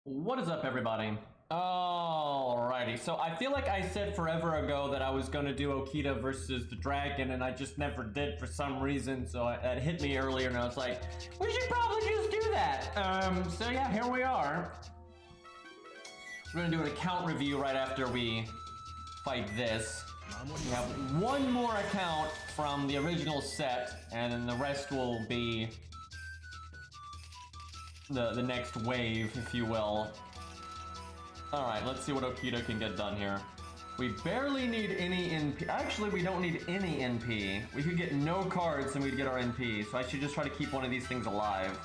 What is up, everybody? Alrighty, so I feel like I said forever ago that I was gonna do Okita versus the dragon, and I just never did for some reason, so that hit me earlier, and I was like, we should probably just do that! So yeah, here we are. We're gonna do an account review right after we fight this. We have one more account from the original set, and then the rest will be the next wave, if you will. Alright, let's see what Okita can get done here. We barely need any NP. Actually, we don't need any NP. We could get no cards and we'd get our NP, so I should just try to keep one of these things alive.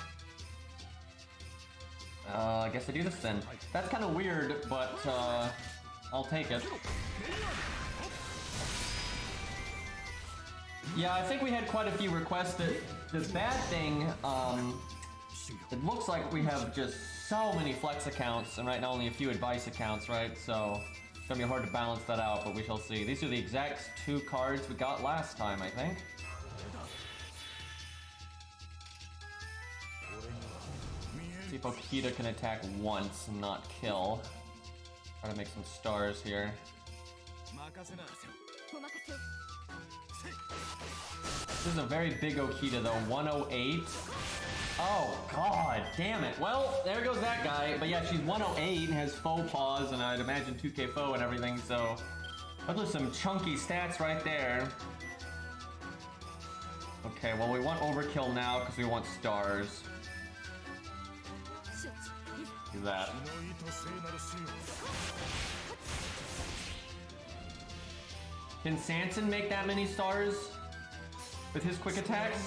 I guess I do this then. That's kind of weird, but I'll take it. Yeah, I think we had quite a few requests. The bad thing, it looks like we have just so many flex accounts, and right now only a few advice accounts, right? So it's gonna be hard to balance that out, but we shall see. These are the exact two cards we got last time, I think. See if Okita can attack once and not kill. Try to make some stars here. This is a very big Okita though, 108. Oh, god damn it. Well, there goes that guy. But yeah, she's 108 and has faux paws, and I'd imagine 2k foe and everything, so those are some chunky stats right there. Okay, well, we want overkill now because we want stars. Do that. Can Sanson make that many stars with his quick attacks?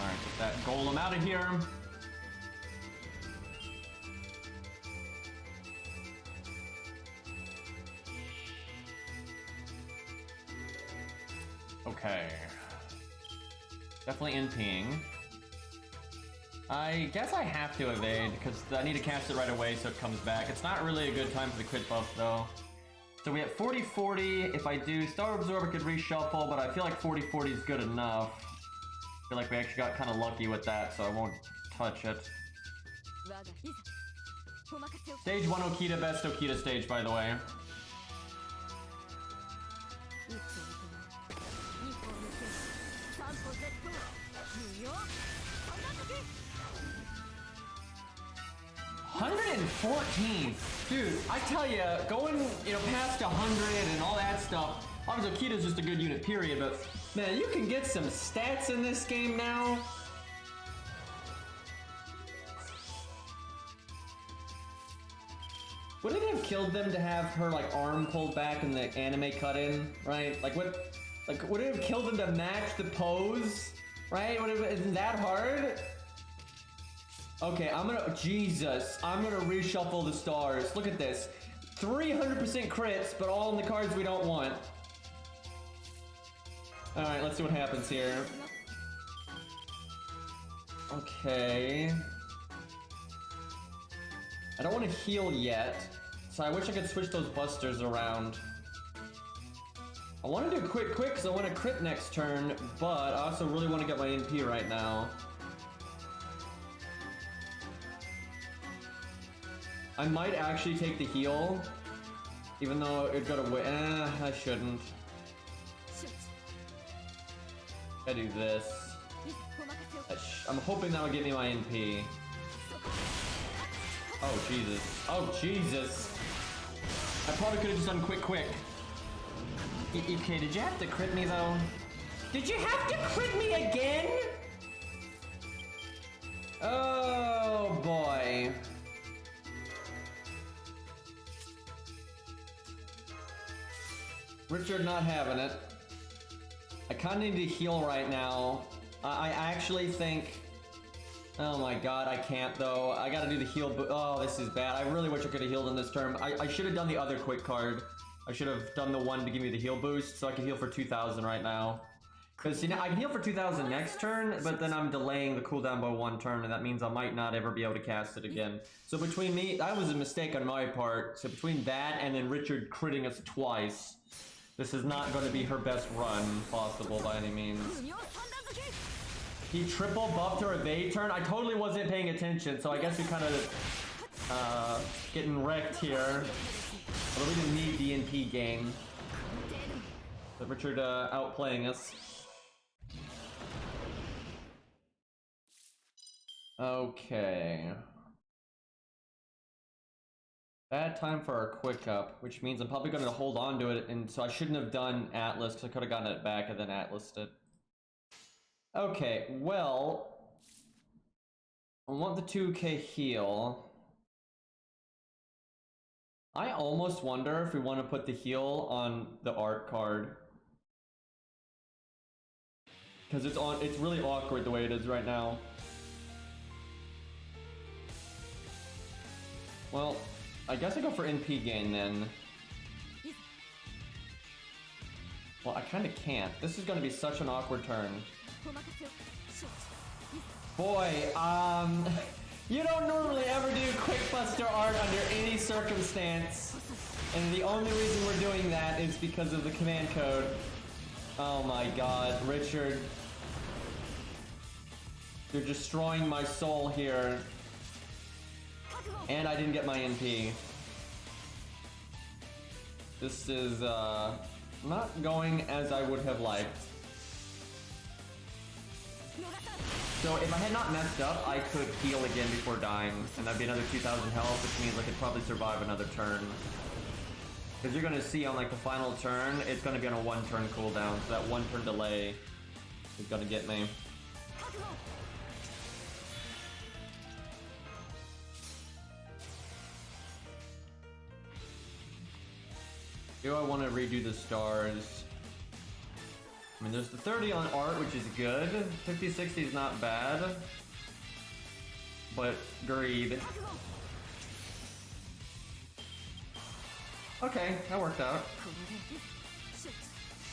Alright, get that golem out of here. Okay. Definitely NPing. I guess I have to evade, because I need to cast it right away so it comes back. It's not really a good time for the crit buff, though. So we have 40-40. If I do Star Absorber, I could reshuffle, but I feel like 40-40 is good enough. I feel like we actually got kind of lucky with that, so I won't touch it. Stage 1 Okita, best Okita stage, by the way. $114! Dude, I tell you, going, past 100 and all that stuff, obviously Okita's just a good unit, period, but man, you can get some stats in this game now. Wouldn't it have killed them to have her, like, arm pulled back and the anime cut in, right? Like, would it have killed them to match the pose, right? Isn't that hard? Okay, I'm gonna reshuffle the stars. Look at this. 300% crits, but all in the cards we don't want. Alright, let's see what happens here. Okay. I don't want to heal yet, so I wish I could switch those busters around. I want to do quick because I want to crit next turn, but I also really want to get my NP right now. I might actually take the heal, even though it got away. I shouldn't. I do this. I'm hoping that would get me my NP. Oh Jesus! Oh Jesus! I probably could have just done quick. Okay, did you have to crit me though? Did you have to crit me again? Oh boy. Richard not having it. I kind of need to heal right now. I actually think... Oh my god, I can't though. I gotta do the heal, but oh, this is bad. I really wish I could have healed in this turn. I should have done the other quick card. I should have done the one to give me the heal boost, so I can heal for 2,000 right now. Because, I can heal for 2,000 next turn, but then I'm delaying the cooldown by 1 turn, and that means I might not ever be able to cast it again. So between me, that was a mistake on my part. So between that and then Richard critting us twice, this is not going to be her best run possible by any means. He triple buffed her evade turn. I totally wasn't paying attention, so I guess we kind of getting wrecked here. Although we didn't need DNP game. But Richard outplaying us. Okay. Bad time for our quick up, which means I'm probably going to hold on to it, and so I shouldn't have done Atlas because I could have gotten it back and then Atlased it. Okay, well, I want the 2k heal. I almost wonder if we want to put the heal on the art card. Because it's really awkward the way it is right now. Well, I guess I go for NP gain then. Well, I kind of can't. This is going to be such an awkward turn. Boy, you don't normally ever do Quick Buster art under any circumstance. And the only reason we're doing that is because of the command code. Oh my god, Richard. You're destroying my soul here. And I didn't get my NP. This is, not going as I would have liked. So if I had not messed up, I could heal again before dying, and that'd be another 2,000 health, which means I could probably survive another turn. Because you're gonna see on like the final turn, it's gonna be on a 1-turn cooldown, so that 1-turn delay is gonna get me. Do I want to redo the stars? I mean, there's the 30 on art, which is good. 50-60 is not bad. But greed. Okay, that worked out.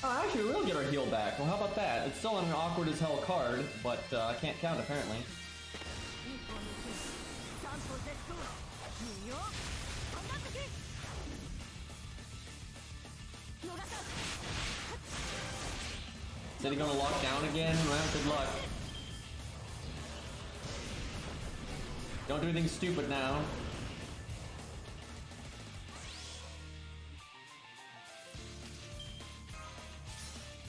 Oh, actually, we'll get our heal back. Well, how about that? It's still on an awkward as hell card, but I can't count apparently. Is he gonna lock down again? Well, good luck. Don't do anything stupid now.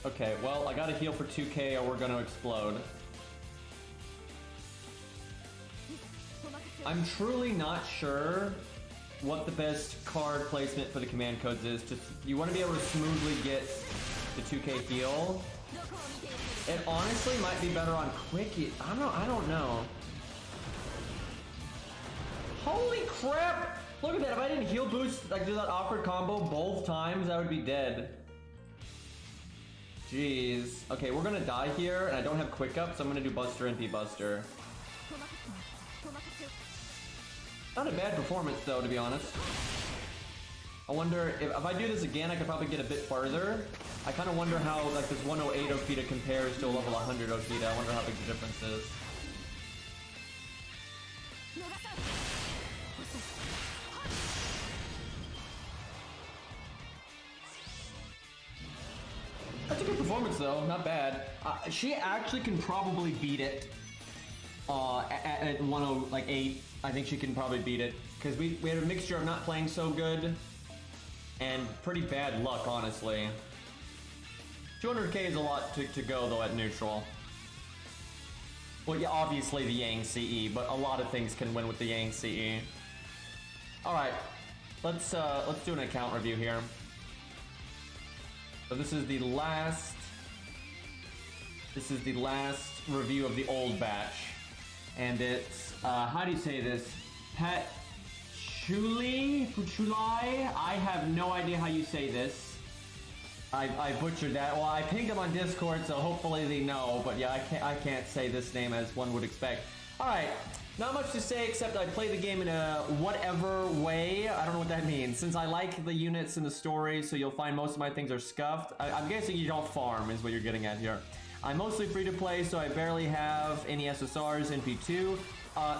Okay, well, I gotta heal for 2k or we're gonna explode. I'm truly not sure what the best card placement for the command codes is. Just, you want to be able to smoothly get the 2k heal. It honestly might be better on Quickie. I don't know. Holy crap! Look at that, if I didn't heal boost, like do that awkward combo both times, I would be dead. Jeez. Okay, we're gonna die here, and I don't have quick up, so I'm gonna do Buster NP Buster. Not a bad performance though, to be honest. I wonder if I do this again, I could probably get a bit farther. I kind of wonder how like this 108 Okita compares to a level 100 Okita. I wonder how big the difference is. That's a good performance though, not bad. She actually can probably beat it at 108. I think she can probably beat it because we had a mixture of not playing so good and pretty bad luck, honestly. 200k is a lot to go though at neutral. Well, yeah, obviously the Yang CE, but a lot of things can win with the Yang CE. All right, let's do an account review here. So this is the last review of the old batch, and it's how do you say this? Patchooli? I have no idea how you say this. I butchered that. Well, I pinged them on Discord, so hopefully they know. But yeah, I can't say this name as one would expect. All right, not much to say except I play the game in a whatever way. I don't know what that means. Since I like the units and the story, so you'll find most of my things are scuffed. I'm guessing you don't farm is what you're getting at here. I'm mostly free to play, so I barely have any SSRs in P2.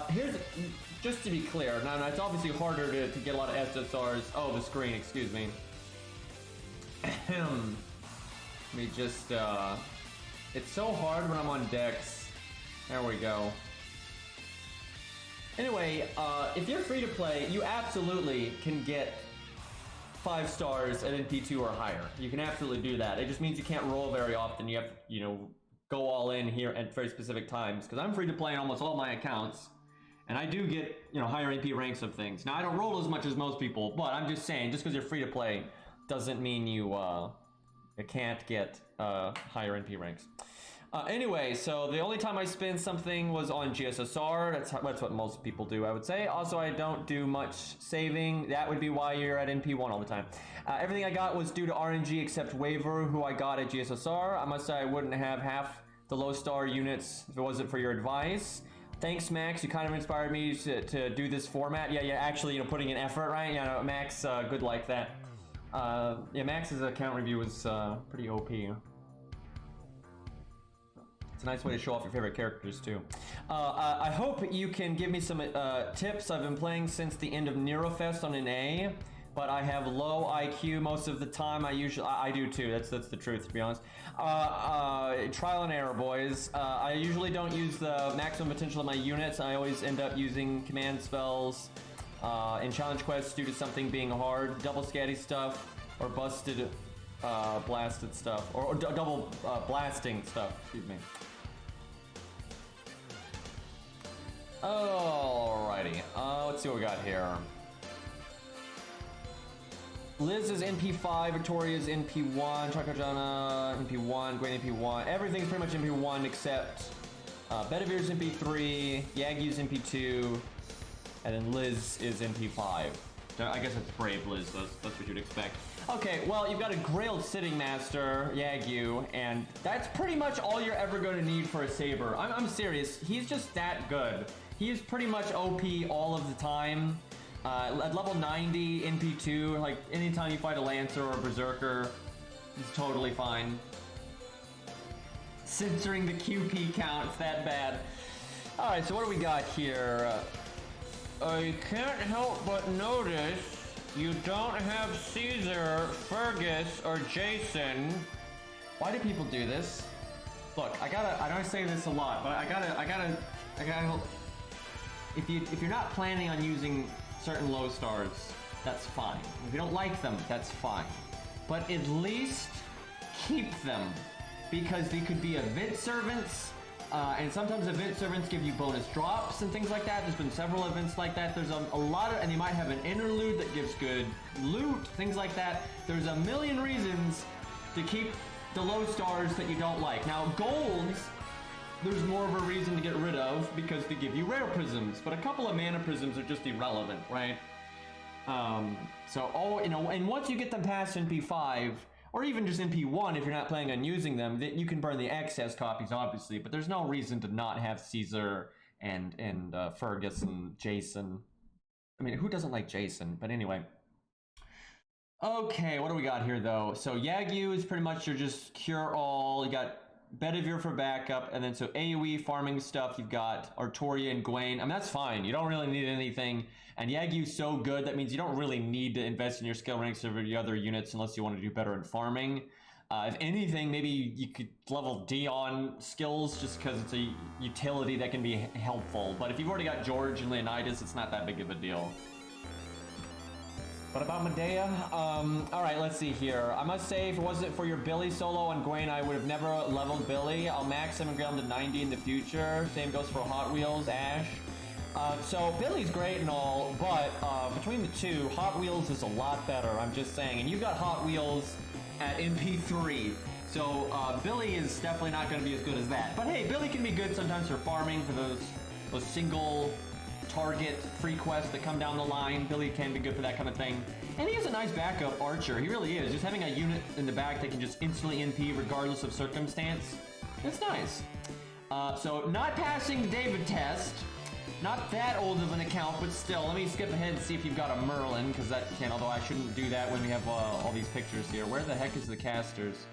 Here's, just to be clear, now it's obviously harder to get a lot of SSRs. Oh, the screen, excuse me. Let me just It's so hard when I'm on Dex. There we go. Anyway, if you're free to play, you absolutely can get 5 stars at NP2 or higher. You can absolutely do that. It just means you can't roll very often. You have to, you know, go all in here at very specific times. Because I'm free to play on almost all my accounts. And I do get, you know, higher NP ranks of things. Now, I don't roll as much as most people, but I'm just saying, just because you're free to play doesn't mean you can't get higher NP ranks. Anyway, so the only time I spend something was on GSSR. That's what most people do, I would say. Also, I don't do much saving. That would be why you're at NP1 all the time. Everything I got was due to RNG except Waver, who I got at GSSR. I must say I wouldn't have half the low star units if it wasn't for your advice. Thanks, Max. You kind of inspired me to do this format. Yeah, actually, you know, putting in effort, right? Yeah, no, Max, good like that. Yeah, Max's account review was pretty OP. It's a nice way to show off your favorite characters too. I hope you can give me some tips. I've been playing since the end of Nerofest on an A, but I have low IQ most of the time. I do too. That's the truth, to be honest. Trial and error, boys. I usually don't use the maximum potential of my units. I always end up using command spells in challenge quests due to something being hard, double scatty stuff, or busted blasted stuff, or double blasting stuff. Excuse me. Alrighty, let's see what we got here. Liz is NP5, Victoria's NP1, Chakajana NP1, Gwen NP1. Everything's pretty much NP1 except Bedivir's NP3, Yagyu's NP2, and then Liz is NP5. I guess it's Brave Liz, that's what you'd expect. Okay, well, you've got a Grailed Sitting Master, Yagyu, and that's pretty much all you're ever going to need for a Saber. I'm serious, he's just that good. He is pretty much OP all of the time. At level 90, NP2, like anytime you fight a Lancer or a Berserker, he's totally fine. Censoring the QP count, it's that bad. Alright, so what do we got here? I can't help but notice you don't have Caesar, Fergus, or Jason. Why do people do this? Look, I know I say this a lot, but I gotta. If you're not planning on using certain low stars, that's fine. If you don't like them, that's fine. But at least keep them, because they could be event servants, and sometimes event servants give you bonus drops and things like that. There's been several events like that. There's a lot of, and you might have an interlude that gives good loot, things like that. There's a million reasons to keep the low stars that you don't like. Now, golds, there's more of a reason to get rid of because they give you rare prisms, but a couple of mana prisms are just irrelevant, right? And once you get them past NP5, or even just NP1 if you're not planning on using them, you can burn the excess copies, obviously, but there's no reason to not have Caesar and Fergus and Jason. I mean, who doesn't like Jason? But anyway. Okay, what do we got here, though? So Yagyu is pretty much your just cure-all. You got Bedivere for backup, and then so AoE farming stuff, you've got Artoria and Gwaine. I mean, that's fine. You don't really need anything. And Yagyu's so good, that means you don't really need to invest in your skill ranks over the other units unless you want to do better in farming. If anything, maybe you could level Dion skills just because it's a utility that can be helpful. But if you've already got George and Leonidas, it's not that big of a deal. What about Medea? Alright, let's see here. I must say, if it wasn't for your Billy solo on Gwaine, I would have never leveled Billy. I'll max him and ground to 90 in the future. Same goes for Hot Wheels, Ash. So Billy's great and all, but between the two, Hot Wheels is a lot better, I'm just saying. And you've got Hot Wheels at MP3, so Billy is definitely not going to be as good as that. But hey, Billy can be good sometimes for farming, for those single target free quests that come down the line. Billy can be good for that kind of thing. And he is a nice backup archer, he really is. Just having a unit in the back that can just instantly NP regardless of circumstance, it's nice. So not passing the David test. Not that old of an account, but still, let me skip ahead and see if you've got a Merlin, because that can, although I shouldn't do that when we have all these pictures here. Where the heck is the casters?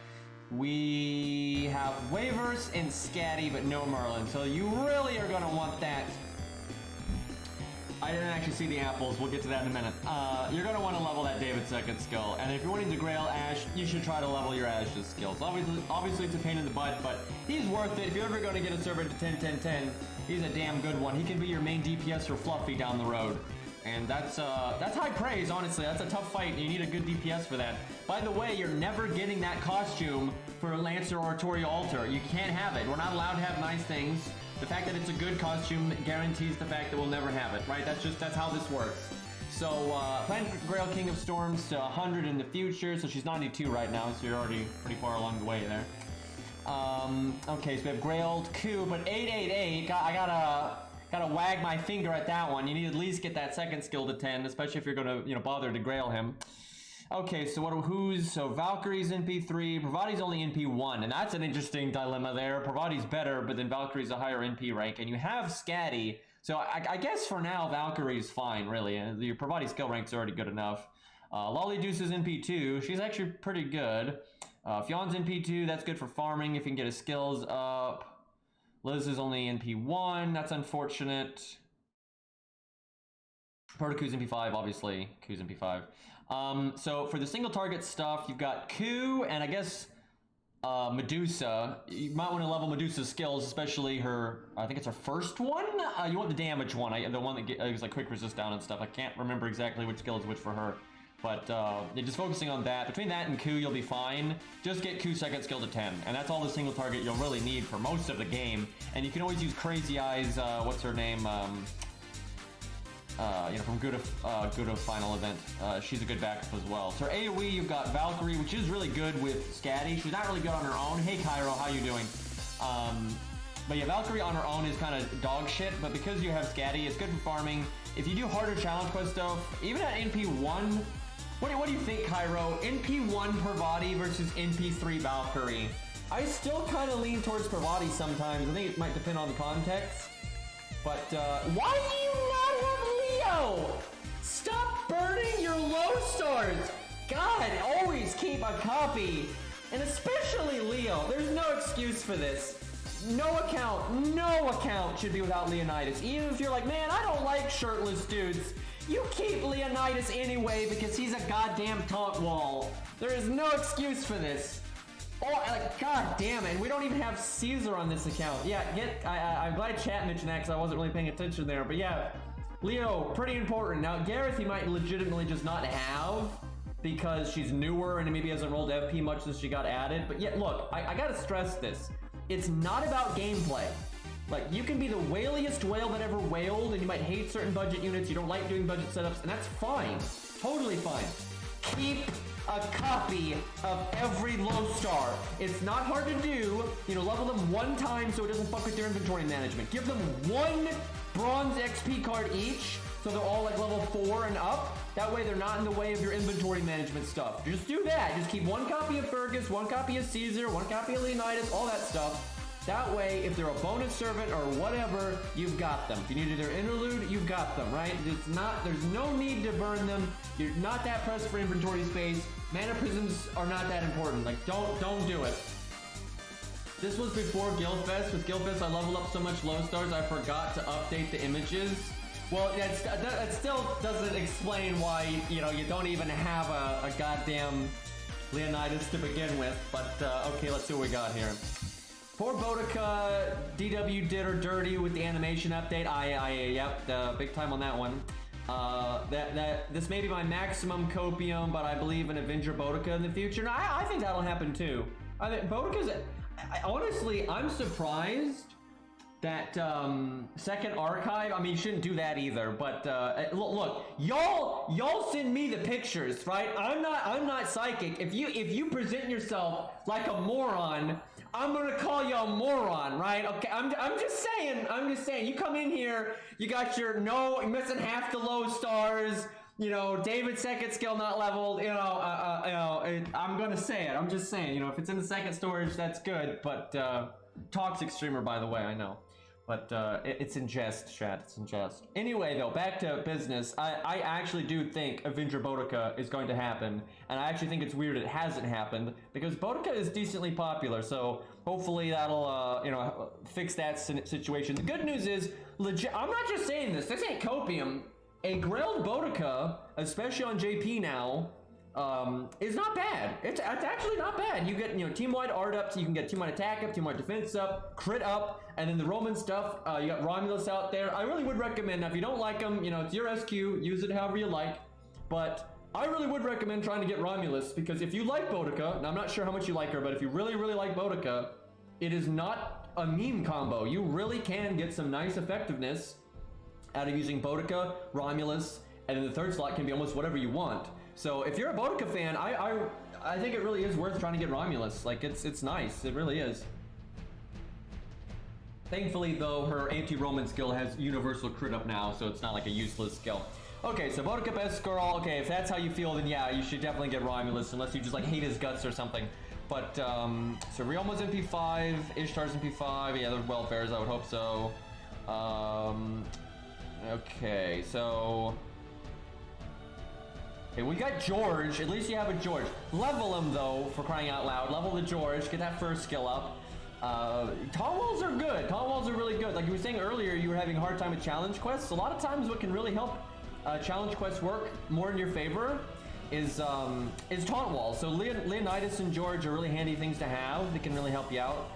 We have Waivers and Scatty, but no Merlin, so you really are going to want that. I didn't actually see the apples. We'll get to that in a minute. You're going to want to level that David second skill. And if you're wanting to grail Ash, you should try to level your Ash's skills. Obviously it's a pain in the butt, but he's worth it. If you're ever going to get a server to 10-10-10, he's a damn good one. He can be your main DPS for Fluffy down the road. And that's high praise, honestly. That's a tough fight. You need a good DPS for that. By the way, you're never getting that costume for Lancer or Artorial Altar. You can't have it. We're not allowed to have nice things. The fact that it's a good costume guarantees the fact that we'll never have it, right? That's how this works. So, plan Grail King of Storms to 100 in the future. So she's 92 right now, so you're already pretty far along the way there. Okay, so we have Grailed Coup, but 888. I gotta wag my finger at that one. You need to at least get that second skill to 10, especially if you're gonna, bother to grail him. Okay, so so Valkyrie's NP3, Pravati's only NP1, and that's an interesting dilemma there. Pravati's better, but then Valkyrie's a higher NP rank, and you have Scatty, so I guess for now, Valkyrie's fine, really. Your Pravati skill rank's already good enough. Lolly Deuce is NP2, she's actually pretty good. Fion's NP2, that's good for farming if you can get his skills up. Liz is only NP1, that's unfortunate. Protoku's NP5, obviously. Ku's NP5. So for the single target stuff, you've got Ku and I guess Medusa. You might want to level Medusa's skills, especially her, I think it's her first one? You want the damage one, the one that gives like quick resist down and stuff. I can't remember exactly which skill is which for her. But you're just focusing on that. Between that and Ku, you'll be fine. Just get Ku's second skill to 10. And that's all the single target you'll really need for most of the game. And you can always use Crazy Eyes, what's her name? From Gouda Final Event. She's a good backup as well. So her AoE, you've got Valkyrie, which is really good with Scatty. She's not really good on her own. Hey, Cairo, how you doing? But yeah, Valkyrie on her own is kind of dog shit, but because you have Scatty, it's good for farming. If you do harder challenge quest stuff, even at NP1, what do you think, Cairo? NP1 Pravati versus NP3 Valkyrie. I still kind of lean towards Pravati sometimes. I think it might depend on the context. But, why do you not have Leo? Stop burning your low stars. God, always keep a copy. And especially Leo. There's no excuse for this. No account should be without Leonidas. Even if you're like, man, I don't like shirtless dudes. You keep Leonidas anyway because he's a goddamn taunt wall. There is no excuse for this. Oh, like, god damn it. And we don't even have Caesar on this account. Yeah, I'm glad chat mentioned that because I wasn't really paying attention there. But yeah, Leo, pretty important. Now, Gareth, he might legitimately just not have because she's newer and maybe hasn't rolled FP much since she got added. But yeah, look, I gotta stress this. It's not about gameplay. Like, you can be the whaliest whale that ever whaled, and you might hate certain budget units, you don't like doing budget setups, and that's fine. Totally fine. Keep a copy of every low star. It's not hard to do. Level them one time so it doesn't fuck with your inventory management. Give them one bronze XP card each, so they're all like level 4 and up. That way they're not in the way of your inventory management stuff. Just do that. Just keep one copy of Fergus, one copy of Caesar, one copy of Leonidas, all that stuff. That way, if they're a bonus servant or whatever, you've got them. If you needed their interlude, you've got them, right? There's no need to burn them. You're not that pressed for inventory space. Mana prisms are not that important. Like, don't do it. This was before Guildfest. With Guildfest, I leveled up so much low stars, I forgot to update the images. Well, that still doesn't explain why, you don't even have a goddamn Leonidas to begin with. But, okay, let's see what we got here. Poor Boudica, DW did her dirty with the animation update. Yep, big time on that one. This may be my maximum copium, but I believe in Avenger Boudica in the future. No, I think that'll happen too. I think Boudica's, honestly, I'm surprised that second archive, I mean, you shouldn't do that either, but look, y'all send me the pictures, right? I'm not psychic. If you present yourself like a moron, I'm gonna call you a moron, right? Okay, I'm just saying, you come in here, you got you're missing half the low stars, David's second skill not leveled, I'm gonna say it, I'm just saying, if it's in the second storage, that's good, but, toxic streamer, by the way, I know. But it's in jest, chat. It's in jest. Anyway, though, back to business. I actually do think Avenger Boudica is going to happen, and I actually think it's weird it hasn't happened because Boudica is decently popular. So hopefully that'll fix that situation. The good news is, legit. I'm not just saying this. This ain't copium. a Grailed Boudica, especially on JP now, is not bad. It's actually not bad. You get, you know, team-wide art up, so you can get team-wide attack up, team-wide defense up, crit up, and then the Roman stuff, you got Romulus out there. I really would recommend, now if you don't like them, you know, it's your SQ, use it however you like, but I really would recommend trying to get Romulus, because if you like Boudica, now I'm not sure how much you like her, but if you really, really like Boudica, it is not a meme combo. You really can get some nice effectiveness out of using Boudica, Romulus, and then the third slot can be almost whatever you want. So if you're a Boudica fan, I think it really is worth trying to get Romulus. Like, it's nice, it really is. Thankfully though, her anti-Roman skill has universal crit up now, so it's not like a useless skill. Okay, so Boudica best girl, okay, if that's how you feel, then yeah, you should definitely get Romulus, unless you just like hate his guts or something. But, so Ryoma's MP5, Ishtar's MP5, yeah, they're welfares, I would hope so. Okay, so... Okay, we got George. At least you have a George. Level him though, for crying out loud. Level the George. Get that first skill up. Tall walls are good. Tall walls are really good. Like you were saying earlier, you were having a hard time with challenge quests. A lot of times, what can really help challenge quests work more in your favor is taunt walls. So Leonidas and George are really handy things to have. They can really help you out.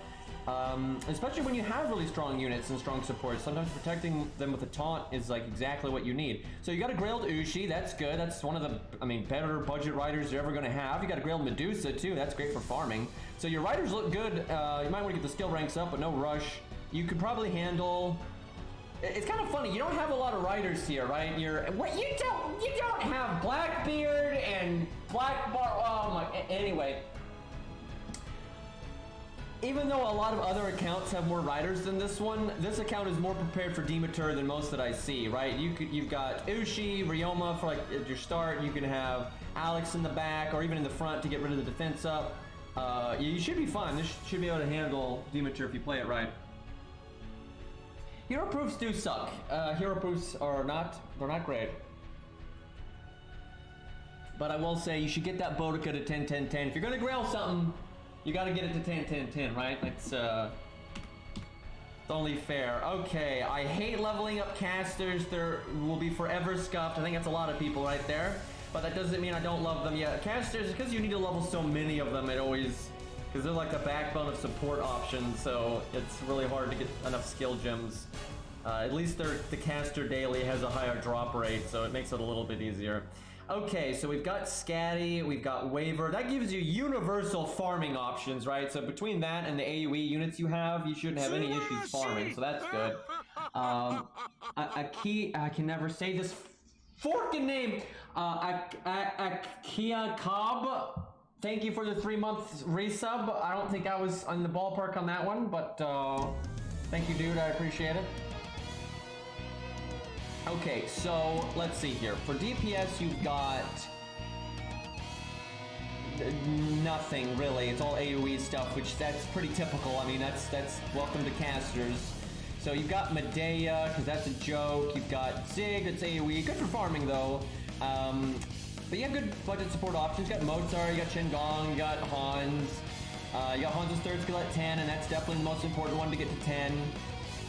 Especially when you have really strong units and strong support. Sometimes protecting them with a taunt is like exactly what you need. So you got a Grailed Ushi, that's good. That's one of the, I mean, better budget riders you're ever going to have. You got a Grailed Medusa too, that's great for farming. So your riders look good. You might want to get the skill ranks up, but no rush. You could probably handle... It's kind of funny, you don't have a lot of riders here, right? You don't have Blackbeard and oh my, anyway. Even though a lot of other accounts have more riders than this one, this account is more prepared for Demeter than most that I see, right? You've got Ushi, Ryoma for like at your start. You can have Alex in the back or even in the front to get rid of the defense up. You should be fine. This should be able to handle Demeter if you play it right. Hero proofs do suck. Hero proofs are they're not great. But I will say you should get that Boudica to 10, 10, 10. If you're gonna grail something, you gotta get it to 10, 10, 10, right? It's only fair. Okay, I hate leveling up casters. They will be forever scuffed. I think that's a lot of people right there. But that doesn't mean I don't love them yet. Casters, because you need to level so many of them, it always... Because they're like the backbone of support options, so it's really hard to get enough skill gems. At least the caster daily has a higher drop rate, so it makes it a little bit easier. Okay, so we've got Scatty, we've got Waver. That gives you universal farming options, right? So between that and the AoE units you have, you shouldn't have any issues farming, so that's good. I can never say this forking name. Akia Cobb, thank you for the 3-month resub. I don't think I was on the ballpark on that one, but thank you, dude, I appreciate it. Okay, so let's see here. For DPS, you've got nothing really. It's all AoE stuff, which that's pretty typical. I mean, that's welcome to casters. So you've got Medea, because that's a joke. You've got Zig, that's AoE. Good for farming though. But you have good budget support options. You got Mozart, you got Shingon, you got Hans. You got Hans' third skill at 10, and that's definitely the most important one to get to 10.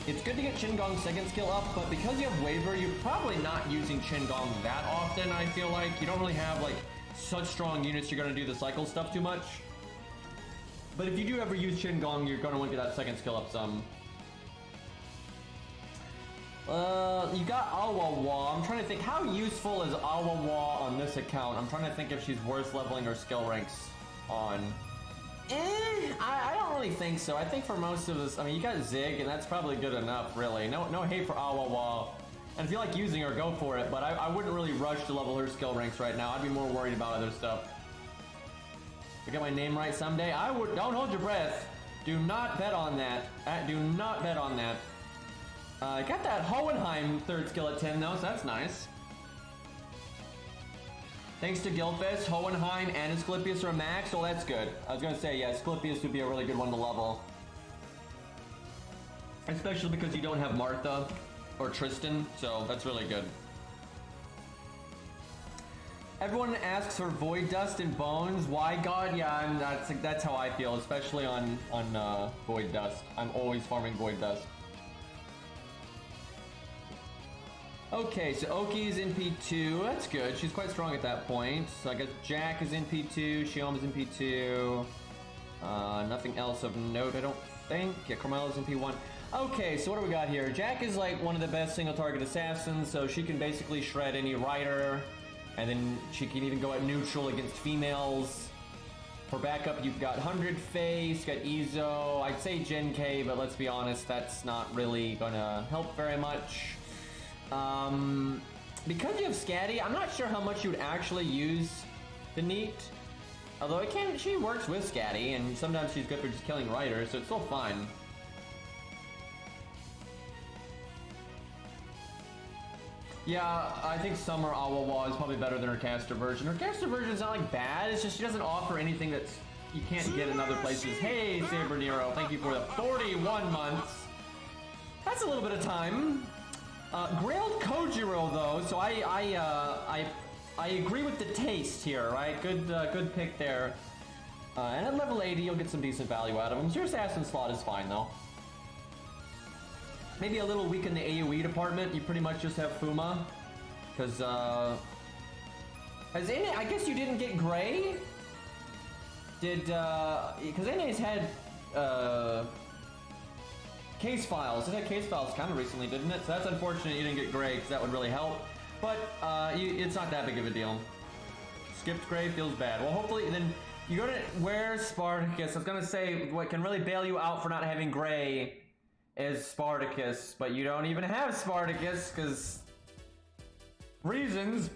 It's good to get Shingon's second skill up, but because you have Waver, you're probably not using Shingon that often, I feel like. You don't really have, like, such strong units you're going to do the cycle stuff too much. But if you do ever use Shingon, you're going to want to get that second skill up some. You got Awawa. I'm trying to think, how useful is Awawa on this account? I'm trying to think if she's worth leveling her skill ranks on. I don't really think so. I think for most of this, I mean, you got Zig, and that's probably good enough, really. No hate for Awawa. And if you like using her, go for it, but I wouldn't really rush to level her skill ranks right now. I'd be more worried about other stuff. If I get my name right someday, I would... Don't hold your breath. Do not bet on that. Do not bet on that. I got that Hohenheim third skill at 10, though, so that's nice. Thanks to Guildfest, Hohenheim and Asclepius are max, so that's good. I was gonna say, yeah, Asclepius would be a really good one to level. Especially because you don't have Martha or Tristan, so that's really good. Everyone asks for Void Dust and Bones. Why, God? Yeah, that's how I feel, especially on Void Dust. I'm always farming Void Dust. Okay, so Oki's in P2. That's good. She's quite strong at that point. So I guess Jack is in P2. Shioma's in P2. Nothing else of note, I don't think. Yeah, Carmelo's in P1. Okay, so what do we got here? Jack is like one of the best single target assassins, so she can basically shred any rider. And then she can even go at neutral against females. For backup, you've got 100 Face, got Izo. I'd say Gen K, but let's be honest, that's not really gonna help very much. Because you have Scatty, I'm not sure how much you would actually use the Neat. Although she works with Scatty, and sometimes she's good for just killing riders, so it's still fine. Yeah, I think Summer Awawa is probably better than her caster version. Her caster version is not like bad, it's just she doesn't offer anything that's you can't get in other places. Hey, Saber Nero, thank you for the 41 months. That's a little bit of time. Grailed Kojiro though, so I agree with the taste here, right? Good pick there. And at level 80, you'll get some decent value out of him. So your assassin slot is fine though. Maybe a little weak in the AoE department. You pretty much just have Fuma. Because, I guess you didn't get Gray? Because NA's had, case files. It had case files kind of recently, didn't it? So that's unfortunate you didn't get Gray, because that would really help. But, it's not that big of a deal. Skipped Gray feels bad. Well, hopefully, then you go to where's Spartacus. I was gonna say, what can really bail you out for not having Gray is Spartacus, but you don't even have Spartacus because reasons.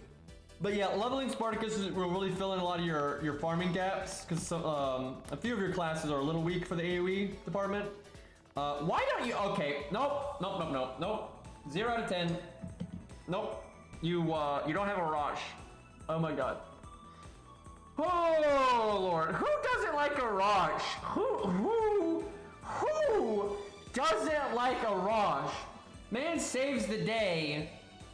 But yeah, leveling Spartacus will really fill in a lot of your farming gaps because a few of your classes are a little weak for the AoE department. Why don't you? Okay, nope. 0 out of 10. Nope. You don't have a Rosh. Oh my god. Oh lord, who doesn't like a Rosh? Who doesn't like a Raj? Man saves the day,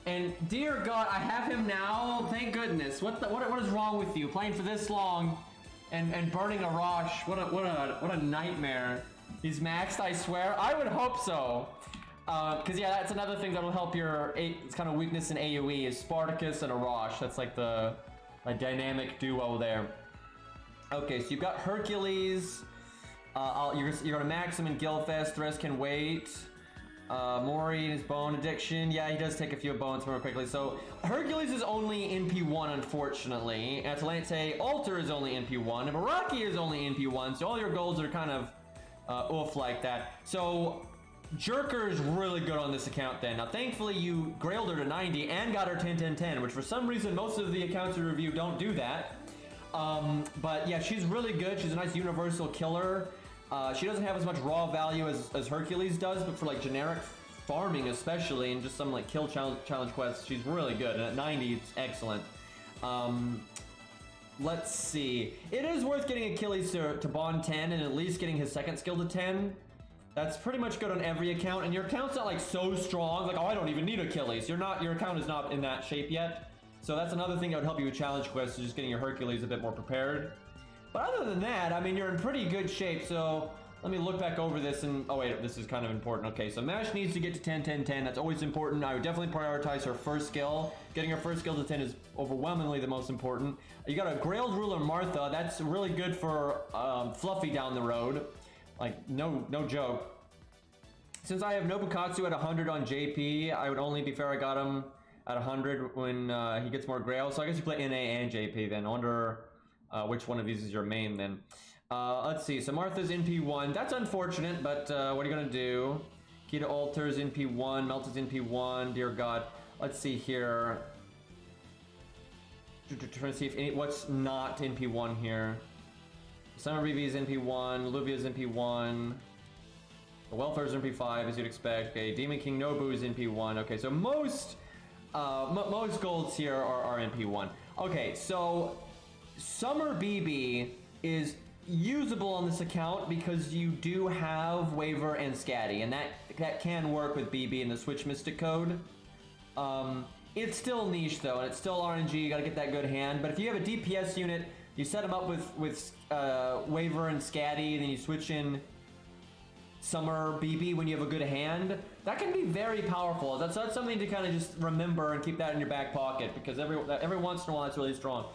and dear God, I have him now. Thank goodness. What is wrong with you? Playing for this long, and burning a Raj? What a nightmare. He's maxed, I swear. I would hope so. Cause yeah, that's another thing that'll help your kind of weakness in AoE is Spartacus and a Raj. That's like the dynamic duo there. Okay, so you've got Hercules. You're gonna max him in Gilfest. The rest can wait. Mori and his bone addiction. Yeah, he does take a few bones more quickly. So Hercules is only in P1, unfortunately. Atalante Alter is only in P1. And Baraki is only in P1. So all your golds are kind of oof like that. So Jerker is really good on this account then. Now thankfully you grailed her to 90 and got her 10-10-10, which for some reason most of the accounts we review don't do that. But yeah, she's really good. She's a nice universal killer. She doesn't have as much raw value as Hercules does, but for like generic farming especially, and just some like kill challenge quests, she's really good. And at 90, it's excellent. Let's see. It is worth getting Achilles to bond 10 and at least getting his second skill to 10. That's pretty much good on every account, and your account's not like so strong, like, oh, I don't even need Achilles. Your account is not in that shape yet. So that's another thing that would help you with challenge quests, is just getting your Hercules a bit more prepared. But other than that, I mean, you're in pretty good shape. So let me look back over this and, oh wait, this is kind of important. Okay, so Mash needs to get to 10-10-10. That's always important. I would definitely prioritize her first skill. Getting her first skill to 10 is overwhelmingly the most important. You got a Grailed Ruler Martha. That's really good for Fluffy down the road. Like, no joke. Since I have Nobukatsu at 100 on JP, I would only be fair I got him at 100 when he gets more Grail. So I guess you play NA and JP then. I wonder which one of these is your main then. Let's see, so Martha's in P1. That's unfortunate, but what are you gonna do? Kita Alter's in P1, Melt is in P1, dear God. Let's see here. Trying to see if what's not in P1 here. Summer BB is in P1, Luvia's in P1. The Welfare's in P5, as you'd expect. Okay, Demon King Nobu is in P1. Okay, so most golds here are in P1. Okay, so Summer BB is usable on this account because you do have Waver and Scatty, and that can work with BB in the Switch Mystic code. It's still niche though, and it's still RNG. You gotta get that good hand. But if you have a DPS unit, you set them up with Waver and Scatty, and then you switch in summer BB when you have a good hand, that can be very powerful. That's something to kind of just remember and keep that in your back pocket, because every once in a while it's really strong.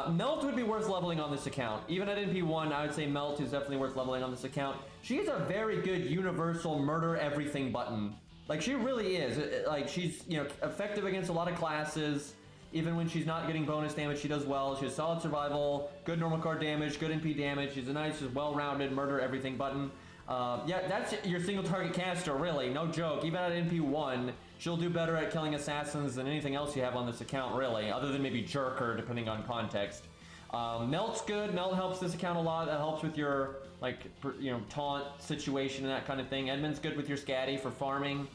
Melt would be worth leveling on this account. Even at NP1, I would say Melt is definitely worth leveling on this account. She is a very good universal murder everything button. Like, she really is. Like, she's, you know, effective against a lot of classes. Even when she's not getting bonus damage, she does well. She has solid survival, good normal card damage, good NP damage. She's a nice, just well-rounded murder everything button. Yeah, that's your single target caster, really, no joke. Even at NP1, she'll do better at killing assassins than anything else you have on this account, really, other than maybe Jerker, depending on context. Melt's good. Melt helps this account a lot. That helps with your, like, you know, taunt situation and that kind of thing. Edmund's good with your scatty for farming.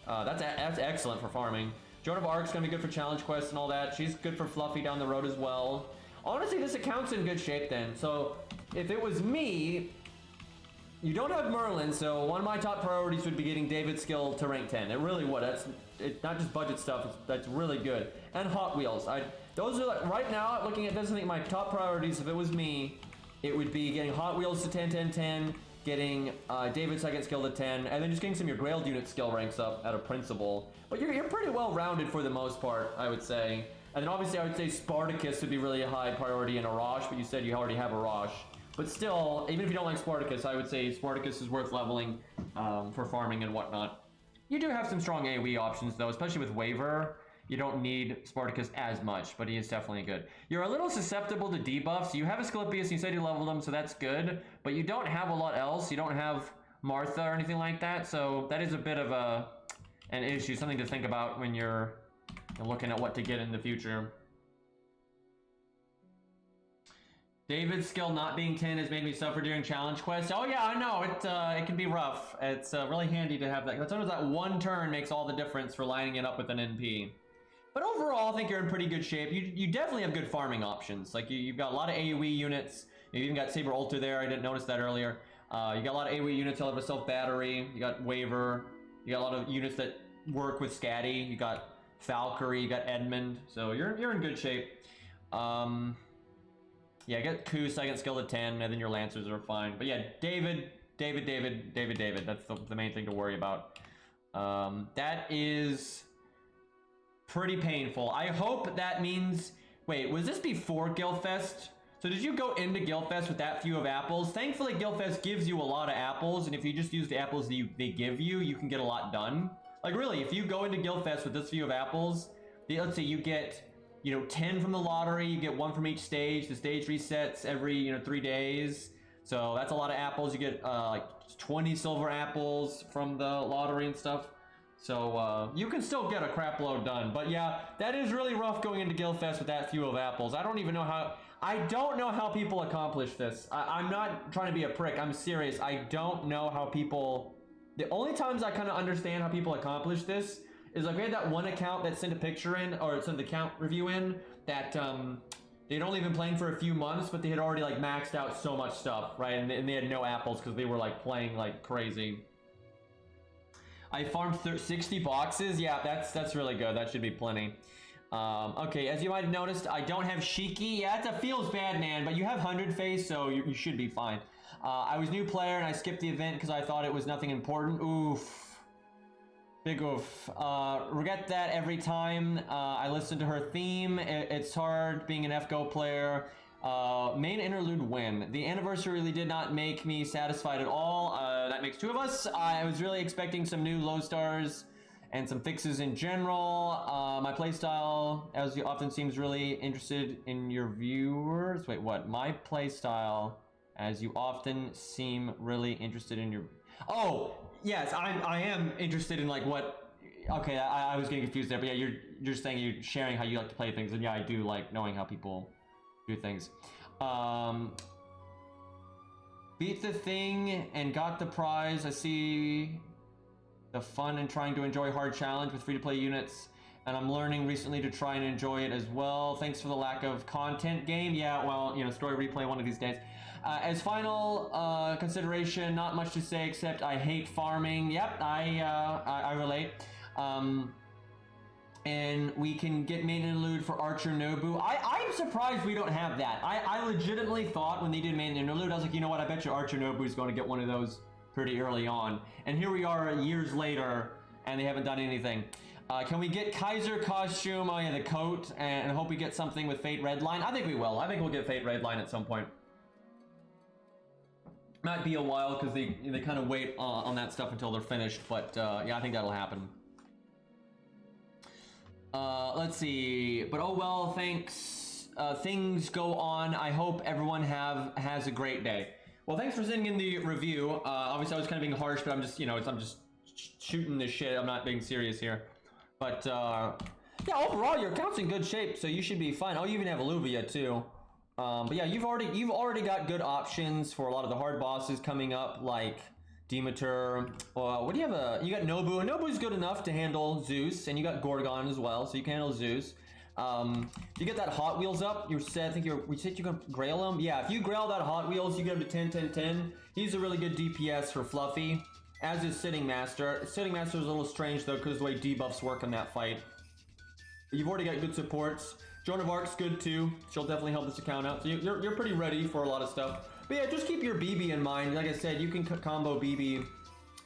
That's excellent for farming. Joan of Arc's gonna be good for challenge quests and all that. She's good for Fluffy down the road as well. Honestly, this account's in good shape then. So, if it was me, you don't have Merlin, so one of my top priorities would be getting David's skill to rank 10. It really would. It's not just budget stuff. That's really good. And Hot Wheels. Those are, like, right now, looking at this, I think my top priorities, if it was me, it would be getting Hot Wheels to 10, 10, 10, getting David's second skill to 10, and then just getting some of your Grailed unit skill ranks up at a principal. But you're pretty well rounded for the most part, I would say. And then obviously I would say Spartacus would be really a high priority in Arash, but you said you already have Arash. But still, even if you don't like Spartacus, I would say Spartacus is worth leveling for farming and whatnot. You do have some strong AoE options though, especially with Waver. You don't need Spartacus as much, but he is definitely good. You're a little susceptible to debuffs. You have Asclepius, you said you leveled him, so that's good. But you don't have a lot else. You don't have Martha or anything like that, so that is a bit of an issue, something to think about when you're looking at what to get in the future. David's skill not being 10 has made me suffer during challenge quests. Oh yeah, I know, it can be rough. It's really handy to have that. Sometimes that one turn makes all the difference for lining it up with an NP. But overall, I think you're in pretty good shape. You definitely have good farming options. Like, you've got a lot of AoE units. You've even got Saber Ultra there. I didn't notice that earlier. You got a lot of AoE units. You'll have a self-battery. You got Waver. You got a lot of units that work with Scatty. You got Valkyrie. You got Edmund. So you're in good shape. Yeah, get Ku second skill to 10, and then your Lancers are fine. But yeah, David. That's the main thing to worry about. That is pretty painful. I hope that means... Wait, was this before Guildfest? So did you go into Guildfest with that few of apples? Thankfully, Guildfest gives you a lot of apples, and if you just use the apples they give you, you can get a lot done. Like, really, if you go into Guildfest with this few of apples, let's say you get... 10 from the lottery, you get 1 from each stage. The stage resets every, 3 days. So that's a lot of apples. You get like 20 silver apples from the lottery and stuff. So you can still get a crap load done. But yeah, that is really rough going into Guildfest with that few of apples. I don't know how people accomplish this. I'm not trying to be a prick. I'm serious. I don't know how people... The only times I kind of understand how people accomplish this is like we had that one account that sent a picture in, or sent the account review in, that they'd only been playing for a few months, but they had already like maxed out so much stuff, right? And they had no apples because they were like playing like crazy. I farmed 60 boxes. Yeah, that's really good. That should be plenty. Okay, as you might have noticed, I don't have Shiki. Yeah, that feels bad, man, but you have 100 face, so you should be fine. I was new player and I skipped the event because I thought it was nothing important. Oof. Big oof. Regret that every time I listen to her theme. It's hard being an FGO player. Main interlude win. The anniversary really did not make me satisfied at all. That makes 2 of us. I was really expecting some new low stars and some fixes in general. My playstyle, as often seems really interested in your viewers. Wait, what? My playstyle, as you often seem really interested in your... Oh! Yes, I am interested in like what... Okay, I was getting confused there, but yeah, you're just saying you're sharing how you like to play things, and yeah, I do like knowing how people do things. Beat the thing and got the prize. I see the fun in trying to enjoy hard challenge with free-to-play units, and I'm learning recently to try and enjoy it as well. Thanks for the lack of content game. Yeah, well, story replay one of these days. As final consideration, not much to say except I hate farming. Yep, I relate. And we can get main interlude for Archer Nobu. I'm surprised we don't have that. I legitimately thought when they did main interlude, I was like, you know what, I bet you Archer Nobu is going to get one of those pretty early on. And here we are years later, and they haven't done anything. Can we get Kaiser costume? Oh yeah, the coat, and hope we get something with Fate Redline. I think we will. I think we'll get Fate Redline at some point. Might be a while because they kind of wait on that stuff until they're finished, but yeah, I think that'll happen. Let's see, but oh well, thanks. Things go on. I hope everyone has a great day. Well, thanks for sending in the review. Obviously, I was kind of being harsh, but I'm just, you know, I'm just shooting this shit. I'm not being serious here. But yeah, overall, your account's in good shape, so you should be fine. Oh, you even have Alluvia too. But yeah, you've already got good options for a lot of the hard bosses coming up, like Demeter. What do you have? You got Nobu. Nobu's good enough to handle Zeus, and you got Gorgon as well, so you can handle Zeus. You get that Hot Wheels up. You said, I think we said you can Grail him. Yeah, if you Grail that Hot Wheels, you get him to 10, 10, 10. He's a really good DPS for Fluffy, as is Sitting Master. Sitting Master is a little strange though, because the way debuffs work in that fight. But you've already got good supports. Joan of Arc's good too. She'll definitely help this account out. So you're pretty ready for a lot of stuff. But yeah, just keep your BB in mind. Like I said, you can combo BB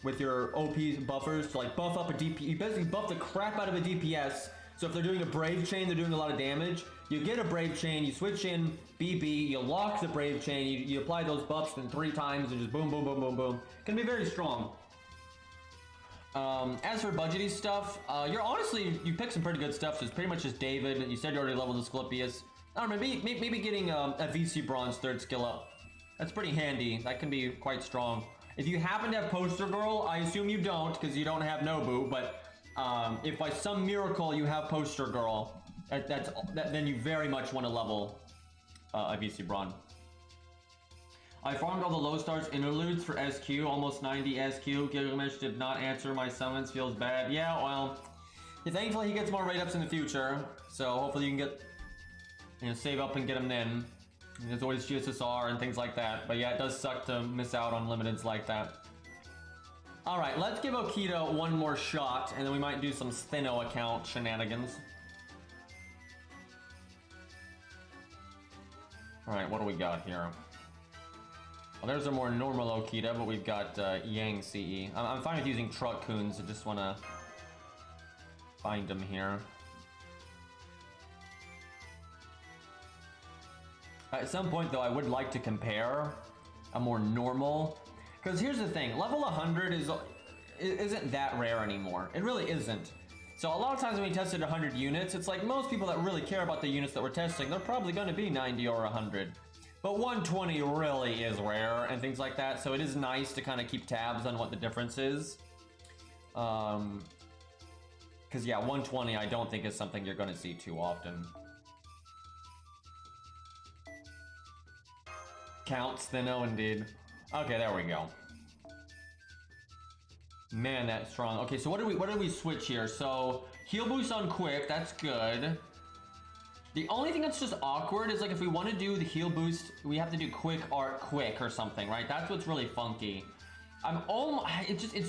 with your OP buffers to like buff up a DP. You basically buff the crap out of a DPS. So if they're doing a Brave Chain, they're doing a lot of damage. You get a Brave Chain, you switch in BB, you lock the Brave Chain, you apply those buffs then 3 times and just boom, boom, boom, boom, boom. Can be very strong. As for budgety stuff, you picked some pretty good stuff. So it's pretty much just David. You said you already leveled Asclepius. I don't know, maybe getting a VC Bronze 3rd skill up. That's pretty handy. That can be quite strong. If you happen to have Poster Girl, I assume you don't because you don't have Nobu, but if by some miracle you have Poster Girl, then you very much want to level a VC Bronze. I farmed all the low stars interludes for SQ, almost 90 SQ. Gilgamesh did not answer my summons, feels bad. Yeah, well, thankfully he gets more rate ups in the future, so hopefully you can get, save up and get him then. There's always GSSR and things like that, but yeah, it does suck to miss out on limiteds like that. Alright, let's give Okita one more shot, and then we might do some Stheno account shenanigans. Alright, what do we got here? Well, there's a more normal Okita, but we've got Yang CE. I'm fine with using Truck Coons. I just want to find them here. At some point, though, I would like to compare a more normal. Because here's the thing, level 100 isn't that rare anymore. It really isn't. So a lot of times when we tested 100 units, it's like most people that really care about the units that we're testing, they're probably going to be 90 or 100. But 120 really is rare and things like that, so it is nice to kind of keep tabs on what the difference is. Because yeah, 120 I don't think is something you're going to see too often. Counts, Stheno indeed. Okay, there we go. Man, that's strong. Okay, so what do we switch here? So heal boost on quick, that's good. The only thing that's just awkward is like if we want to do the heal boost, we have to do quick art quick or something, right? That's what's really funky. I gotta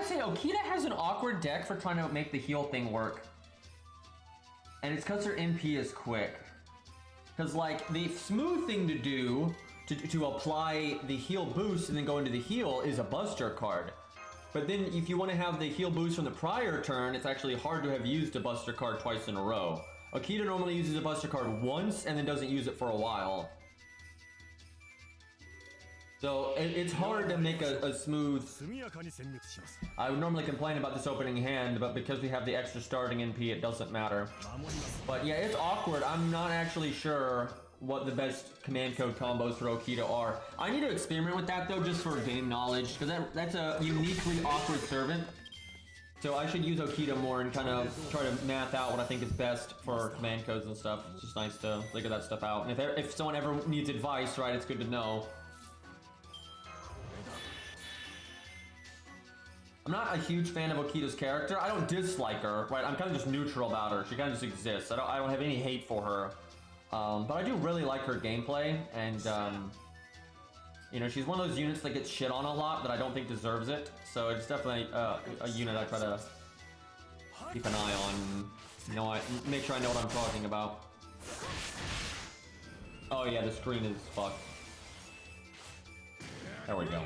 say, Okita has an awkward deck for trying to make the heal thing work. And it's because her MP is quick. Because like the smooth thing to do to apply the heal boost and then go into the heal is a Buster card. But then if you want to have the heal boost from the prior turn, it's actually hard to have used a Buster card twice in a row. Okita normally uses a Buster card once and then doesn't use it for a while. So it's hard to make a smooth... I would normally complain about this opening hand, but because we have the extra starting NP, it doesn't matter. But yeah, it's awkward. I'm not actually sure what the best command code combos for Okita are. I need to experiment with that though, just for game knowledge, because that's a uniquely awkward servant. So I should use Okita more and kind of try to math out what I think is best for command codes and stuff. It's just nice to figure that stuff out. And if someone ever needs advice, right, it's good to know. I'm not a huge fan of Okita's character. I don't dislike her, right? I'm kind of just neutral about her. She kind of just exists. I don't have any hate for her. But I do really like her gameplay, and you know, she's one of those units that gets shit on a lot that I don't think deserves it. So it's definitely a unit I try to keep an eye on. You know, make sure I know what I'm talking about. Oh yeah, the screen is fucked. There we go.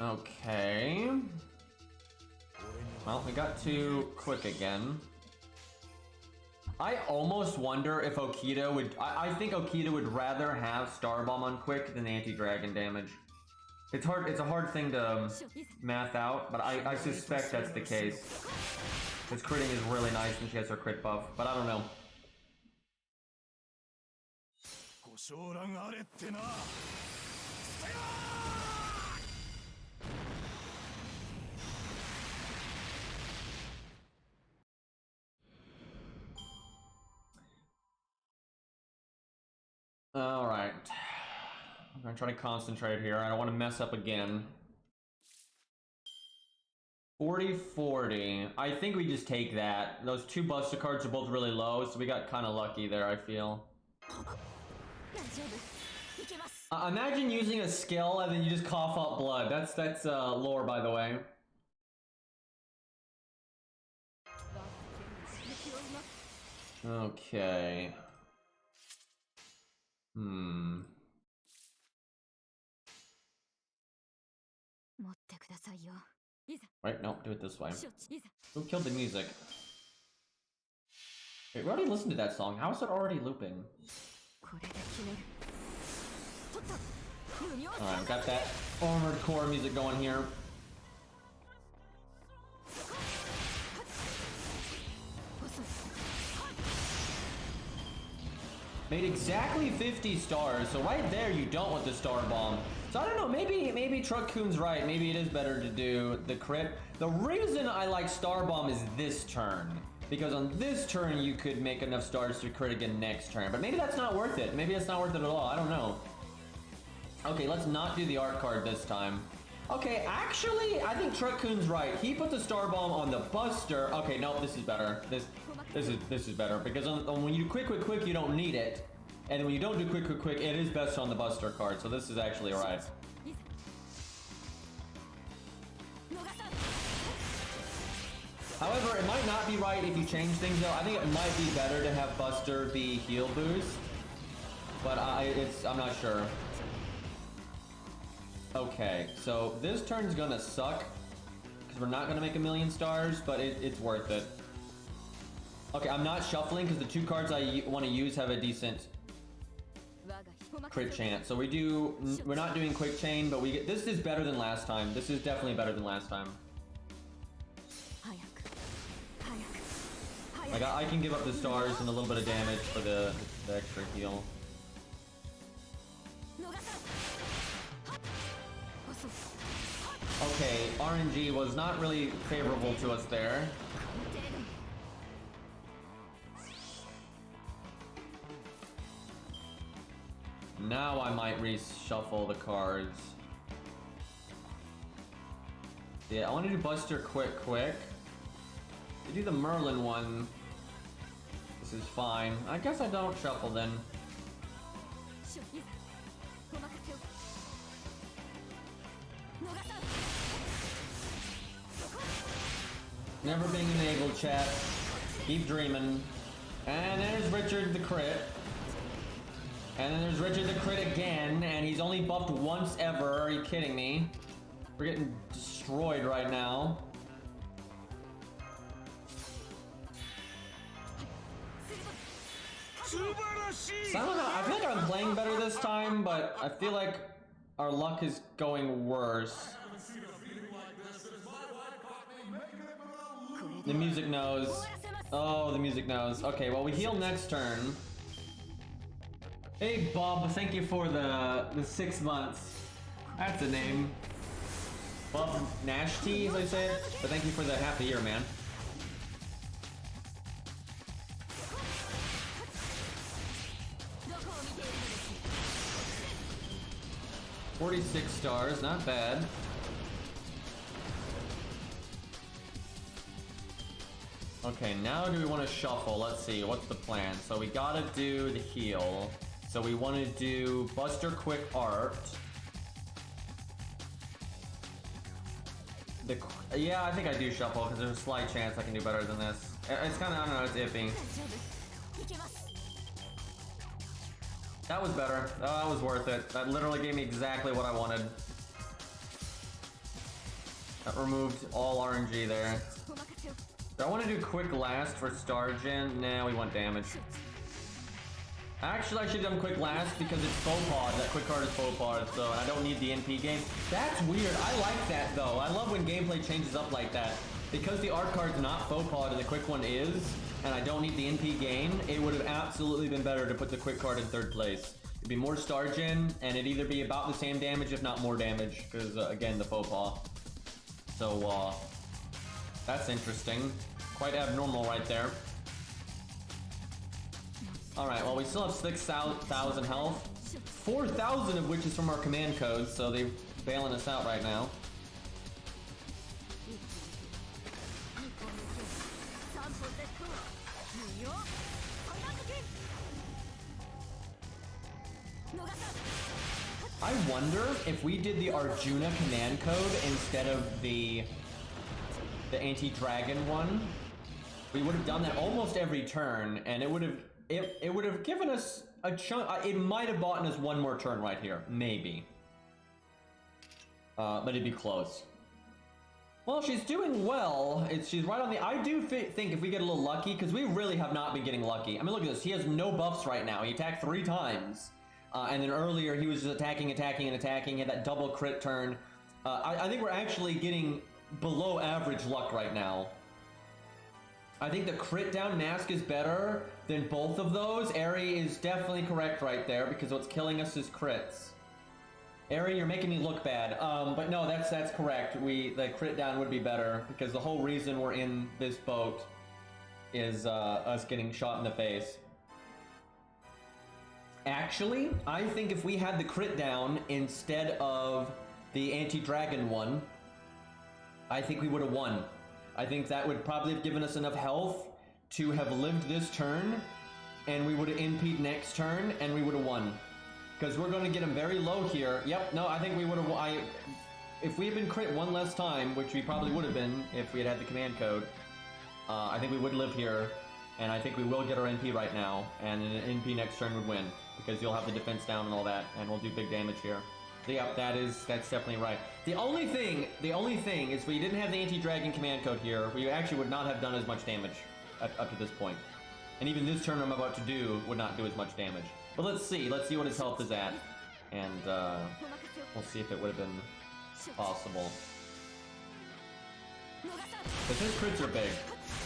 Okay. Well, we got too quick again. I almost wonder if Okita would... I think Okita would rather have Star Bomb on quick than anti-dragon damage. It's hard. It's a hard thing to math out, but I suspect that's the case. His critting is really nice when she has her crit buff, but I don't know. All right. I'm gonna try to concentrate here. I don't want to mess up again. 40-40. I think we just take that. Those two Buster cards are both really low, so we got kind of lucky there, I feel. Imagine using a skill and then you just cough up blood. That's lore, by the way. Okay. Right, no, do it this way. Who killed the music? Wait, we already listened to that song. How is it already looping? Alright, we got that Armored Core music going here. Made exactly 50 stars, so right there you don't want the Star Bomb. So I don't know, maybe Truck-kun's right. Maybe it is better to do the crit. The reason I like Star Bomb is this turn. Because on this turn you could make enough stars to crit again next turn. But maybe that's not worth it. Maybe that's not worth it at all. I don't know. Okay, let's not do the art card this time. Okay, actually, I think Truck-kun's right. He put the Star Bomb on the Buster. Okay, no, this is better. This is better. Because when you do quick, you don't need it. And when you don't do quick, it is best on the Buster card. So this is actually right. However, it might not be right if you change things though. I think it might be better to have Buster be heal boost. But I'm not sure. Okay, so this turn's gonna suck. Because we're not gonna make 1,000,000 stars, but it's worth it. Okay, I'm not shuffling because the two cards I want to use have a decent crit chance. So we're not doing quick chain, but this is better than last time. This is definitely better than last time. Like I can give up the stars and a little bit of damage for the extra heal. Okay, RNG was not really favorable to us there. Now I might reshuffle the cards. Yeah, I want to do Buster quick. To do the Merlin one, this is fine. I guess I don't shuffle then. Never being enabled, chat. Keep dreaming. And there's Richard the crit. And then there's Richard the crit again, and he's only buffed once ever. Are you kidding me? We're getting destroyed right now. So I don't know, I feel like I'm playing better this time, but I feel like our luck is going worse. The music knows. Oh, the music knows. Okay, well we heal next turn. Hey Bob, thank you for the 6 months. That's a name. Bob Nash T, as I say it. But thank you for the half a year, man. $46 stars, not bad. Okay, now do we want to shuffle? Let's see, what's the plan? So we gotta do the heal. So we want to do Buster Quick Art. Yeah, I think I do shuffle because there's a slight chance I can do better than this. It's kind of, I don't know, it's iffy. That was better. Oh, that was worth it. That literally gave me exactly what I wanted. That removed all RNG there. Do I want to do quick last for Stargen? Nah, we want damage. Actually, I should have done quick last because it's faux pod. That quick card is faux pod, so I don't need the NP game. That's weird. I like that though. I love when gameplay changes up like that. Because the art card's not faux pod and the quick one is, and I don't need the NP game, it would have absolutely been better to put the quick card in third place. It'd be more Stargen, and it'd either be about the same damage, if not more damage, because again, the faux pas. So, that's interesting. Quite abnormal right there. Alright, well, we still have 6,000 health. 4,000 of which is from our command codes, so they're bailing us out right now. I wonder if we did the Arjuna command code instead of the anti-dragon one. We would have done that almost every turn, and it would have given us a chunk. It might have bought us one more turn right here, maybe. But it'd be close. Well, she's doing well. She's right on the... I do think if we get a little lucky, because we really have not been getting lucky. I mean, look at this. He has no buffs right now. He attacked 3 times. And then earlier, he was just attacking, and attacking. He had that double crit turn. I think we're actually getting below average luck right now. I think the crit down mask is better than both of those. Ari is definitely correct right there, because what's killing us is crits. Ari, you're making me look bad. But no, that's correct. The crit down would be better, because the whole reason we're in this boat is us getting shot in the face. Actually, I think if we had the crit down instead of the anti-dragon one, I think we would have won. I think that would probably have given us enough health to have lived this turn, and we would have NP'd next turn, and we would have won. Because we're going to get him very low here. Yep, no, I think we would have... If we had been crit one less time, which we probably would have been if we had had the command code, I think we would live here, and I think we will get our NP right now, and an NP next turn would win, because you'll have the defense down and all that, and we'll do big damage here. So yeah, that's definitely right. The only thing is if we didn't have the anti-dragon command code here, we actually would not have done as much damage up to this point. And even this turn I'm about to do would not do as much damage. But let's see what his health is at, and we'll see if it would have been possible. But his crits are big.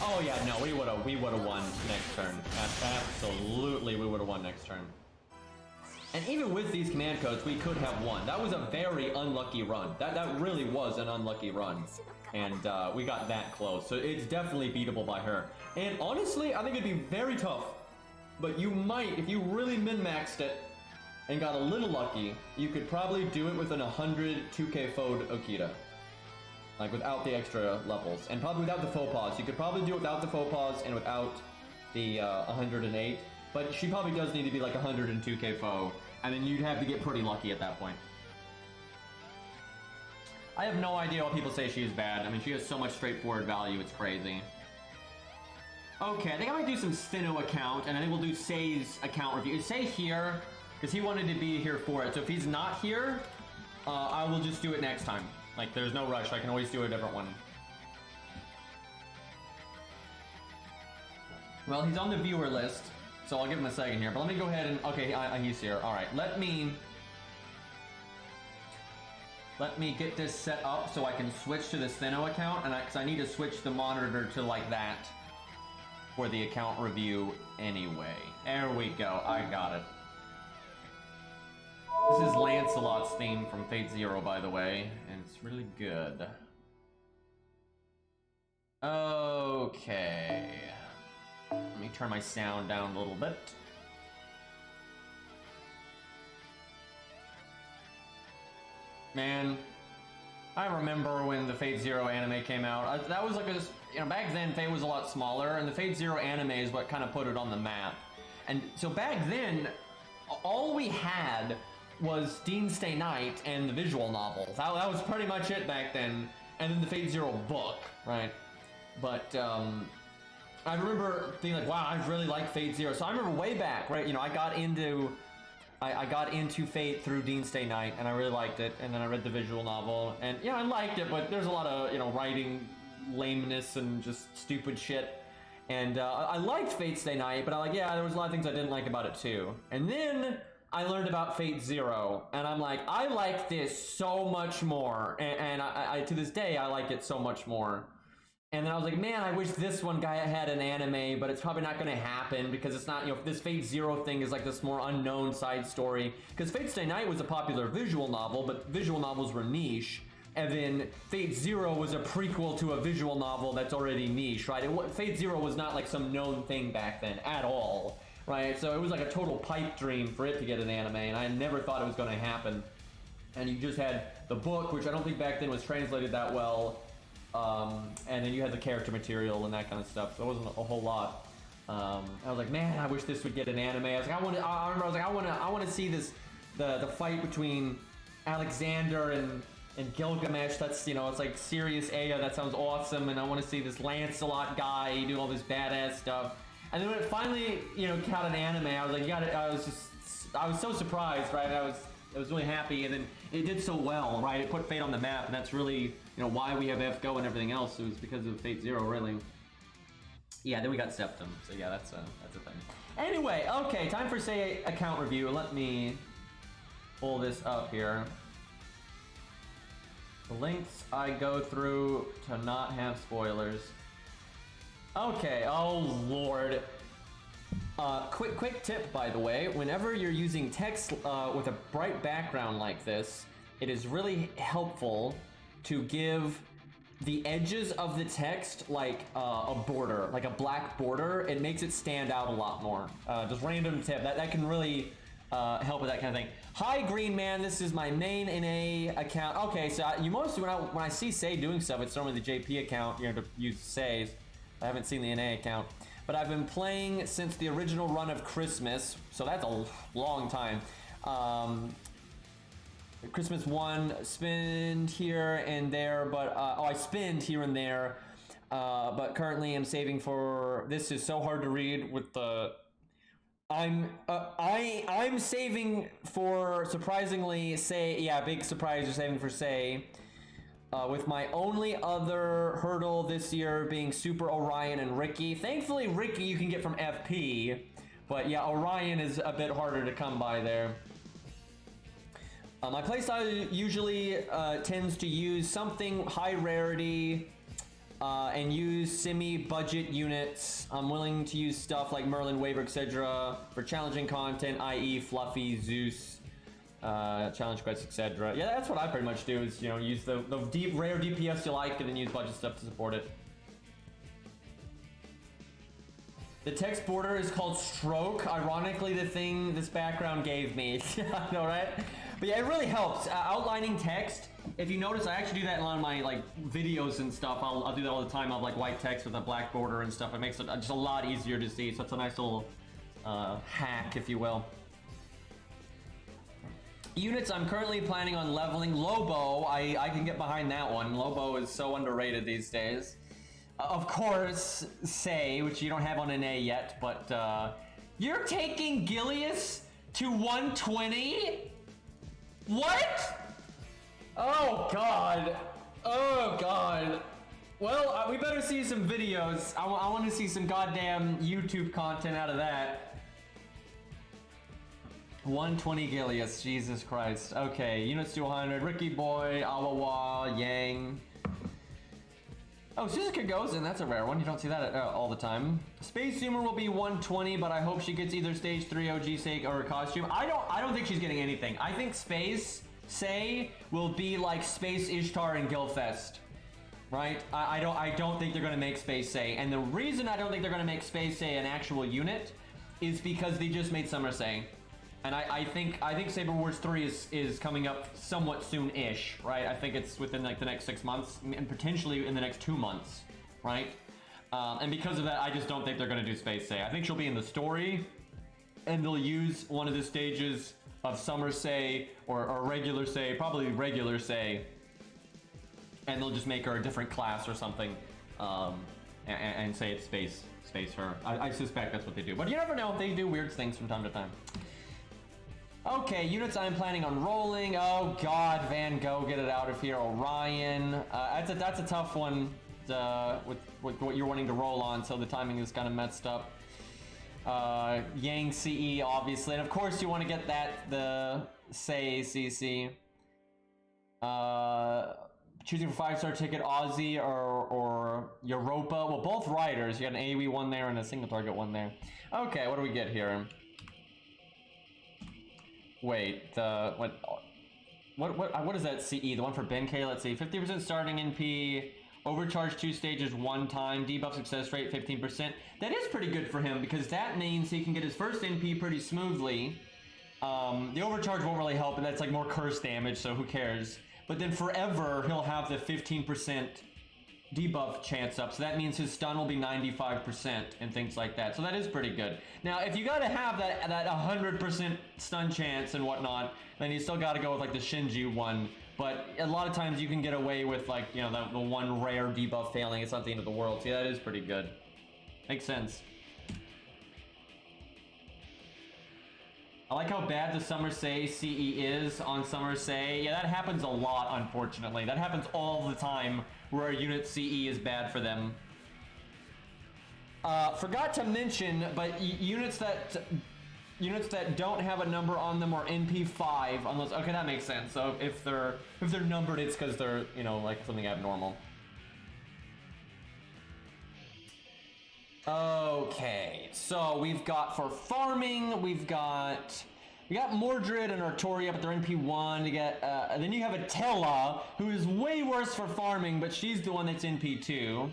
Oh yeah, no, we would have won next turn. Absolutely, we would have won next turn. And even with these command codes, we could have won. That was a very unlucky run. That really was an unlucky run. And we got that close. So it's definitely beatable by her. And honestly, I think it'd be very tough. But you might, if you really min-maxed it and got a little lucky, you could probably do it with an 100 2k foed Okita. Like without the extra levels. And probably without the faux pas. You could probably do it without the faux pas and without the 108. But she probably does need to be like 102k foe, and then you'd have to get pretty lucky at that point. I have no idea why people say she is bad. I mean, she has so much straightforward value, it's crazy. Okay, I think I might do some Steno account, and I think we'll do Sei's account review. Sei here, because he wanted to be here for it. So if he's not here, I will just do it next time. Like, there's no rush. I can always do a different one. Well, he's on the viewer list. So I'll give him a second here, but let me go ahead and... Okay, he's here. All right, let me get this set up so I can switch to the Steno account, and because I need to switch the monitor to like that for the account review anyway. There we go. I got it. This is Lancelot's theme from Fate Zero, by the way, and it's really good. Okay. Let me turn my sound down a little bit. Man, I remember when the Fate Zero anime came out. That was like a, back then Fate was a lot smaller, and the Fate Zero anime is what kind of put it on the map. And so back then, all we had was Dean Stay Night and the visual novels. That was pretty much it back then. And then the Fate Zero book, right? But, I remember being like, wow, I really like Fate Zero. So I remember way back, right? I got into I got into Fate through Dean Stay Night, and I really liked it. And then I read the visual novel, and yeah, I liked it, but there's a lot of, you know, writing lameness and just stupid shit. And I liked Fate Stay Night, but there was a lot of things I didn't like about it too. And then I learned about Fate Zero, and I'm like, I like this so much more. And I to this day, I like it so much more. And then I was like, man, I wish this one guy had an anime, but it's probably not going to happen because it's not, you know, this Fate Zero thing is like this more unknown side story. Because Fate Stay Night was a popular visual novel, but visual novels were niche. And then Fate Zero was a prequel to a visual novel that's already niche, right? Fate Zero was not like some known thing back then at all, right? So it was like a total pipe dream for it to get an anime, and I never thought it was going to happen. And you just had the book, which I don't think back then was translated that well. And then you had the character material and that kind of stuff, so it wasn't a whole lot. I was like, man, I wish this would get an anime. I was like, I want to see this, the fight between Alexander and Gilgamesh. That's, you know, it's like serious Aya. That sounds awesome, and I want to see this Lancelot guy do all this badass stuff. And then when it finally, you know, got an anime, I was like, I was so surprised, right? I was really happy, and then it did so well, right? It put Fate on the map, and that's really, you know, why we have FGO and everything else. It was because of Fate Zero, really. Yeah, then we got Septum, so yeah, that's a thing. Anyway, okay, time for Sei account review. Let me pull this up here. The links I go through to not have spoilers. Okay, oh lord. Quick tip, by the way, whenever you're using text with a bright background like this, it is really helpful to give the edges of the text like a border, like a black border. It makes it stand out a lot more. Just random tip, that can really help with that kind of thing. Hi Green Man, this is my main NA account. Okay, so you mostly, when I see Sei doing stuff, it's normally the JP account, you know, to use Sei's. I haven't seen the NA account. But I've been playing since the original run of Christmas, so that's a long time. Christmas 1, spinned here and there, but I spinned here and there, but currently I'm saving for, this is so hard to read with the, I'm saving for, surprisingly, Sei, yeah, big surprise, you're saving for Sei. With my only other hurdle this year being Super Orion and Ricky. Thankfully, Ricky you can get from FP, but yeah, Orion is a bit harder to come by there. My playstyle usually tends to use something high rarity and use semi-budget units. I'm willing to use stuff like Merlin, Waver, etc. for challenging content, i.e. Fluffy, Zeus, challenge quests, etc. Yeah, that's what I pretty much do, is, you know, use the deep rare DPS you like and then use budget stuff to support it. The text border is called stroke, ironically the thing this background gave me. I know, right? But yeah, it really helps. Outlining text, if you notice, I actually do that in a lot of my like videos and stuff. I'll do that all the time. I'll have like white text with a black border and stuff. It makes it just a lot easier to see, so it's a nice little hack, if you will. Units I'm currently planning on leveling. Lobo, I can get behind that one. Lobo is so underrated these days. Of course, Sei, which you don't have on an A yet, but you're taking Gilius to 120? What? Oh god. Oh god. Well, we better see some videos. I want to see some goddamn YouTube content out of that. 120 Gilius, Jesus Christ. Okay, units to 100. Ricky Boy, Awawa, Yang. Oh, Suzuka goes in. That's a rare one. You don't see that all the time. Space Zoomer will be 120, but I hope she gets either stage 3 OG Sei or a costume. I don't think she's getting anything. I think Space Sei will be like Space Ishtar and Guildfest. Right? I don't think they're gonna make Space Sei. And the reason I don't think they're gonna make Space Sei an actual unit is because they just made Summer Sei. And I think Saber Wars 3 is coming up somewhat soon-ish, right? I think it's within like the next 6 months, and potentially in the next 2 months, right? And because of that, I just don't think they're gonna do Space Sei. I think she'll be in the story, and they'll use one of the stages of Summer Sei or regular Sei, probably regular Sei, and they'll just make her a different class or something, and say it's space her. I suspect that's what they do, but you never know. They do weird things from time to time. Okay, units I'm planning on rolling. Oh God, Van Gogh, get it out of here. Orion. That's a tough one with what you're wanting to roll on, so the timing is kind of messed up. Yang CE, obviously, and of course you want to get the Sei CC. Choosing for 5-star ticket, Aussie or Europa. Well, both riders. You got an AoE one there and a single target one there. Okay, what do we get here? Wait, what is that CE? The one for Ben K? Let's see. 50% starting NP, overcharge 2 stages 1 time, debuff success rate 15%. That is pretty good for him because that means he can get his first NP pretty smoothly. The overcharge won't really help, and that's like more curse damage, so who cares? But then forever he'll have the 15% debuff chance up, so that means his stun will be 95% and things like that. So that is pretty good. Now, if you gotta have that 100% stun chance and whatnot, then you still gotta go with like the Shinji one. But a lot of times you can get away with like, you know, the one rare debuff failing. It's not the end of the world. See, that is pretty good. Makes sense. I like how bad the Summer Sei CE is on Summer Sei. Yeah, that happens a lot, unfortunately. That happens all the time where a unit CE is bad for them. Forgot to mention, but units that don't have a number on them are NP5 on those. Okay, that makes sense. So if they're numbered, it's because they're, you know, like something abnormal. Okay, so we've got for farming, we got Mordred and Artoria, but they're NP1. You get, then you have Attila, who is way worse for farming, but she's the one that's NP2.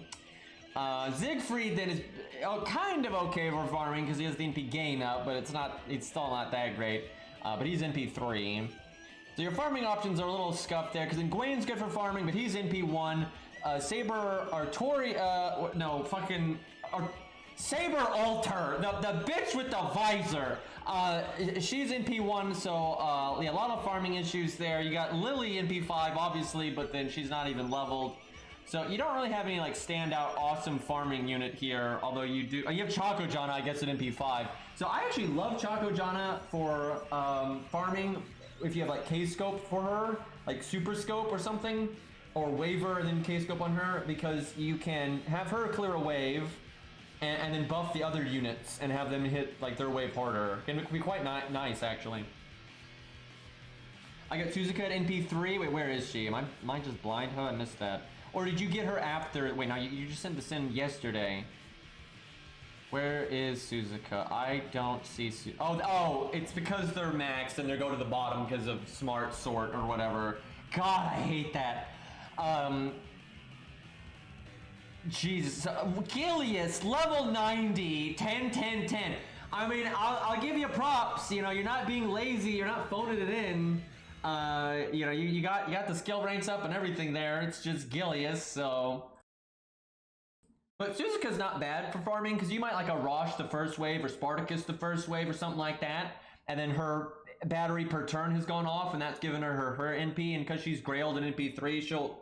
Siegfried then is kind of okay for farming because he has the NP gain up, but it's still not that great. But he's NP3. So your farming options are a little scuffed there, because then Gwain's good for farming, but he's NP1. Saber Artoria, no, fucking Saber Alter, the bitch with the visor. She's in P1, so yeah, a lot of farming issues there. You got Lily in P5, obviously, but then she's not even leveled. So you don't really have any like standout awesome farming unit here, although you do. You have Choco Jana, I guess, in P5. So I actually love Choco Jana for farming. If you have like K-scope for her, like Super Scope or something, or Waver and then K-scope on her, because you can have her clear a wave and then buff the other units and have them hit like their wave harder. It can be quite nice, actually. I got Suzuka at NP3. Wait, where is she? Am I just blind? How I missed that? Or did you get her after? Wait, now you just sent this in yesterday. Where is Suzuka? I don't see Oh, it's because they're maxed and they go to the bottom because of smart sort or whatever. God, I hate that. Jesus, Gilius, level 90, 10, 10, 10. I mean, I'll give you props. You know, you're not being lazy. You're not phoning it in. You know, you got the skill ranks up and everything there. It's just Gilius, so. But Suzuka's not bad for farming because you might like a Rosh the first wave or Spartacus the first wave or something like that, and then her battery per turn has gone off, and that's given her NP, and because she's grailed in NP3, she'll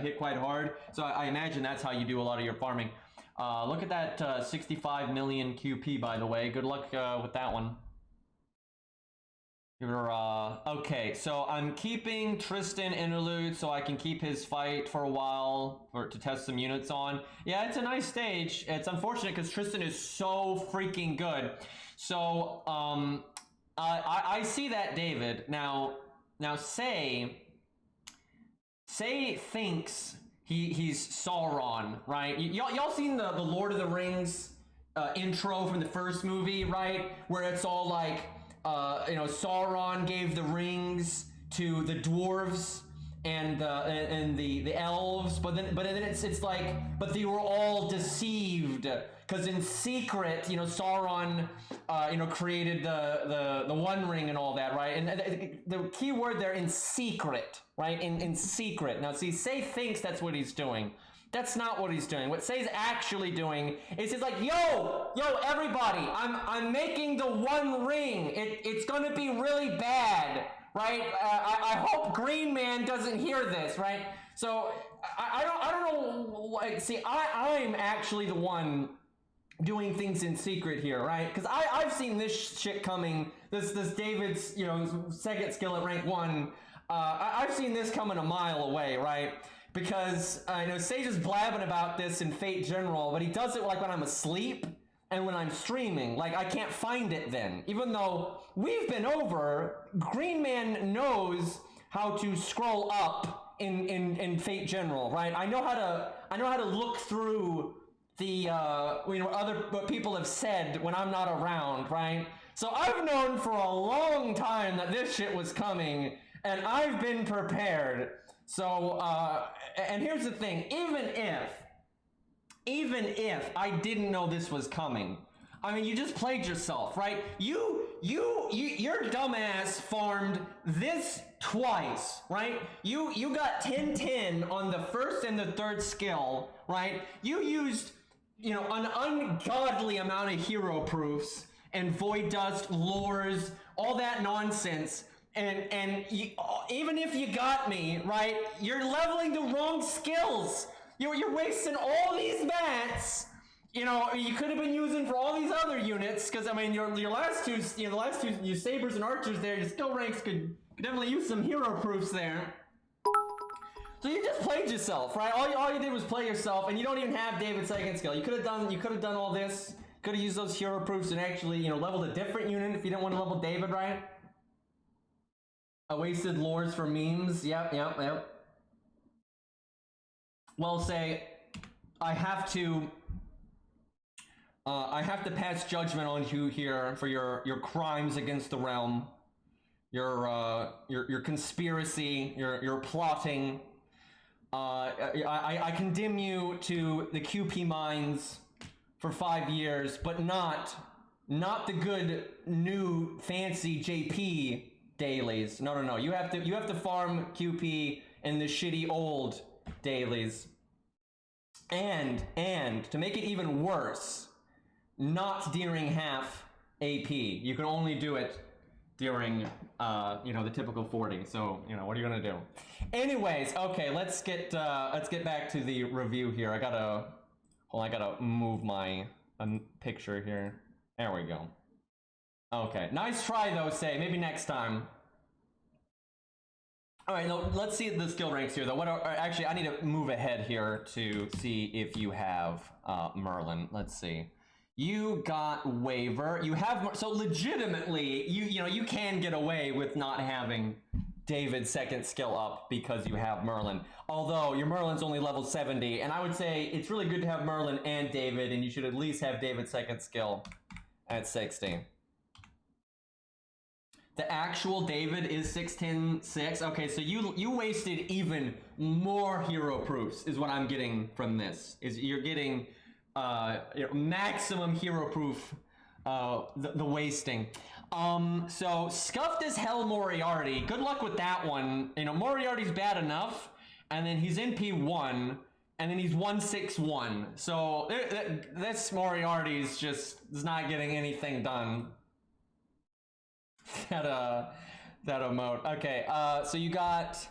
hit quite hard. So I imagine that's how you do a lot of your farming. Look at that 65 million QP, by the way. Good luck with that one. Okay, so I'm keeping Tristan Interlude so I can keep his fight for a while to test some units on. Yeah, it's a nice stage. It's unfortunate because Tristan is so freaking good. So I see that, David. Now Sei thinks he's Sauron, right? Y'all seen the Lord of the Rings intro from the first movie, right? Where it's all like, you know, Sauron gave the rings to the dwarves and the elves, but then it's like, but they were all deceived because in secret, you know, Sauron, you know, created the One Ring and all that, right? And the key word there, in secret, right? In secret. Now, see, Sei thinks that's what he's doing. That's not what he's doing. What Sei's actually doing is he's like, yo, everybody, I'm making the One Ring. It's gonna be really bad, right? I hope Green Man doesn't hear this, right? So I don't know. Like, see, I'm actually the one doing things in secret here, right? Because I've seen this shit coming. This David's, you know, second skill at rank 1. I've seen this coming a mile away, right? Because I know Sage is blabbing about this in Fate General, but he does it like when I'm asleep and when I'm streaming. Like, I can't find it then. Even though we've been over, Green Man knows how to scroll up in Fate General, right? I know how to look through the you know, what people have said when I'm not around, right? So I've known for a long time that this shit was coming, and I've been prepared. So and here's the thing, even if I didn't know this was coming, I mean, you just played yourself, right? Your dumbass farmed this twice, right? You got 10-10 on the first and the third skill, right? You used, you know, an ungodly amount of hero proofs and void dust, lures, all that nonsense. And you, even if you got me, right, you're leveling the wrong skills. You're wasting all these bats. You know, you could have been using for all these other units, because I mean, your last two, you know, the last two, you sabers and archers there, your skill ranks could definitely use some hero proofs there. So you just played yourself, right? All you did was play yourself, and you don't even have David's second skill. You could have done all this. Could have used those hero proofs and actually, you know, leveled a different unit if you didn't want to level David, right? I wasted lures for memes. Yep. Well, say I have to pass judgment on you here for your crimes against the realm, your conspiracy, your plotting. I condemn you to the QP mines for 5 years, but not the good new fancy JP dailies. No. You have to farm QP in the shitty old dailies. And to make it even worse, not during half AP. You can only do it during you know, the typical 40. So, you know, what are you gonna do? Anyways, okay, let's get back to the review here. I gotta move my picture here. There we go. Okay, nice try though, Say. Maybe next time. All right, now let's see the skill ranks here though. Actually, I need to move ahead here to see if you have Merlin. Let's see. You got Waver. You have, so legitimately, you know, you can get away with not having David's second skill up because you have Merlin. Although your Merlin's only level 70, and I would say it's really good to have Merlin and David, and you should at least have David's second skill at 60. The actual David is 6'10", Okay, so you wasted even more hero proofs is what I'm getting from this. Is you're getting maximum hero proof, the wasting. So scuffed as hell Moriarty. Good luck with that one. You know, Moriarty's bad enough, and then he's NP1, and then he's 161. So this Moriarty's just is not getting anything done. that emote. Okay, so you got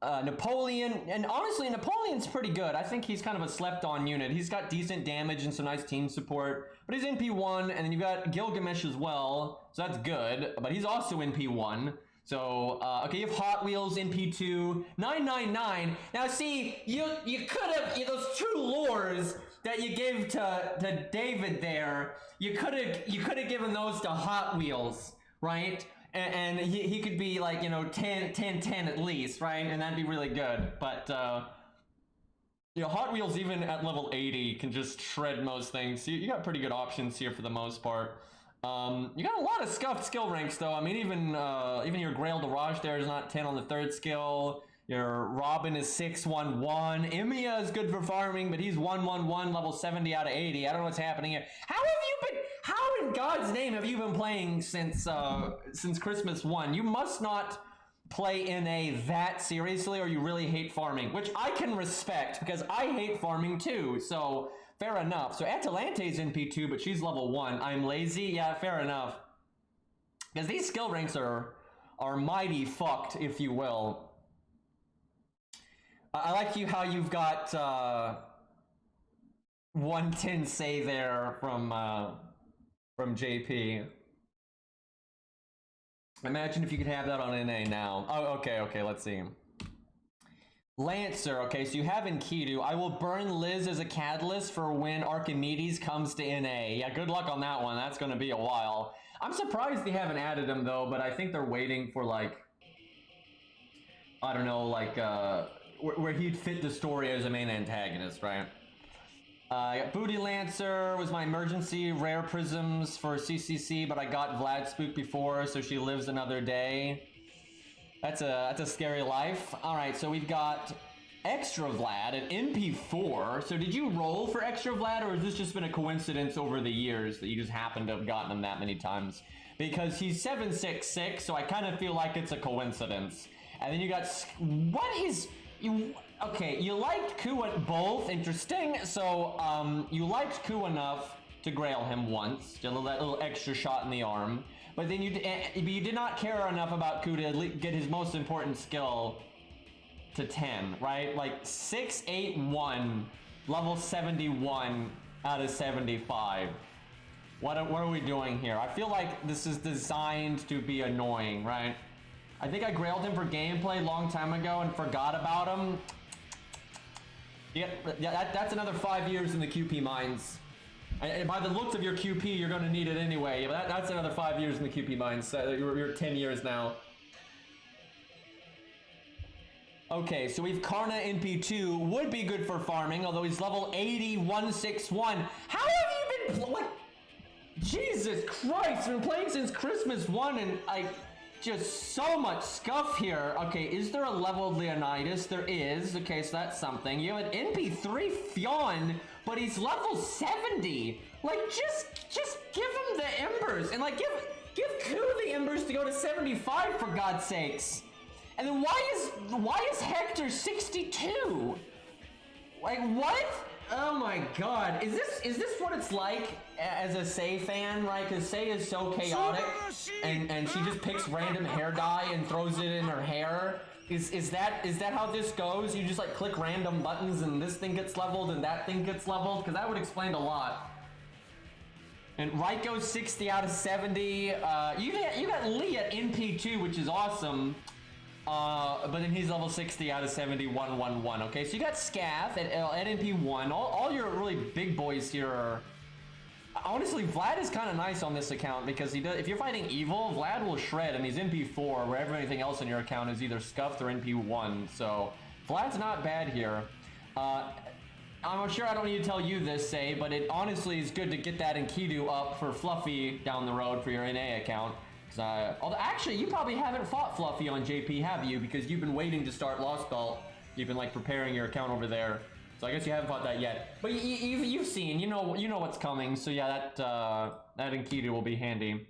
Napoleon, and honestly, Napoleon's pretty good. I think he's kind of a slept-on unit. He's got decent damage and some nice team support, but he's NP1, and then you got Gilgamesh as well, so that's good, but he's also NP1. So, okay, you have Hot Wheels, NP2, 999. Now, see, you could have, those two lures that you gave to David there, you could have given those to Hot Wheels, right? And he could be like, you know, 10 at least, right? And that'd be really good. But, you know, Hot Wheels, even at level 80, can just shred most things. You got pretty good options here for the most part. You got a lot of scuffed skill ranks, though. I mean, even your Grail Daraj there is not 10 on the third skill. Your Robin is 611. Emiya is good for farming, but he's 111, level 70 out of 80. I don't know what's happening here. How in God's name have you been playing since Christmas 1? You must not play NA that seriously, or you really hate farming, which I can respect because I hate farming too. So fair enough. So Atalante's in P2, but she's level 1. I'm lazy. Yeah, fair enough. Because these skill ranks are mighty fucked, if you will. I like how you've got 110 say there from JP. Imagine if you could have that on NA now. Oh, okay, let's see. Lancer, okay, so you have Enkidu. I will burn Liz as a catalyst for when Archimedes comes to NA. Yeah, good luck on that one. That's gonna be a while. I'm surprised they haven't added him though, but I think they're waiting for like, I don't know, like where he'd fit the story as a main antagonist, right? I got Booty Lancer was my emergency rare prisms for CCC, but I got Vlad Spook before, so she lives another day. That's a scary life. All right, so we've got Extra Vlad at NP4. So did you roll for Extra Vlad, or has this just been a coincidence over the years that you just happen to have gotten him that many times? Because he's 766, so I kind of feel like it's a coincidence. And then you got, what is, okay, you liked Ku both, interesting. So you liked Ku enough to grail him once, that little extra shot in the arm. But then you did not care enough about Ku to get his most important skill to 10, right? Like 681, level 71 out of 75. What are we doing here? I feel like this is designed to be annoying, right? I think I grailed him for gameplay a long time ago and forgot about him. Yeah, that's another 5 years in the QP mines. And by the looks of your QP, you're going to need it anyway. That's another 5 years in the QP mines. You're 10 years now. Okay, so we've Karna NP2. Would be good for farming, although he's level 80, 161. How have you been... What? Jesus Christ, I've been playing since Christmas 1 and just so much scuff here. Okay, is there a leveled Leonidas? There is. Okay, so that's something. You have an NP3 Fionn, but he's level 70. Like, just give him the embers and like give Ku the embers to go to 75 for God's sakes. And then why is Hector 62? Like what? Oh my God! Is this what it's like as a Sei fan, right? Because Sei is so chaotic, and she just picks random hair dye and throws it in her hair. Is that how this goes? You just like click random buttons and this thing gets leveled and that thing gets leveled? Because that would explain a lot. And Raiko's 60 out of 70. You got Lee at NP2, which is awesome. But then he's level 60 out of 70, 111. Okay, so you got Scath at NP1. All your really big boys here are... Honestly, Vlad is kind of nice on this account because he does. If you're fighting evil, Vlad will shred, and he's NP4, where everything else in your account is either scuffed or NP1. So Vlad's not bad here. I'm sure I don't need to tell you this, Sei, but it honestly is good to get that Enkidu up for Fluffy down the road for your NA account. Although actually, you probably haven't fought Fluffy on JP, have you? Because you've been waiting to start Lost Belt. You've been like preparing your account over there. So I guess you haven't fought that yet. But you've seen, you know what's coming. So yeah, that Enkidu will be handy.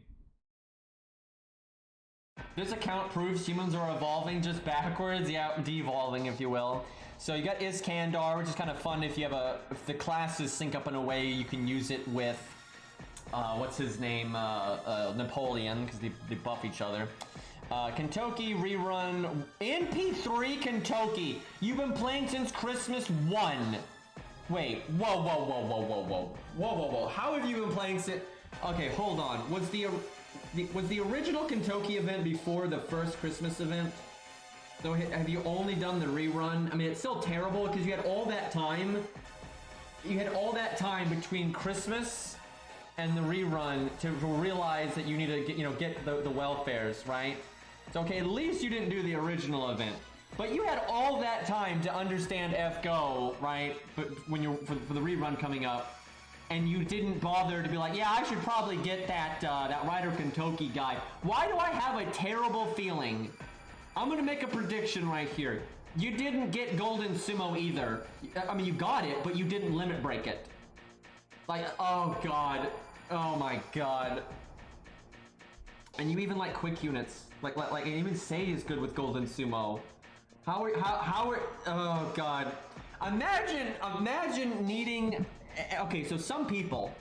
This account proves humans are evolving just backwards. Yeah, devolving, if you will. So you got Iskandar, which is kind of fun if you have if the classes sync up in a way you can use it with what's his name, Napoleon, because they buff each other. Kentucky rerun, NP3 Kentucky. You've been playing since Christmas 1. Wait, whoa. How have you been playing since? Okay, hold on. Was the original Kentucky event before the first Christmas event? So have you only done the rerun? I mean, it's still terrible because you had all that time. You had all that time between Christmas and the rerun to realize that you need to get the welfares, right? So okay, at least you didn't do the original event, but you had all that time to understand FGO, right? But when you're for the rerun coming up, and you didn't bother to be like, yeah, I should probably get that Ryder Kentucky guy. Why do I have a terrible feeling? I'm gonna make a prediction right here. You didn't get Golden Sumo either. I mean, you got it, but you didn't limit break it. Like, oh God. Oh my God. And you even like quick units. Like even Sei is good with Golden Sumo. How are, oh God. Imagine needing, okay, so some people,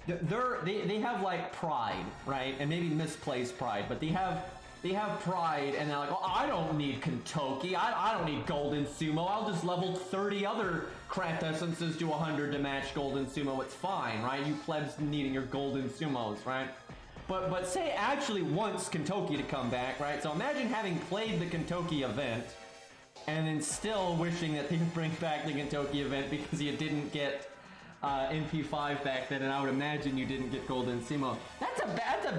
they have like pride, right? And maybe misplaced pride, but they have they have pride, and they're like, oh, I don't need Kentucky, I don't need Golden Sumo, I'll just level 30 other craft essences to 100 to match Golden Sumo, it's fine, right? You plebs needing your Golden Sumos, right? But say actually wants Kentucky to come back, right? So imagine having played the Kentucky event, and then still wishing that they would bring back the Kentucky event because you didn't get NP5 back then, and I would imagine you didn't get Golden Sumo. That's a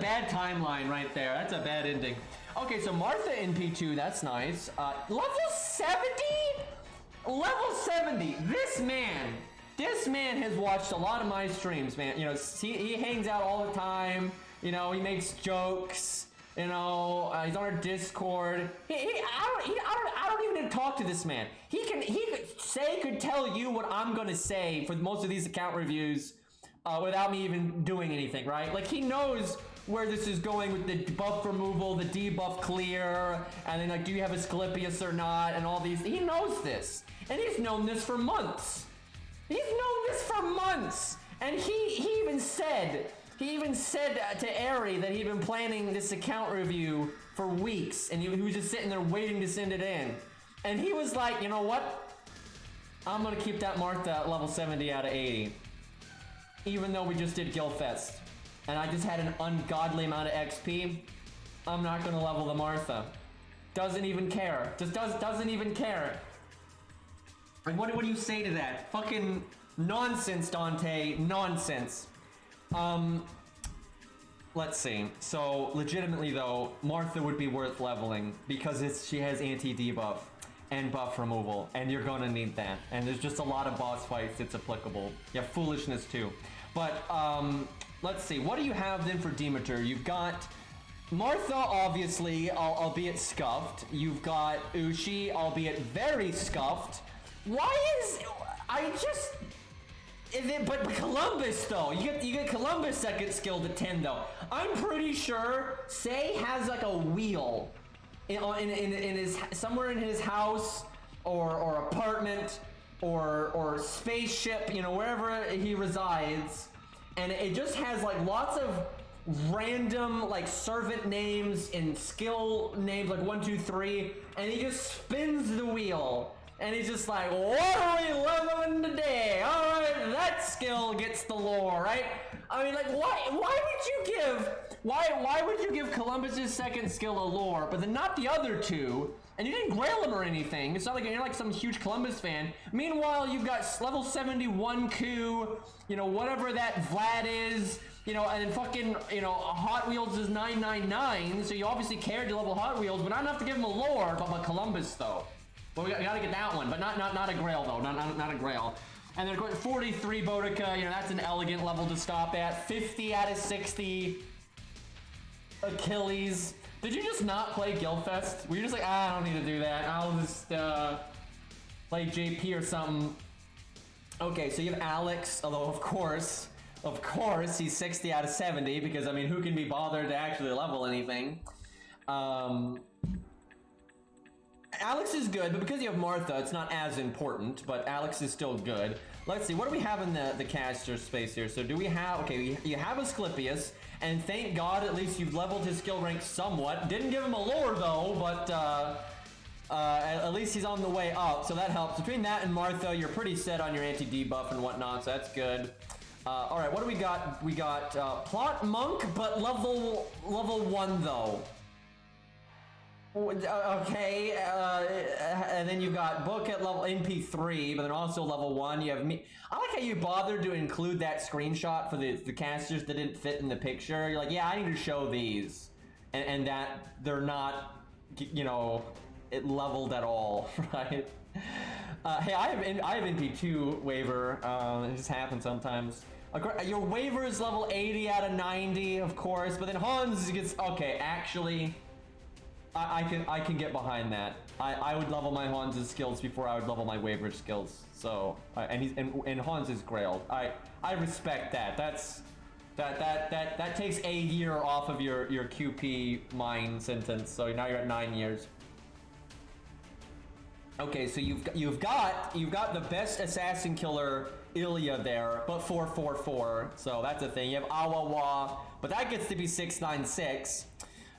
bad timeline right there. That's a bad ending. Okay, so Martha NP2, that's nice. Level 70? Level 70. This man has watched a lot of my streams, man. You know, he hangs out all the time. You know, he makes jokes. You know, he's on our Discord. I don't even need to talk to this man. He could tell you what I'm gonna say for most of these account reviews without me even doing anything, right? Like, he knows where this is going with the buff removal, the debuff clear, and then like, do you have Asclepius or not, and all these. He knows this, and he's known this for months. And he even said to Ari that he'd been planning this account review for weeks, and he was just sitting there waiting to send it in. And he was like, you know what? I'm gonna keep that Martha at level 70 out of 80. Even though we just did Guildfest, and I just had an ungodly amount of XP, I'm not gonna level the Martha. Doesn't even care. Doesn't even care. And what do you say to that? Fucking nonsense, Dante. Nonsense. Let's see. So, legitimately though, Martha would be worth leveling because she has anti-debuff and buff removal, and you're gonna need that. And there's just a lot of boss fights it's applicable. You have Foolishness too. But, let's see. What do you have then for Demeter? You've got Martha, obviously, albeit scuffed. You've got Ushi, albeit very scuffed. But Columbus though, you get Columbus second skill to 10 though. I'm pretty sure Sei has like a wheel in his somewhere in his house or apartment or spaceship, you know, wherever he resides, and it just has like lots of random like servant names and skill names like 1, 2, 3, and he just spins the wheel. And he's just like, what are we leveling today? Alright, that skill gets the lore, right? I mean, like, why would you give Columbus's second skill a lore, but then not the other two? And you didn't grail him or anything. It's not like you're like some huge Columbus fan. Meanwhile, you've got level 71 Ku, you know, whatever that Vlad is, you know, and then fucking, you know, Hot Wheels is 999, so you obviously cared to level Hot Wheels, but not enough to give him a lore, but Columbus though. Well, we gotta get that one, but not a Grail though, not a Grail. And then 43 Boudica, you know, that's an elegant level to stop at. 50 out of 60 Achilles. Did you just not play Guildfest? Were you just like, I don't need to do that, I'll just play JP or something? Okay, so you have Alex, although of course, he's 60 out of 70, because I mean, who can be bothered to actually level anything? Alex is good, but because you have Martha, it's not as important, but Alex is still good. Let's see, what do we have in the caster space here? So do we have, okay, you have Asclepius, and thank God at least you've leveled his skill rank somewhat. Didn't give him a lore though, but at least he's on the way up, so that helps. Between that and Martha, you're pretty set on your anti-debuff and whatnot, so that's good. Alright, what do we got? We got Plot Monk, but level 1 though. Okay, and then you've got Book at level NP3, but then also level 1. You have me. I like how you bothered to include that screenshot for the casters that didn't fit in the picture. You're like, yeah, I need to show these, and that they're not, you know, leveled at all, right? Hey, I have NP2 waiver. It just happens sometimes. Your waiver is level 80 out of 90, of course, but then Hans gets okay. Actually, I can get behind that. I would level my Hans' skills before I would level my waiver skills. So and Hans is grailed. I respect that. That takes a year off of your QP mine sentence. So now you're at 9 years. Okay, so you've got the best assassin killer Ilya there, but 444. So that's a thing. You have Awawa, but that gets to be 696.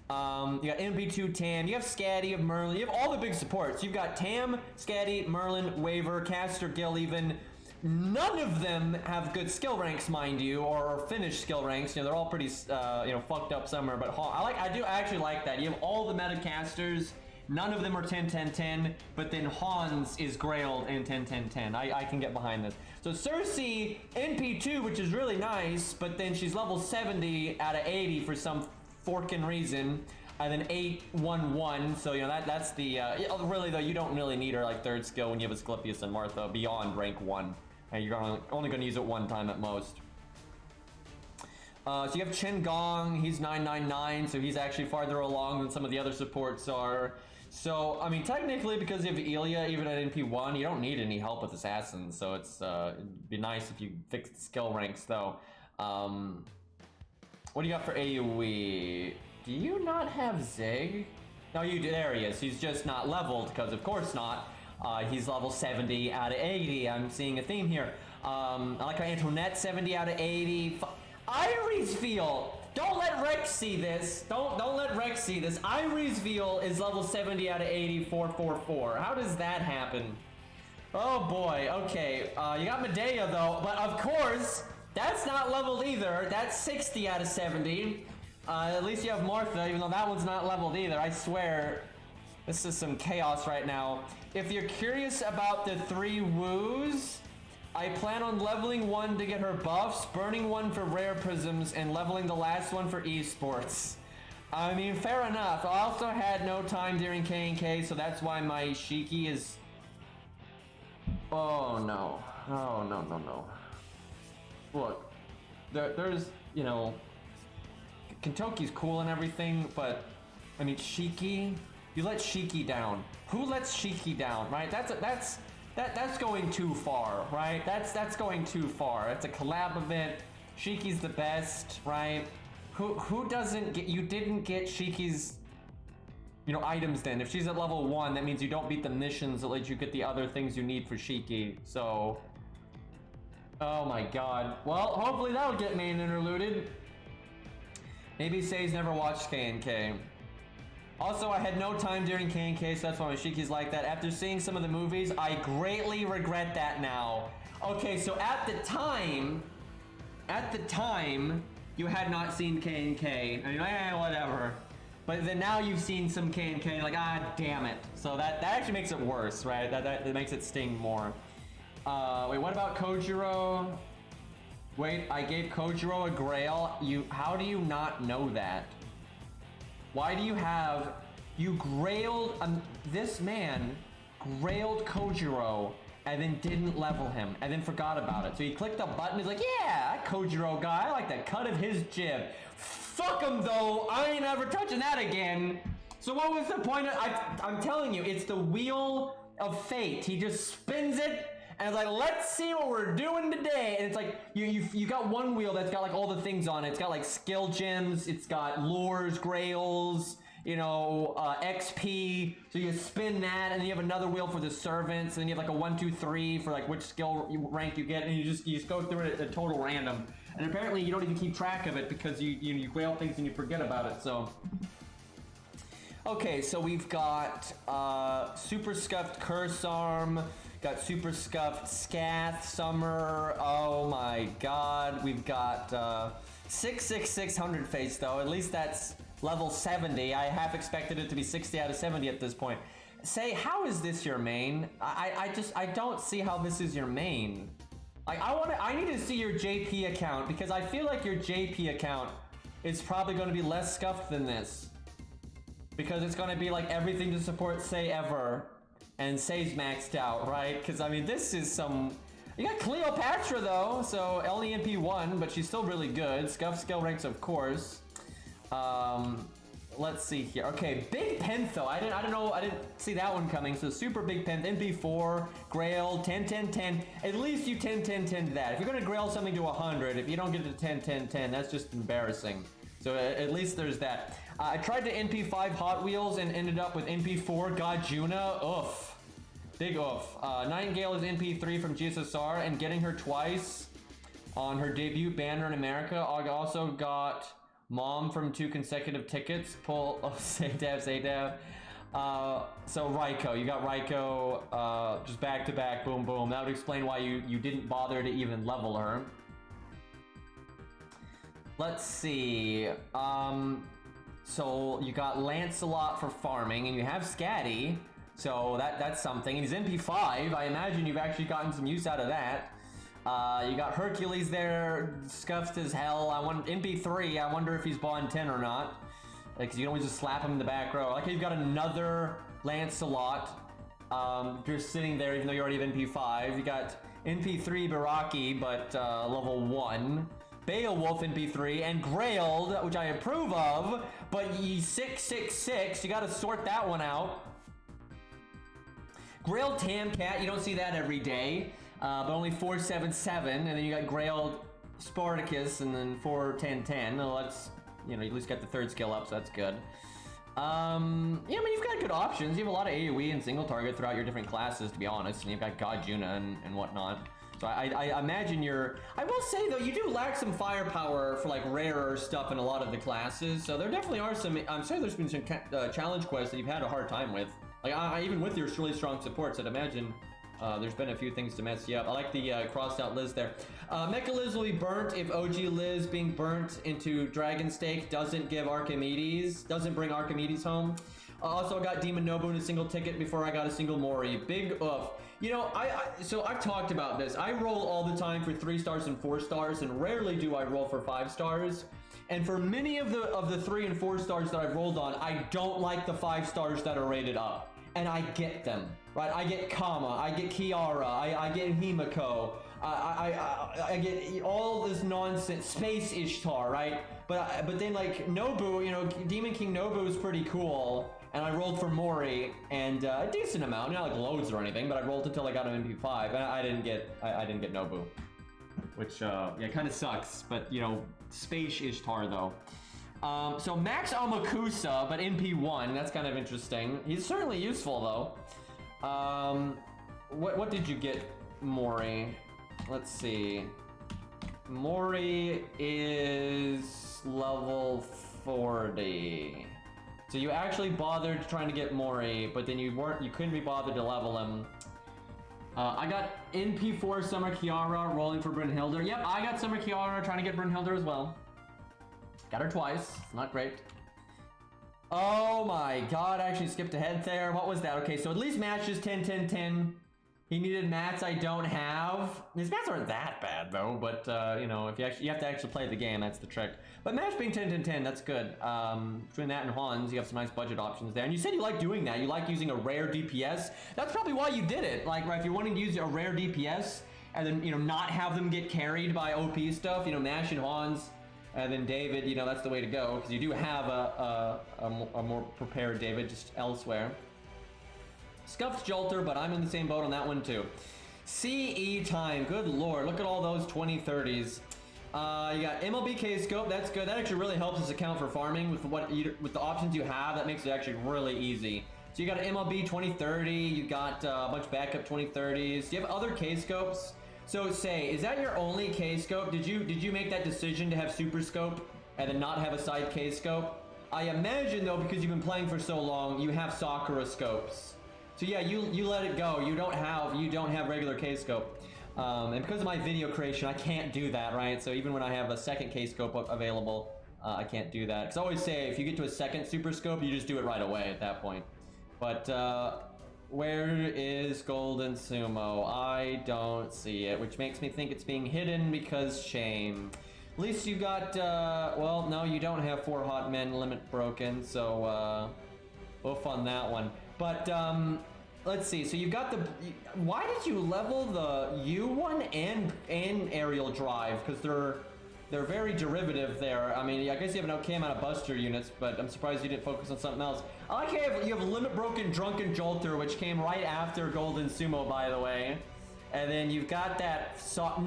You got MP2 Tam, you have Scatty, you have Merlin, you have all the big supports. You've got Tam, Scatty, Merlin, Waver, Caster, Gil even. None of them have good skill ranks, mind you, or finished skill ranks. You know, they're all pretty, you know, fucked up somewhere. But I do actually like that. You have all the meta casters. None of them are 10-10-10, but then Hans is Grailed in 10-10-10. I can get behind this. So Cersei, NP2, which is really nice, but then she's level 70 out of 80 for some forking reason. And then 8-1-1, so you know that's the really though you don't really need her like third skill when you have Asclepius and Martha beyond rank 1, and you're only going to use it one time at most. So you have Chen Gong, he's 999, so he's actually farther along than some of the other supports are. So I mean technically because you have Ilya even at NP1, you don't need any help with assassins. So it's it'd be nice if you fix the skill ranks though. What do you got for AoE? Do you not have Zig? No, you do. There he is. He's just not leveled, because of course not. He's level 70 out of 80. I'm seeing a theme here. I like how Antoinette 70 out of 80. Iris Veal. Don't let Rex see this. Don't let Rex see this. Iris Veal is level 70 out of 80, 444. How does that happen? Oh boy. Okay. You got Medea though, but of course that's not leveled either. That's 60 out of 70. At least you have Martha, even though that one's not leveled either. I swear, this is some chaos right now. If you're curious about the 3 woos, I plan on leveling one to get her buffs, burning one for rare prisms, and leveling the last one for esports. I mean, fair enough. I also had no time during K&K, so that's why my Shiki is... Oh no. Oh no, no, no. Look, there's, you know... Kentucky's cool and everything, but I mean Shiki, you let Shiki down. Who lets Shiki down, right? That's going too far, right? That's going too far. It's a collab event. Shiki's the best, right? Who doesn't get? You didn't get Shiki's, you know, items. Then if she's at level 1, that means you don't beat the missions that let you get the other things you need for Shiki. So, oh my God. Well, hopefully that'll get main interluded. Maybe Sei's never watched K&K. Also, I had no time during K&K, so that's why my Shiki's like that. After seeing some of the movies, I greatly regret that now. Okay, so at the time, you had not seen K&K. I mean, whatever. But then now you've seen some K&K, like, ah, damn it. So that actually makes it worse, right? That makes it sting more. Wait, what about Kojiro? Wait, I gave Kojiro a grail. How do you not know that? Why do you have... You grailed... this man grailed Kojiro and then didn't level him and then forgot about it. So he clicked a button, he's like, yeah, that Kojiro guy, I like the cut of his jib. Fuck him though, I ain't ever touching that again. So what was the point of... I'm telling you, it's the wheel of fate. He just spins it. And it's like, let's see what we're doing today. And it's like, you got one wheel that's got like all the things on it. It's got like skill gems, it's got lures, grails, you know, XP. So you spin that, and then you have another wheel for the servants, and then you have like a 1, 2, 3 for like which skill rank you get, and you just go through it at total random. And apparently you don't even keep track of it because you grail things and you forget about it. So. Okay, so we've got Super Scuffed Curse Arm. Got Super Scuffed Scath, Summer, oh my God. We've got 66600 face though, at least that's level 70. I half expected it to be 60 out of 70 at this point. Say, how is this your main? I don't see how this is your main. Like, I need to see your JP account, because I feel like your JP account is probably going to be less scuffed than this. Because it's going to be like everything to support Sei ever. And Sei's maxed out, right? Because, I mean, this is some... You got Cleopatra, though, so only NP1, but she's still really good. Scuff skill ranks, of course. Let's see here. Okay, Big Pentho. I didn't know, I didn't see that one coming. So Super Big Pent, NP4, Grail, 10, 10, 10. At least you 10, 10, 10 to that. If you're going to Grail something to 100, if you don't get to 10, 10, 10, that's just embarrassing. So at least there's that. I tried to NP5 Hot Wheels and ended up with NP4 Gajuna. Oof. Big oof. Nightingale is NP3 from GSSR, and getting her twice on her debut banner in America. I also got Mom from 2 consecutive tickets. Pull. Oh, Sadab, Sadab. So Raiko, you got Raiko just back to back, boom, boom. That would explain why you didn't bother to even level her. Let's see. So you got Lancelot for farming, and you have Scatty. So that's something. And he's MP5. I imagine you've actually gotten some use out of that. You got Hercules there, scuffed as hell. MP3. I wonder if he's bond 10 or not. Because you can always just slap him in the back row. Like you've got another Lancelot. Just sitting there, even though you already have MP5. You got MP3 Baraki, but level 1. Beowulf MP3 and Grailed, which I approve of, but he's 666. You got to sort that one out. Grailed Tamcat, you don't see that every day, but only 477. And then you got Grailed Spartacus, and then 41010. Well, that's, you know, you at least got the 3rd skill up, so that's good. Yeah, I mean, you've got good options. You have a lot of AoE and single target throughout your different classes, to be honest. And you've got God Juna and whatnot. So I imagine I will say though, you do lack some firepower for like rarer stuff in a lot of the classes. So there definitely are some, I'm sure there's been some challenge quests that you've had a hard time with. Like even with your really strong supports, I'd imagine there's been a few things to mess you up. I like the crossed out Liz there. Mecha Liz will be burnt if OG Liz being burnt into Dragon Steak doesn't bring Archimedes home. Also got Demon Nobu in a single ticket before I got a single Mori. Big oof. You know, so I've talked about this. I roll all the time for 3 stars and 4 stars, and rarely do I roll for 5 stars. And for many of the 3 and 4 stars that I've rolled on, I don't like the 5 stars that are rated up. And I get them, right? I get Kama, I get Kiara, I get Himiko, I get all this nonsense, Space Ishtar, right? But then like Nobu, you know, Demon King Nobu is pretty cool. And I rolled for Mori, and a decent amount, not like loads or anything, but I rolled until I got an MP5, and I didn't get Nobu, which yeah, kind of sucks. But you know, Space Ishtar though. So Max Amakusa, but MP1. That's kind of interesting. He's certainly useful though. What did you get, Mori? Let's see. Mori is level 40. So you actually bothered trying to get Mori, but then you couldn't be bothered to level him. I got NP4 Summer Kiara rolling for Brynhilde. Yep, I got Summer Kiara trying to get Brynhilde as well. Got her twice, it's not great. Oh my god, I actually skipped ahead there. What was that? Okay, so at least matches 10, 10, 10. He needed mats I don't have. His mats aren't that bad though, but you know, if you have to actually play the game, that's the trick. But match being 10, 10, 10, that's good. Between that and Hans, you have some nice budget options there. And you said you like doing that. You like using a rare DPS. That's probably why you did it. Like, right, if you're wanting to use a rare DPS and then, you know, not have them get carried by OP stuff, you know, Mash and Hans, and then David, you know, that's the way to go, because you do have a more prepared David just elsewhere. Scuffed Jolter, but I'm in the same boat on that one too. CE time, good lord, look at all those 2030s. You got MLBK scope, that's good. That actually really helps us account for farming with with the options you have. That makes it actually really easy. So you got an MLB 2030, you got a bunch of backup 2030s. Do you have other K scopes? So say, is that your only K scope? Did you make that decision to have super scope and then not have a side K scope? I imagine though, because you've been playing for so long, you have Sakura scopes. So yeah, you let it go. You don't have regular K scope. And because of my video creation, I can't do that, right? So even when I have a second K scope available, I can't do that. Because I always say, if you get to a second super scope, you just do it right away at that point. But where is Golden Sumo? I don't see it, which makes me think it's being hidden because shame. At least you got, well, no, you don't have 4 hot men limit broken, so oof on that one. But let's see. So you've got the. Why did you level the U1 and aerial drive? Because they're very derivative there. I mean, I guess you have an okay amount of buster units, but I'm surprised you didn't focus on something else. I like how you have limit broken Drunken Jolter, which came right after Golden Sumo, by the way. And then you've got that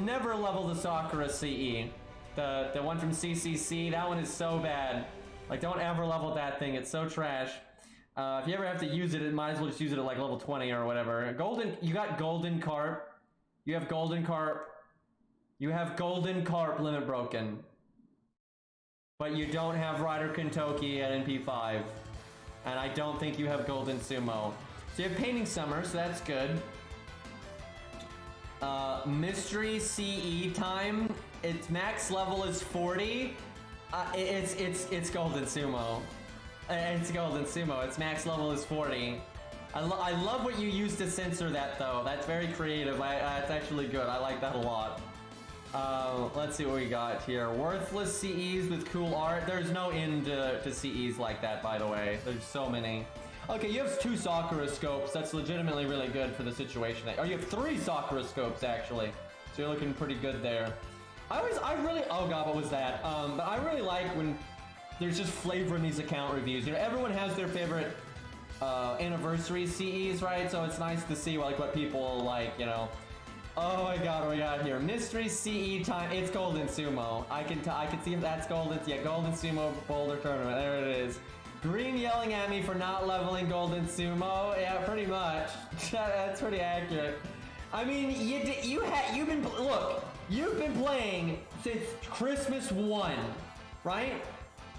never level the Sakura CE, the one from CCC. That one is so bad. Like, don't ever level that thing. It's so trash. If you ever have to use it, might as well just use it at like level 20 or whatever. You got Golden Carp. You have Golden Carp. You have Golden Carp limit broken. but you don't have Rider Kentucky at NP5. And I don't think you have Golden Sumo. So you have Painting Summer, so that's good. Mystery CE time. Its max level is 40. It's Golden Sumo. It's Golden Sumo. Its max level is 40. I love what you used to censor that though. That's very creative. It's actually good. I like that a lot. Let's see what we got here. Worthless CEs with cool art. There's no end to CEs like that, by the way. There's so many. Okay, you have 2 Sakura scopes. That's legitimately really good for the situation. Oh, you have 3 Sakura scopes actually. So you're looking pretty good there. Oh god, what was that? But I really like when there's just flavor in these account reviews. You know, everyone has their favorite anniversary CEs, right? So it's nice to see like what people like, you know. Oh my god, what we got here? Mystery CE time. It's Golden Sumo. I can see if that's Golden. Yeah, Golden Sumo Boulder Tournament. There it is. Green yelling at me for not leveling Golden Sumo. Yeah, pretty much. That's pretty accurate. I mean, you've been playing since Christmas 1, right?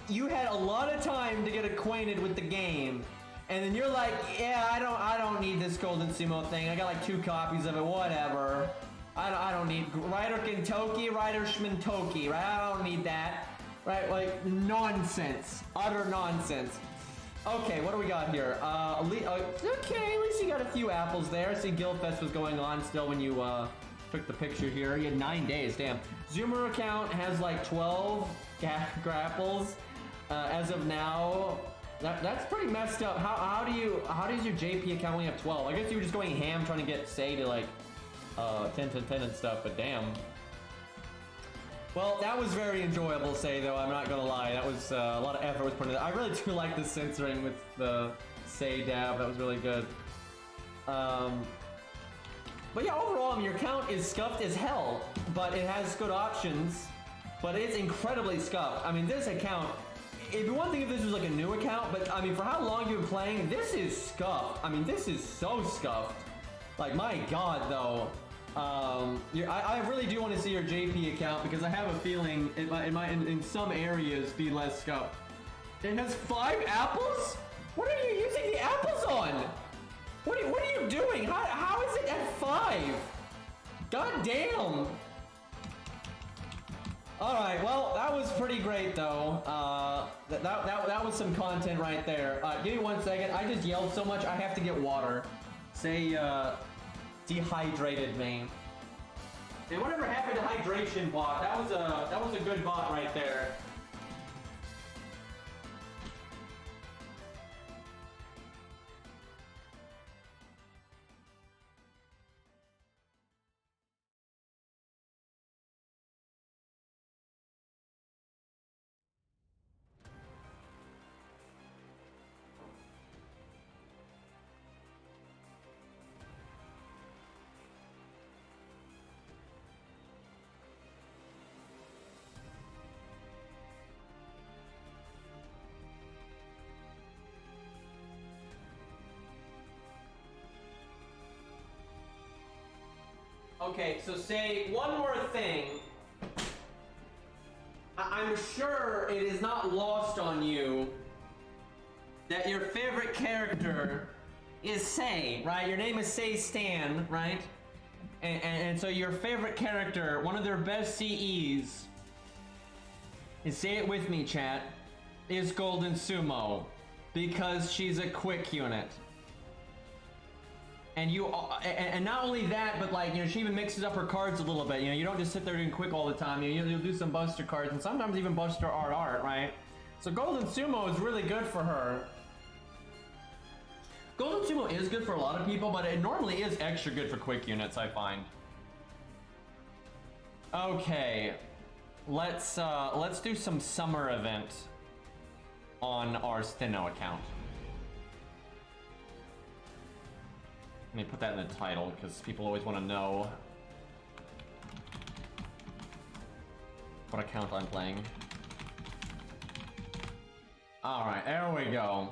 You had a lot of time to get acquainted with the game. And then you're like, yeah, I don't need this Golden Sumo thing. I got like 2 copies of it, whatever. I don't need Rider Kentucky, Rider Schmintoki, right? I don't need that. Right, like nonsense, utter nonsense. Okay, what do we got here? Okay, at least you got a few apples there. I see Guildfest was going on still when you took the picture here. You had 9 days, damn. Zoomer account has like 12 grapples as of now. That's pretty messed up. How does your JP account only have 12? I guess you were just going ham trying to get Sei to like 10 and stuff, but damn. Well, that was very enjoyable, Sei, though, I'm not gonna lie. That was a lot of effort was put into that. I really do like the censoring with the Sei dab. That was really good. But yeah, overall, I mean, your account is scuffed as hell, but it has good options. But it's incredibly scuffed. I mean, this account, it'd be one thing if this was like a new account, but I mean, for how long you've been playing, this is scuffed. I mean, this is so scuffed. Like, my god, though. I really do want to see your JP account because I have a feeling it might in some areas be less scuffed. It has 5 apples? What are you using the apples on? What are you doing? How is it at 5? God damn. Alright, well, that was pretty great though. That was some content right there. Give me 1 second. I just yelled so much I have to get water. Sei, dehydrated me. Hey, whatever happened to hydration bot? That was a good bot right there. Okay, so Sei one more thing. I'm sure it is not lost on you that your favorite character is Sei, right? Your name is SeiShonagonStan, right? And so your favorite character, one of their best CEs, and say it with me, chat, is Golden Sumo, because she's a quick unit. And and not only that, but like, you know, she even mixes up her cards a little bit. You know, you don't just sit there doing quick all the time. You'll do some buster cards and sometimes even buster art, right? So Golden Sumo is really good for her. Golden Sumo is good for a lot of people, but it normally is extra good for quick units, I find. Okay, let's do some summer event on our Steno account. Let me put that in the title because people always want to know what account I'm playing. Alright, there we go.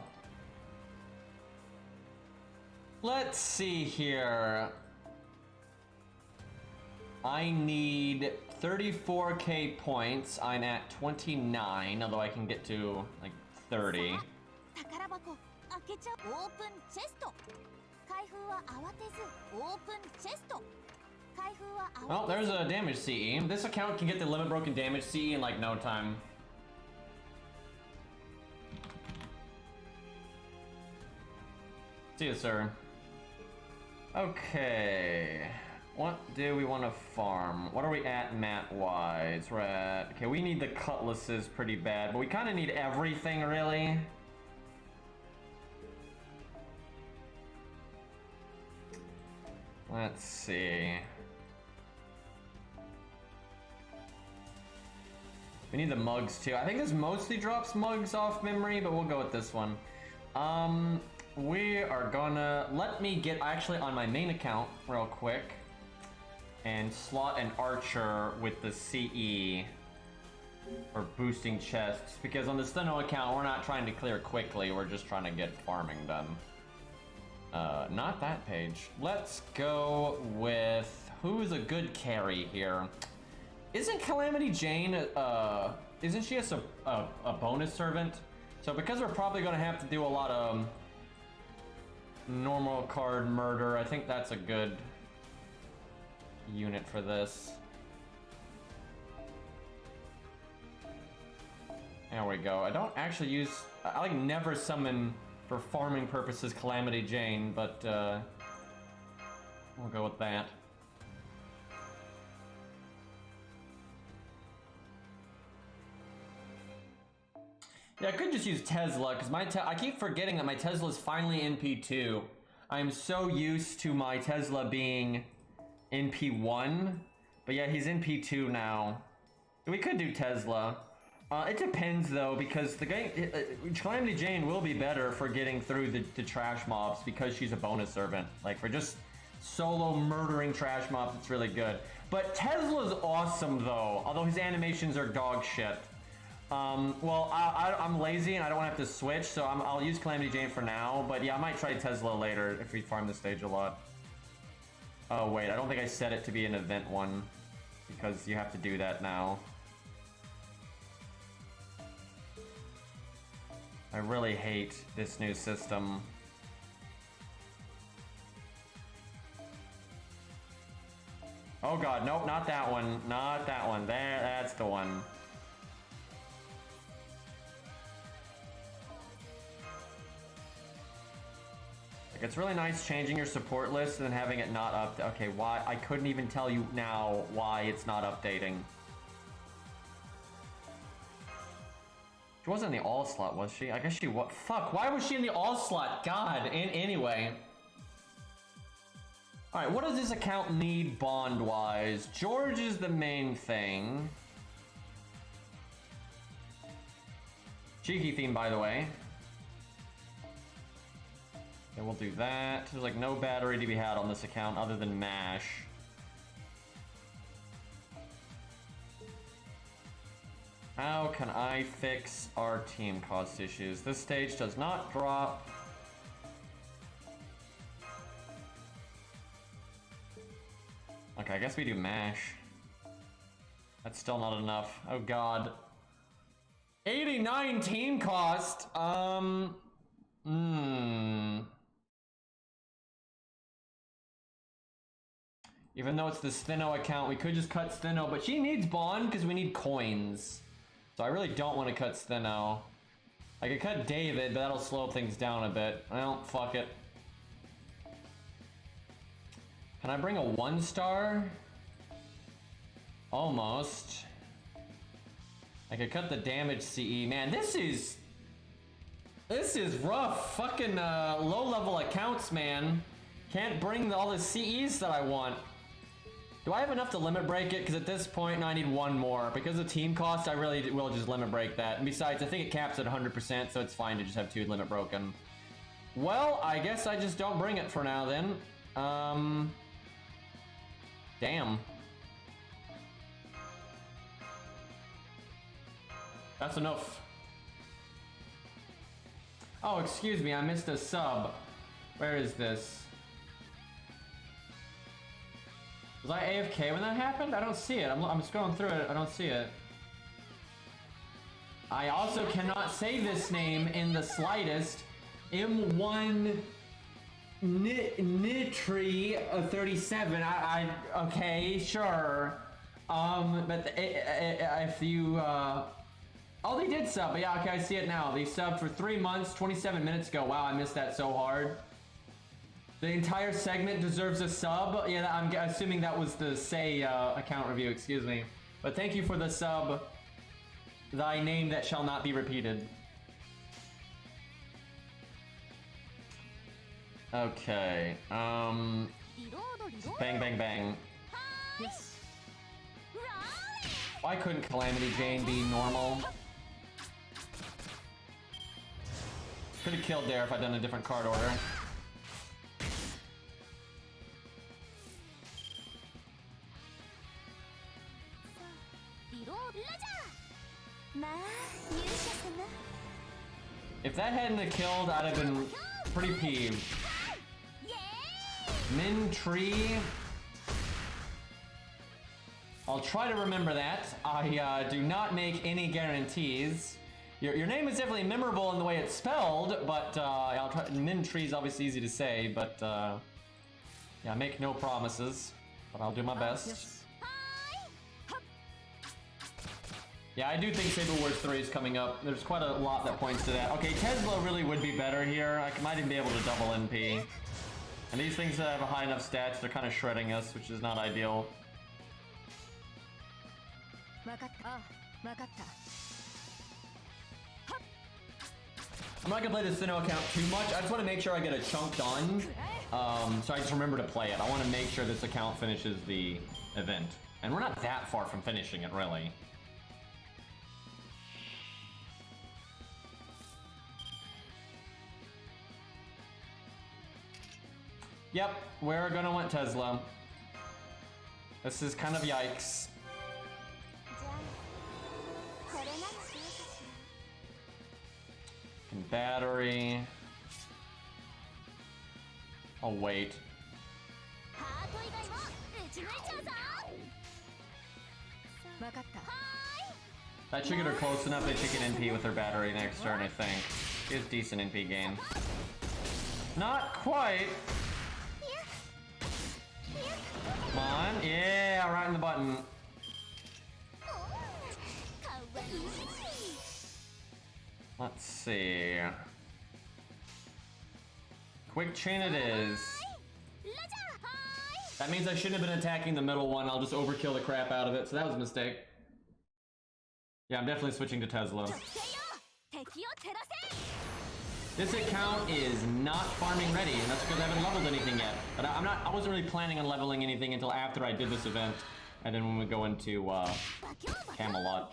Let's see here. I need 34k points. I'm at 29, although I can get to like 30. Oh, there's a damage CE. This account can get the limit broken damage CE in like no time. See you, sir. Okay. What do we want to farm? What are we at mat-wise? We're at... Okay, we need the cutlasses pretty bad, but we kind of need everything, really. Let's see. We need the mugs, too. I think this mostly drops mugs off memory, but we'll go with this one. We are gonna... Let me get actually on my main account real quick and slot an archer with the CE or boosting chests, because on the Steno account we're not trying to clear quickly, we're just trying to get farming done. Not that page. Let's go with... Who's a good carry here? Isn't Calamity Jane, isn't she a bonus servant? So because we're probably gonna have to do a lot of normal card murder, I think that's a good unit for this. There we go. I don't actually use... I like never summon for farming purposes Calamity Jane, but we'll go with that. Yeah, I could just use Tesla, because I keep forgetting that my Tesla is finally NP2. I'm so used to my Tesla being NP1, but yeah, he's NP2 now. We could do Tesla. It depends though, because the game, Calamity Jane will be better for getting through the trash mobs because she's a bonus servant. Like for just solo murdering trash mobs, it's really good. But Tesla's awesome though, although his animations are dog shit. Well, I'm lazy and I don't want to have to switch, so I'll use Calamity Jane for now. But yeah, I might try Tesla later if we farm the stage a lot. Oh wait, I don't think I set it to be an event one, because you have to do that now. I really hate this new system. Oh god, nope, not that one. Not that one. There, that's the one. Like, it's really nice changing your support list and then having it not up. Okay, why? I couldn't even tell you now why it's not updating. She wasn't in the all slot, was she? I guess she was. Fuck, why was she in the all slot? God, anyway. Alright, what does this account need bond-wise? George is the main thing. Cheeky theme, by the way. Okay, we'll do that. There's like no battery to be had on this account other than MASH. How can I fix our team cost issues? This stage does not drop. Okay, I guess we do MASH. That's still not enough. Oh god. 89 team cost! Even though it's the Steno account, we could just cut Steno, but she needs Bond because we need coins. So I really don't want to cut Steno. I could cut David, but that'll slow things down a bit. Well, fuck it. Can I bring a 1-star? Almost. I could cut the damage CE. Man, this is rough. Fucking low-level accounts, man. Can't bring all the CEs that I want. Do I have enough to limit break it? Because at this point, no, I need one more. Because of team cost, I really will just limit break that. And besides, I think it caps at 100%, so it's fine to just have 2 limit broken. Well, I guess I just don't bring it for now then. Damn. That's enough. Oh, excuse me, I missed a sub. Where is this? Was I AFK when that happened? I don't see it. I'm scrolling through it. I don't see it. I also cannot say this name in the slightest. M1 Nitri 37. Okay, sure. But if you oh, they did sub. But yeah, okay, I see it now. They subbed for 3 months, 27 minutes ago. Wow, I missed that so hard. The entire segment deserves a sub. Yeah, I'm assuming that was the Sei account review. Excuse me. But thank you for the sub. Thy name that shall not be repeated. Okay. Bang, bang, bang. Why couldn't Calamity Jane be normal? Could have killed there if I'd done a different card order. If that hadn't killed, I'd have been pretty peeved. Min Tree. I'll try to remember that. I do not make any guarantees. Your name is definitely memorable in the way it's spelled, but I'll try. Min Tree is obviously easy to say, but yeah, make no promises. But I'll do my best. Yeah, I do think Saber Wars 3 is coming up. There's quite a lot that points to that. Okay, Tesla really would be better here. I might even be able to double NP. And these things that have a high enough stats, they're kind of shredding us, which is not ideal. I'm not gonna play the Sinnoh account too much. I just want to make sure I get a chunk done. So I just remember to play it. I want to make sure this account finishes the event. And we're not that far from finishing it, really. Yep, we're gonna want Tesla. This is kind of yikes. And battery. I'll wait. That should get her close enough that she can NP with her battery next turn, I think. She has decent NP gain. Not quite. Come on. Yeah, right in the button. Let's see. Quick chain it is. That means I shouldn't have been attacking the middle one. I'll just overkill the crap out of it. So that was a mistake. Yeah, I'm definitely switching to Tesla. This account is not farming ready, and that's because I haven't leveled anything yet. But I wasn't really planning on leveling anything until after I did this event. And then when we go into Camelot.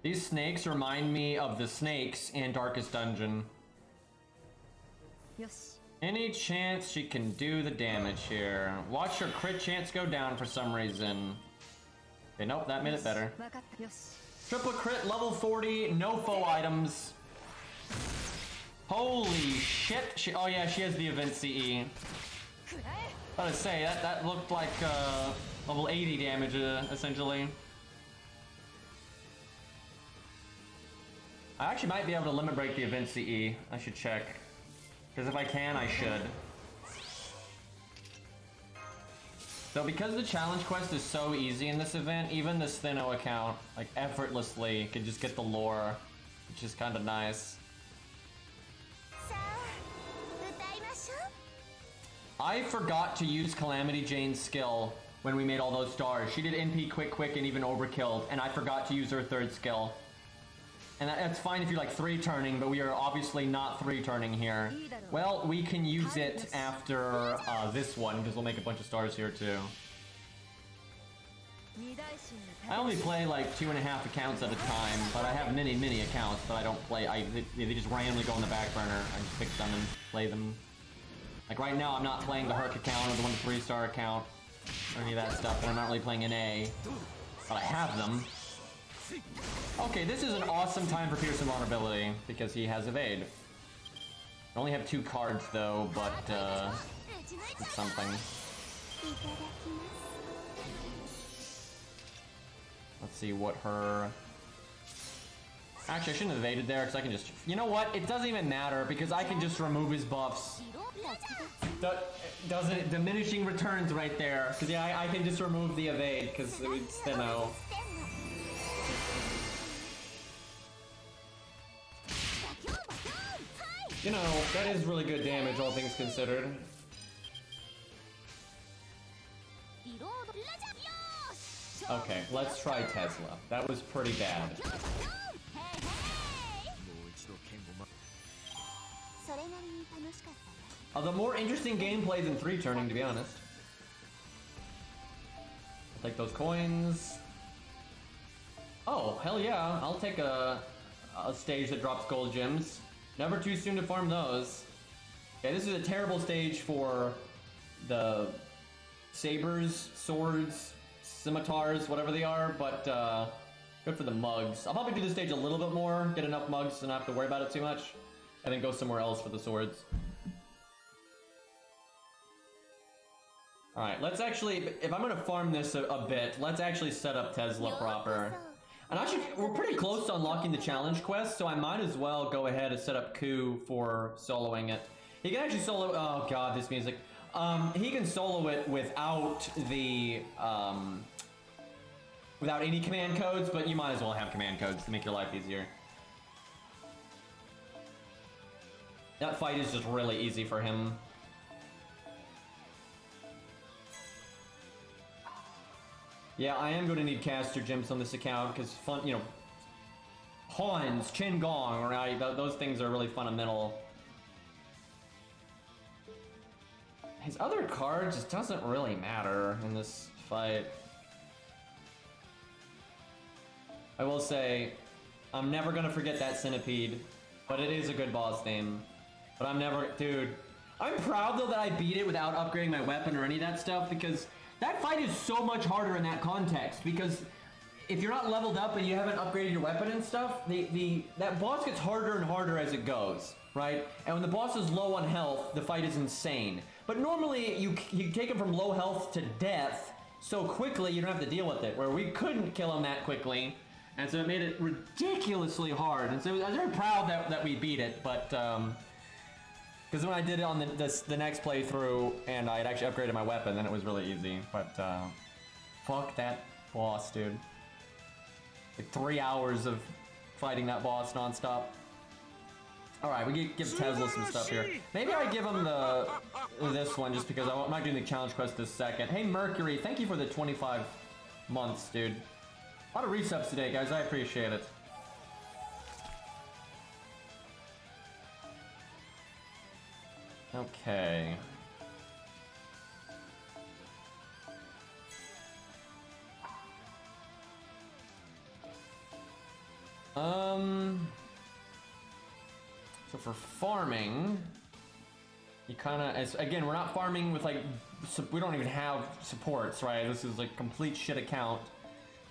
These snakes remind me of the snakes in Darkest Dungeon. Yes. Any chance she can do the damage here? Watch her crit chance go down for some reason. Okay, nope, that made it better. Triple crit, level 40, no foe items. Holy shit! Oh yeah, she has the event CE. I was say that looked like level 80 damage essentially. I actually might be able to limit break the event CE. I should check. Because if I can, I should. So because the challenge quest is so easy in this event, even the Sinnoh account, like effortlessly, can just get the lore, which is kind of nice. I forgot to use Calamity Jane's skill when we made all those stars. She did NP quick and even overkilled, and I forgot to use her third skill. And that's fine if you're like 3-turning, but we are obviously not 3-turning here. Well, we can use it after this one, because we'll make a bunch of stars here too. I only play like 2.5 accounts at a time, but I have many accounts that I don't play. They just randomly go on the back burner. I just pick them and play them. Like right now, I'm not playing the Herc account or the 1-3-star account or any of that stuff, and I'm not really playing an A, but I have them. Okay, this is an awesome time for Pierce Invulnerability because he has evade. I only have 2 cards though, but it's something. Let's see what her... Actually, I shouldn't have evaded there because I can just... You know what? It doesn't even matter because I can just remove his buffs. Doesn't... Diminishing returns right there. Because yeah, I can just remove the evade because it's Thinno. You know, that is really good damage, all things considered. Okay, let's try Tesla. That was pretty bad. The more interesting gameplay than 3-turning, to be honest. I'll take those coins. Oh, hell yeah. I'll take a stage that drops gold gems. Never too soon to farm those. Okay, this is a terrible stage for the sabers, swords, scimitars, whatever they are, but good for the mugs. I'll probably do this stage a little bit more, get enough mugs to not have to worry about it too much, and then go somewhere else for the swords. Alright, let's actually, if I'm gonna farm this a bit, let's actually set up Tesla proper. And actually, we're pretty close to unlocking the challenge quest, so I might as well go ahead and set up Ku for soloing it. He can actually solo, oh god, this music. He can solo it without the, without any command codes, but you might as well have command codes to make your life easier. That fight is just really easy for him. Yeah, I am going to need caster gems on this account because fun, you know, Hans, Qin Gong, right? Those things are really fundamental. His other card just doesn't really matter in this fight. I will say, I'm never going to forget that centipede, but it is a good boss theme. But I'm never, dude, I'm proud though that I beat it without upgrading my weapon or any of that stuff because that fight is so much harder in that context because if you're not leveled up and you haven't upgraded your weapon and stuff, that boss gets harder and harder as it goes, right? And when the boss is low on health, the fight is insane. But normally you take him from low health to death so quickly you don't have to deal with it, where we couldn't kill him that quickly, and so it made it ridiculously hard. And so I was very proud that we beat it, but because when I did it on the next playthrough and I had actually upgraded my weapon, then it was really easy. But fuck that boss, dude. Like 3 hours of fighting that boss nonstop. Alright, we give Tesla some stuff here. Maybe I give him this one just because I'm not doing the challenge quest this second. Hey Mercury, thank you for the 25 months, dude. A lot of resubs today, guys. I appreciate it. Okay. So for farming, you kind of, again, we're not farming with like, we don't even have supports, right? This is like complete shit account.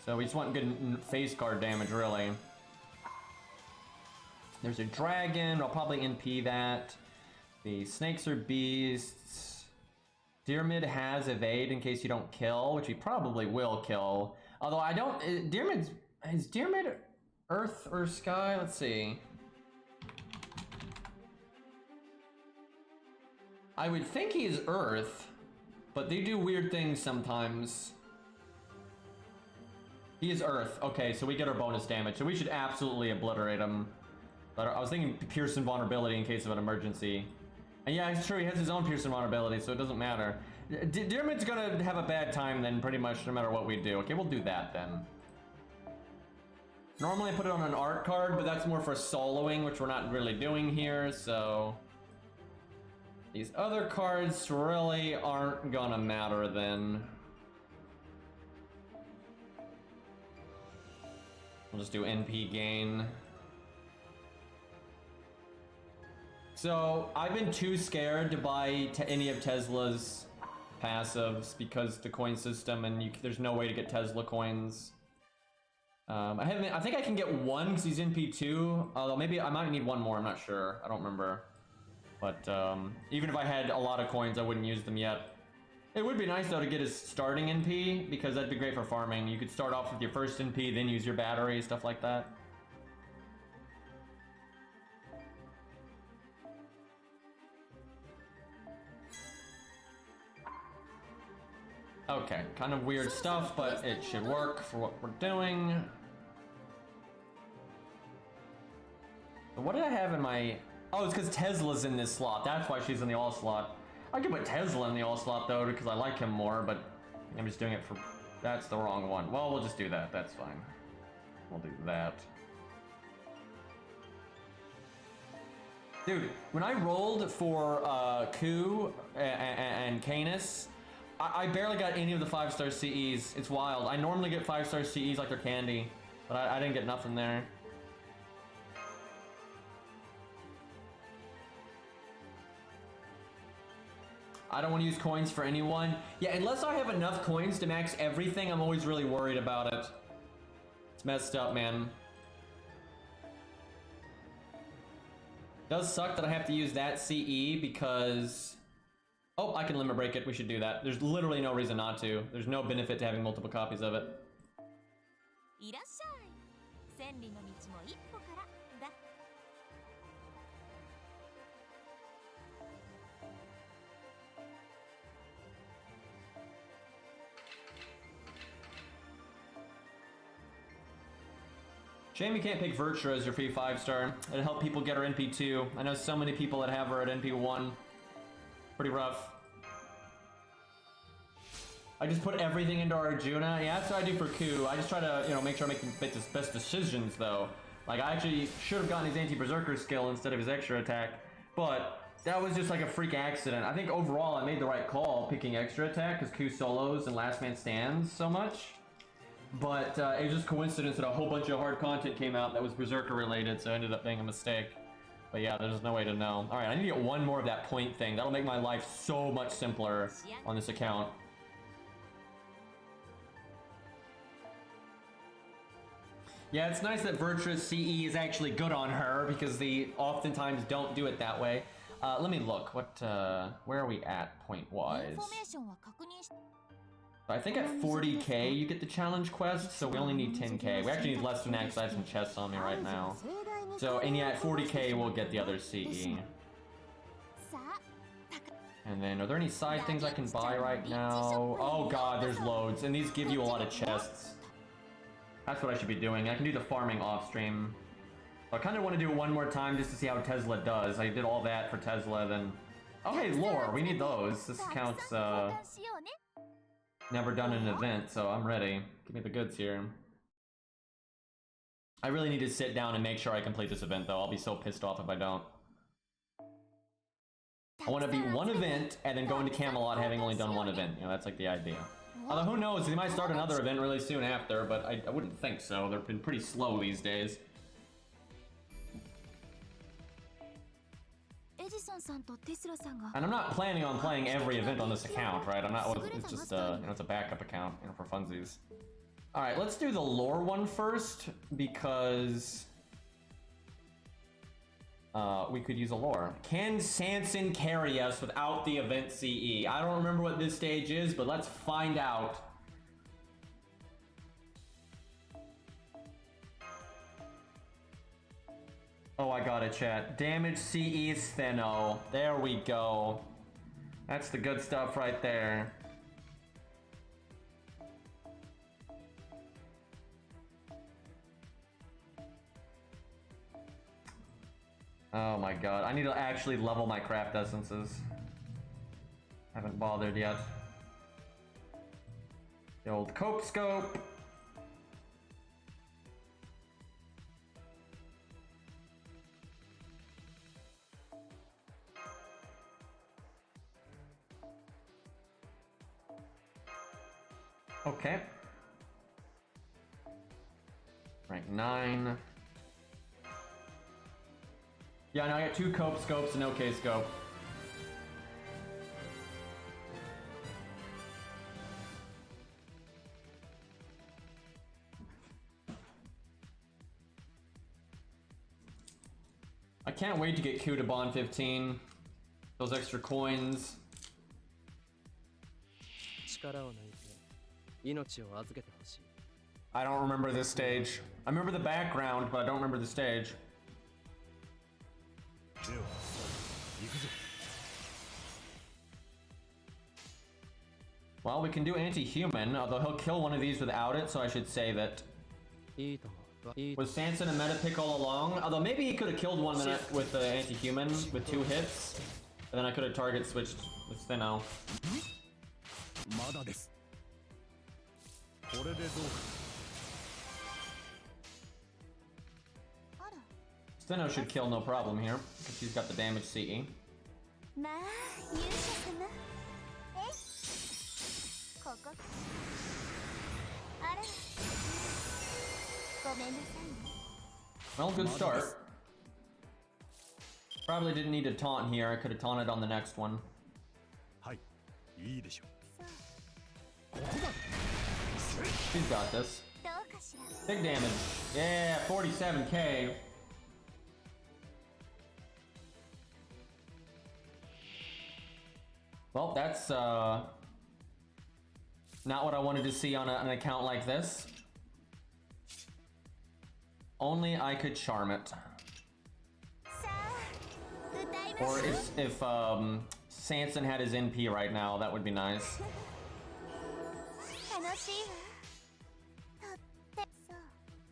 So we just want good face guard damage, really. There's a dragon, I'll probably NP that. The snakes are beasts. Dyrmid has evade in case you don't kill, which he probably will kill. Although I don't, is Dyrmid earth or sky? Let's see. I would think he is earth, but they do weird things sometimes. He is earth. Okay, so we get our bonus damage, so we should absolutely obliterate him. But I was thinking Pierce Invulnerability in case of an emergency. And yeah, it's true, he has his own Pierce Invulnerability, so it doesn't matter. Dyrmid's gonna have a bad time then, pretty much, no matter what we do. Okay, we'll do that then. Normally I put it on an art card, but that's more for soloing, which we're not really doing here, so... These other cards really aren't gonna matter then. We'll just do NP gain. So, I've been too scared to buy any of Tesla's passives because the coin system and there's no way to get Tesla coins. I think I can get one because he's NP2. Although maybe I might need one more. I'm not sure. I don't remember. But even if I had a lot of coins, I wouldn't use them yet. It would be nice though to get his starting NP because that'd be great for farming. You could start off with your first NP, then use your battery, stuff like that. Okay, kind of weird stuff, but it should work for what we're doing. What did I have in my... Oh, it's because Tesla's in this slot. That's why she's in the all slot. I could put Tesla in the all slot though, because I like him more, but I'm just doing it for... That's the wrong one. Well, we'll just do that. That's fine. We'll do that. Dude, when I rolled for Ku and Canis, I barely got any of the 5-star CEs. It's wild. I normally get 5-star CEs like they're candy, but I didn't get nothing there. I don't want to use coins for anyone. Yeah, unless I have enough coins to max everything, I'm always really worried about it. It's messed up, man. Does suck that I have to use that CE because... Oh, I can limit break it. We should do that. There's literally no reason not to. There's no benefit to having multiple copies of it. Shame you can't pick Virtua as your free 5-star. It'd help people get her NP2. I know so many people that have her at NP1. Pretty rough. I just put everything into Arjuna. Yeah, that's what I do for Ku. I just try to, you know, make sure I make the best decisions, though. Like, I actually should have gotten his anti-berserker skill instead of his extra attack, but that was just like a freak accident. I think overall I made the right call picking extra attack because Ku solos and Last Man Stands so much. But it was just coincidence that a whole bunch of hard content came out that was berserker related, so it ended up being a mistake. But yeah, there's no way to know. Alright, I need to get one more of that point thing. That'll make my life so much simpler on this account. Yeah, it's nice that Virtua's CE is actually good on her because they oftentimes don't do it that way. Let me look. Where are we at point-wise? I think at 40k you get the challenge quest, so we only need 10k. We actually need less than that because I have some chests on me right now. So, and yeah, at 40k we'll get the other CE. And then, are there any side things I can buy right now? Oh god, there's loads, and these give you a lot of chests. That's what I should be doing. I can do the farming off stream. I kind of want to do it one more time just to see how Tesla does. I did all that for Tesla, then... Oh hey, lore, we need those. This counts, never done an event, so I'm ready. Give me the goods here. I really need to sit down and make sure I complete this event, though. I'll be so pissed off if I don't. I want to beat one event and then go into Camelot having only done one event. You know, that's like the idea. Although who knows, they might start another event really soon after, but I wouldn't think so. They've been pretty slow these days. And I'm not planning on playing every event on this account, right? I'm not. It's just you know, it's a backup account, you know, for funsies. All right, let's do the lore one first because we could use a lore. Can Sanson carry us without the event CE? I don't remember what this stage is, but let's find out. Oh, I got it, chat. Damage CE Steno. There we go. That's the good stuff right there. Oh my god. I need to actually level my craft essences. Haven't bothered yet. The old cope scope. Okay. Rank 9. Yeah, now I got 2 cope scopes and no K scope. can't wait to get Q to bond 15. Those extra coins. I don't remember this stage. I remember the background, but I don't remember the stage. Well, we can do anti-human, although he'll kill one of these without it, so I should save it. Was Sanson a meta pick all along? Although maybe he could have killed one with the anti-human with 2 hits, and then I could have target switched with Steno. Steno should kill no problem here, because she's got the damage CE. Well, good start. Probably didn't need to taunt here. I could have taunted on the next one. She's got this. Big damage. Yeah, 47k. Well, that's not what I wanted to see on an account like this. Only I could charm it. Or if Sanson had his NP right now, that would be nice.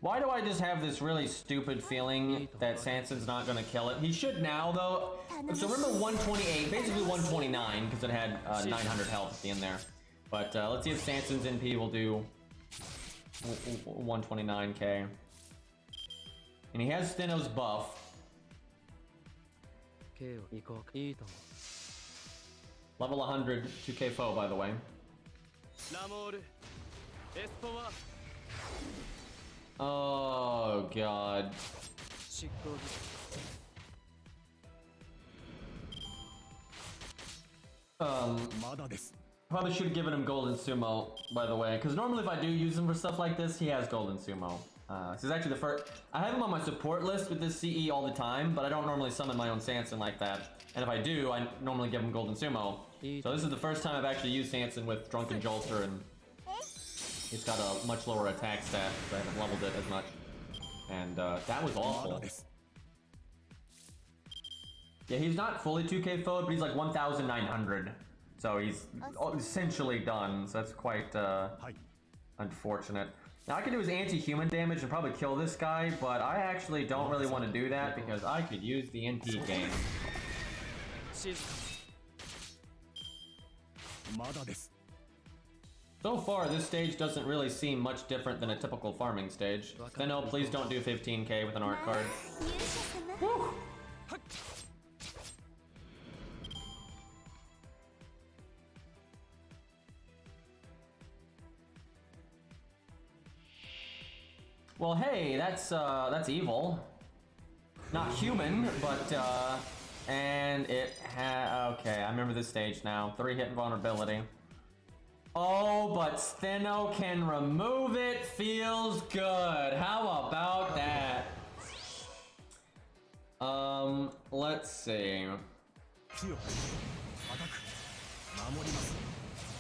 Why do I just have this really stupid feeling that Sanson's not gonna kill it? He should now, though. So remember 128, basically 129, because it had 900 health at the end there. But let's see if Sanson's NP will do 129k. And he has Steno's buff. Level 100, 2k foe, by the way. Oh, God. Probably should have given him Golden Sumo, by the way, because normally if I do use him for stuff like this, he has Golden Sumo. This is actually the first. I have him on my support list with this CE all the time, but I don't normally summon my own Sanson like that. And if I do, I normally give him Golden Sumo. So this is the first time I've actually used Sanson with Drunken Jolter, and it's got a much lower attack stat, so I haven't leveled it as much. And that was awful. Yeah, he's not fully 2k foe, but he's like 1,900. So he's essentially done, so that's quite unfortunate. Now I could do his anti-human damage and probably kill this guy, but I actually don't really want to do that because I could use the NP game. So far, this stage doesn't really seem much different than a typical farming stage. Steno, please don't do 15k with an art card. Woo! Well, hey, that's evil. Not human, but and it okay, I remember this stage now. 3-hit invulnerability. Oh, but Steno can remove it. Feels good. How about that? Let's see.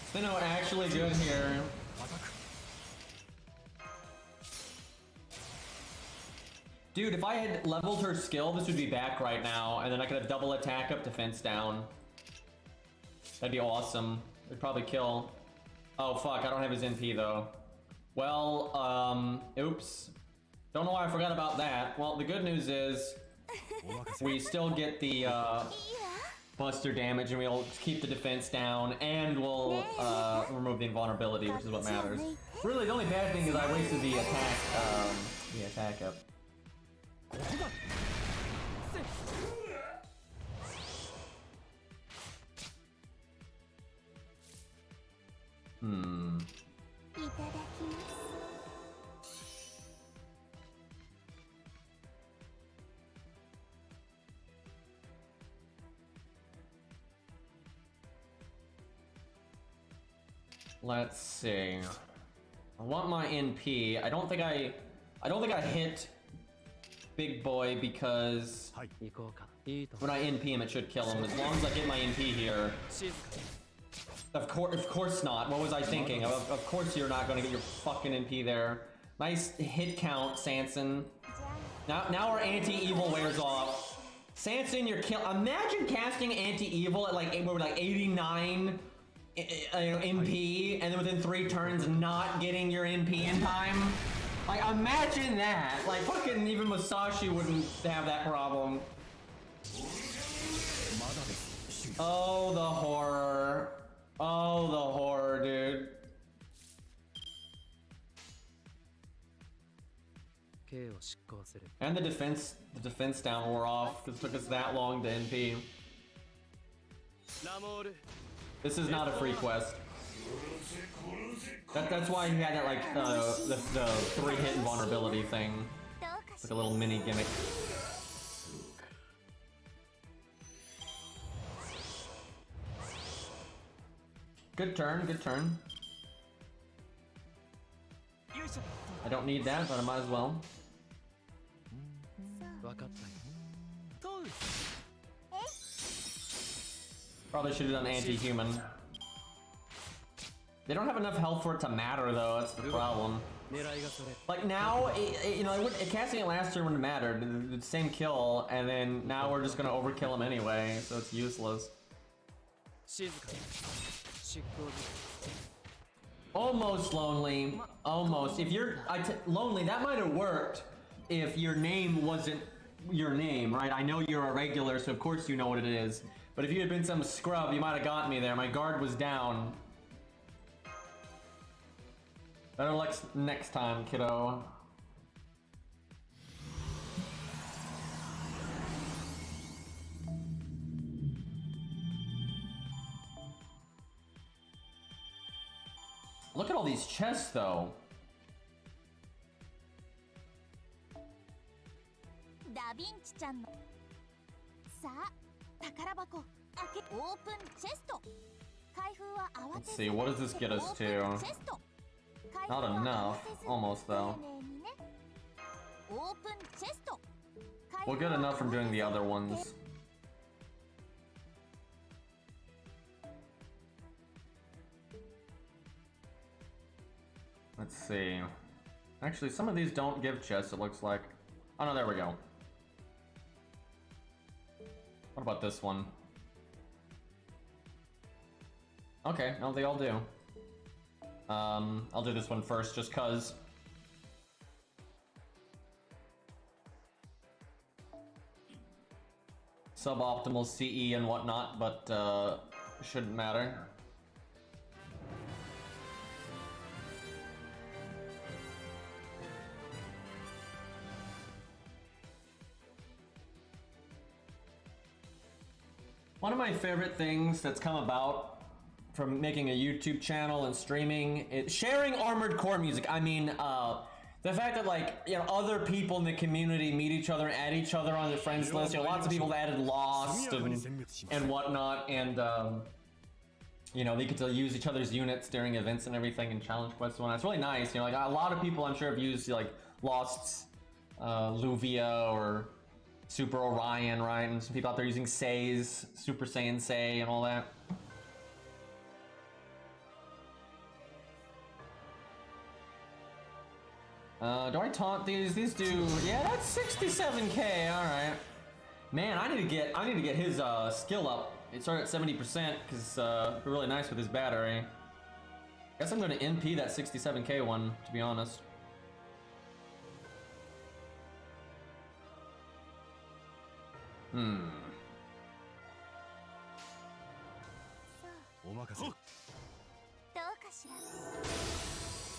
Steno actually good here. Dude, if I had leveled her skill, this would be back right now, and then I could have double attack up, defense down. That'd be awesome. It'd probably kill. Oh fuck, I don't have his NP though. Well, oops. Don't know why I forgot about that. Well, the good news is we still get the buster damage, and we'll keep the defense down, and we'll remove the invulnerability, which is what matters. Really, the only bad thing is I wasted the attack up. Let's see. I want my NP. I don't think I hit big boy because when I NP him, it should kill him. As long as I get my NP here. Of course not. What was I thinking? Of course you're not going to get your fucking NP there. Nice hit count, Sanson. Now our anti-evil wears off. Sanson, you're kill. Imagine casting anti-evil at like 89 NP, and then within 3 turns not getting your NP in time. Like, imagine that. Like, fucking even Musashi wouldn't have that problem. Oh, the horror. Oh, the horror, dude. And the defense down wore off because it took us that long to NP. This is not a free quest. That's why he had that, like, the 3-hit invulnerability thing. It's like a little mini gimmick. Good turn, good turn. I don't need that, but I might as well. Probably should have done anti-human. They don't have enough health for it to matter, though. That's the problem. Like now, you know, casting it last turn wouldn't matter. The same kill, and then now we're just gonna overkill him anyway, so it's useless. Almost lonely. Almost. If you're lonely, that might have worked if your name wasn't your name, right? I know you're a regular, so of course you know what it is. But if you had been some scrub, you might have got me there. My guard was down. Better luck next time, kiddo. Look at all these chests, though. Let's see, what does this get us to? Not enough. Almost, though. We'll get enough from doing the other ones. Let's see. Actually, some of these don't give chests, it looks like. Oh no, there we go. What about this one? Okay, no, they all do. I'll do this one first, just cause. Suboptimal CE and whatnot, but shouldn't matter. One of my favorite things that's come about from making a YouTube channel and streaming is sharing Armored Core music. I mean, the fact that, like, you know, other people in the community meet each other and add each other on their friends list. You know, lots of people that added Lost and whatnot, and you know, they get to use each other's units during events and everything and challenge quests and whatnot. It's really nice. You know, like a lot of people I'm sure have used like Lost's Luvia or Super Orion, right? And some people out there using Sei's, Super Saiyan Sei and all that. Do I taunt these? These do, yeah, that's 67k, alright. Man, I need to get his skill up. It started at 70% because it'd be really nice with his battery. Guess I'm gonna NP that 67k one, to be honest.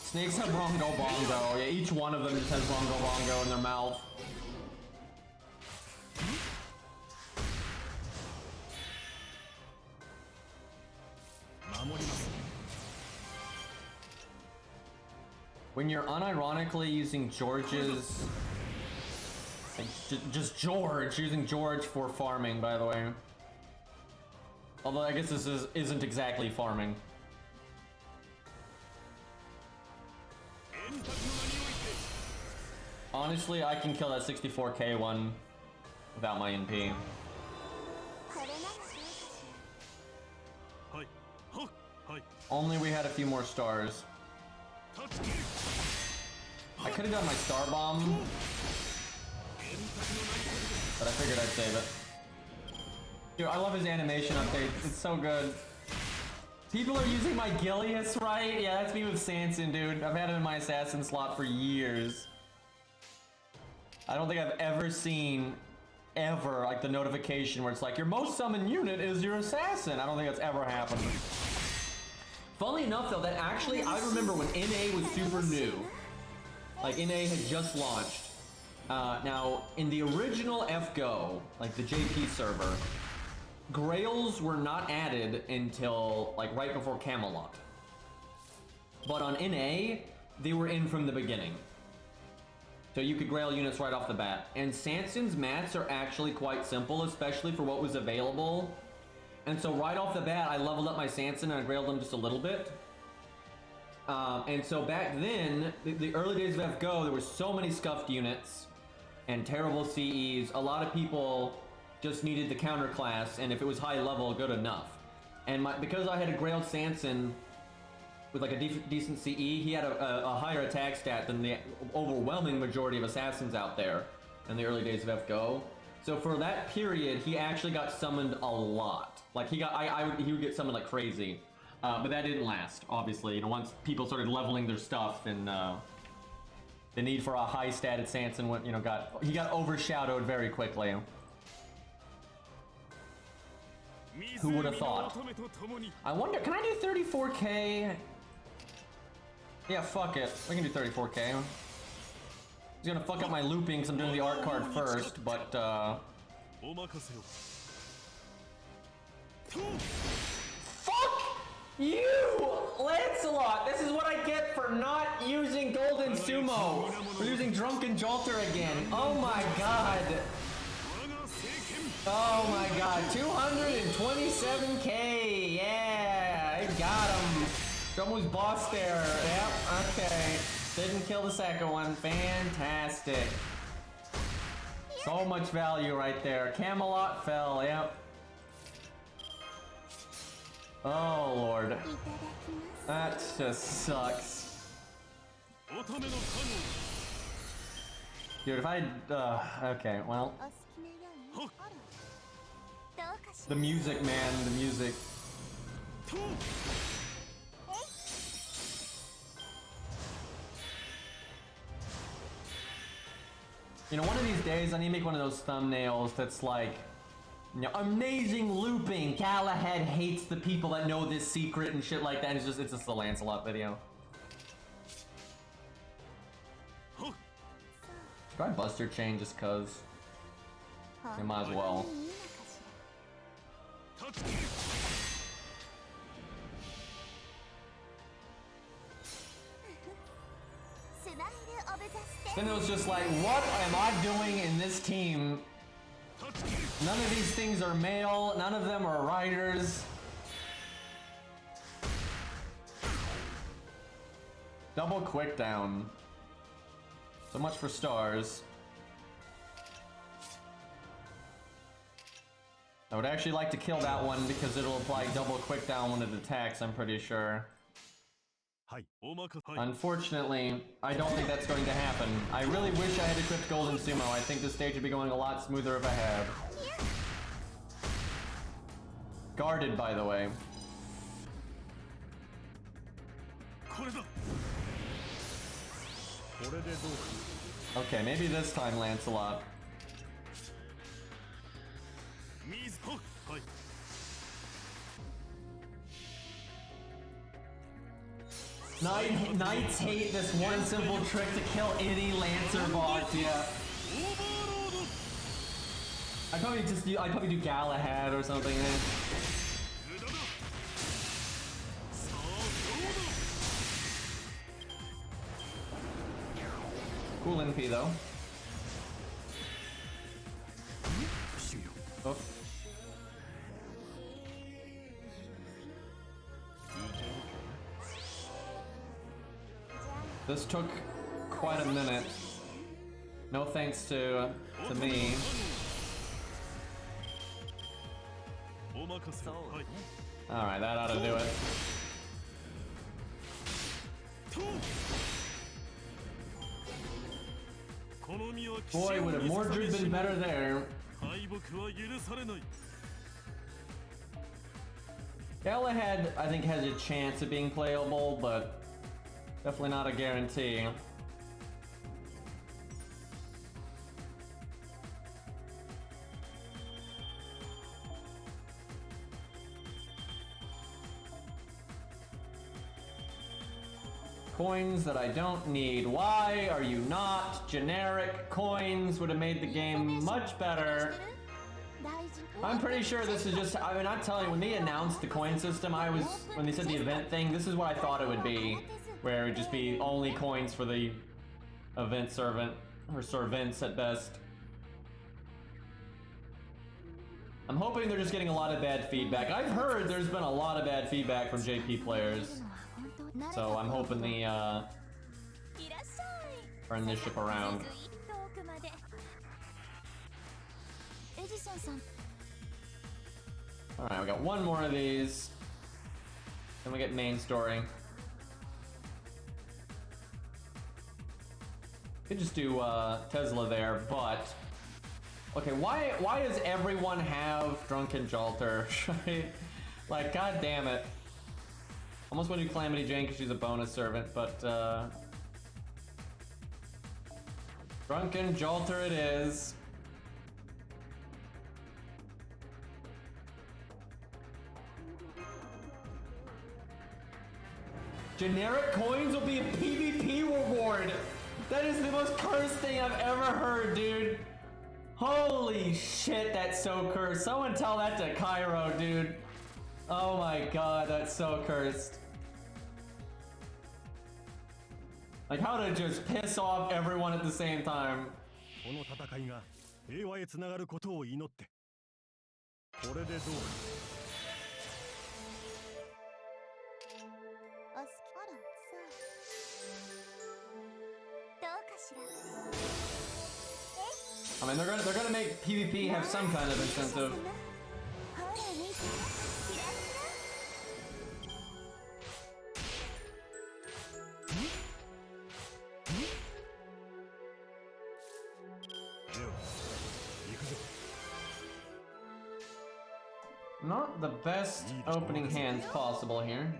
Snakes have Rongo Bongo. Yeah, each one of them just has Rongo Bongo in their mouth. When you're unironically using George's... Like, just George, using George for farming, by the way. Although I guess this isn't exactly farming. Honestly, I can kill that 64k one without my NP. Only we had a few more stars. I could have done my star bomb, but I figured I'd save it. Dude, I love his animation update. It's so good. People are using my Gilius, right? Yeah, that's me with Sanson, dude. I've had him in my assassin slot for years. I don't think I've ever seen, like the notification where it's like, your most summoned unit is your assassin. I don't think that's ever happened. Funnily enough, though, that actually, I remember when NA was super new. Like, NA had just launched. Now, in the original FGO, like the JP server, Grails were not added until, like, right before Camelot. But on NA, they were in from the beginning. So you could Grail units right off the bat. And Sanson's mats are actually quite simple, especially for what was available. And so right off the bat, I leveled up my Sanson and I Grailed them just a little bit. And so back then, the early days of FGO, there were so many scuffed units and terrible CEs. A lot of people just needed the counter class, and if it was high level, good enough. And because I had a Grailed Sanson with like a decent CE, he had a higher attack stat than the overwhelming majority of assassins out there in the early days of FGO. So for that period, he actually got summoned a lot. Like he would get summoned like crazy. But that didn't last, obviously. You know, once people started leveling their stuff, then the need for a high statted Sanson went, you know, he got overshadowed very quickly. Who would have thought? I wonder, can I do 34k? Yeah, fuck it. We can do 34k. He's gonna fuck up my looping because I'm doing the art card first, but fuck you, Lancelot! This is what I get for not using Golden Sumo. We're using Drunken Jolter again. Oh my god. Oh my god. 227k. Yeah, I got him. Someone's boss there. Yep, okay. Didn't kill the second one. Fantastic. So much value right there. Camelot fell, yep. Oh lord. That just sucks. Dude, if I okay, well. The music, man, the music. You know, one of these days I need to make one of those thumbnails that's like, you know, amazing looping. Galahad hates the people that know this secret and shit like that. And it's just a Lancelot video. Should I Buster Chain just cause? I might as well. Then it was just like, what am I doing in this team? None of these things are male, none of them are riders. Double quick down. So much for stars. I would actually like to kill that one because it'll apply double quick down when it attacks, I'm pretty sure. Unfortunately, I don't think that's going to happen. I really wish I had equipped Golden Sumo. I think this stage would be going a lot smoother if I had. Guarded, by the way. Okay, maybe this time, Lancelot. Knights hate this one simple trick to kill any Lancer boss, yeah. I'd probably do Galahad or something. Cool NP though. Oh. This took quite a minute. No thanks to me. Alright, that ought to do it. Boy, would a Mordred been better there. Galahad, I think, has a chance of being playable, but definitely not a guarantee. Coins that I don't need. Why are you not? Generic coins would have made the game much better. I'm pretty sure this is just, I mean, I'm telling you, when they announced the coin system, when they said the event thing, this is what I thought it would be, where it would just be only coins for the event servant, or servants at best. I'm hoping they're just getting a lot of bad feedback. I've heard there's been a lot of bad feedback from JP players, so I'm hoping they turn this ship around. Alright, we got one more of these. Then we get main story. Could just do Tesla there, but okay, why does everyone have Drunken Jalter? Like, god damn it. Almost want to do Calamity Jane because she's a bonus servant, but Drunken Jalter it is. Generic coins will be a PvP reward. That is the most cursed thing I've ever heard, dude. Holy shit, that's so cursed. Someone tell that to Cairo, dude. Oh my god, that's so cursed. Like, how to just piss off everyone at the same time. I mean, they're gonna make PvP have some kind of incentive. Not the best opening hands possible here.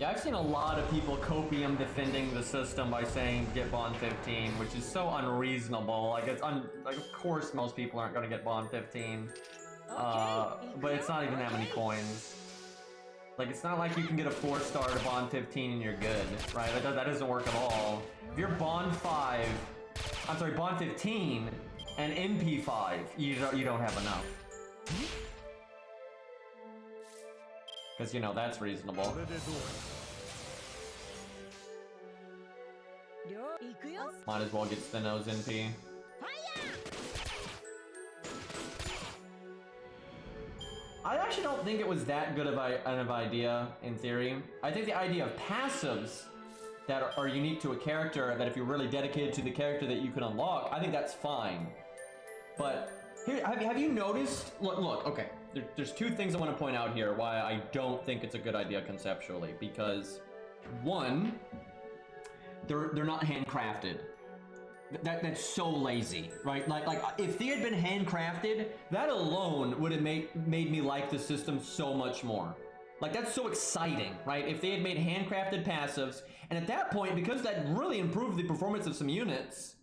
Yeah, I've seen a lot of people copium defending the system by saying get Bond 15, which is so unreasonable. Like, like, of course most people aren't going to get Bond 15, but it's not even that many coins. Like, it's not like you can get a 4-star to Bond 15 and you're good, right? That doesn't work at all. If you're Bond 5, I'm sorry, Bond 15 and MP5, you don't have enough. Because, you know, that's reasonable. Might as well get Steno's NP. I actually don't think it was that good of an idea, in theory. I think the idea of passives that are unique to a character, that if you're really dedicated to the character that you can unlock, I think that's fine. But here, have you noticed? Look, okay. There's two things I want to point out here why I don't think it's a good idea conceptually. Because, one, they're not handcrafted. That's so lazy, right? Like if they had been handcrafted, that alone would have made me like the system so much more. Like, that's so exciting, right? If they had made handcrafted passives, and at that point, because that really improved the performance of some units,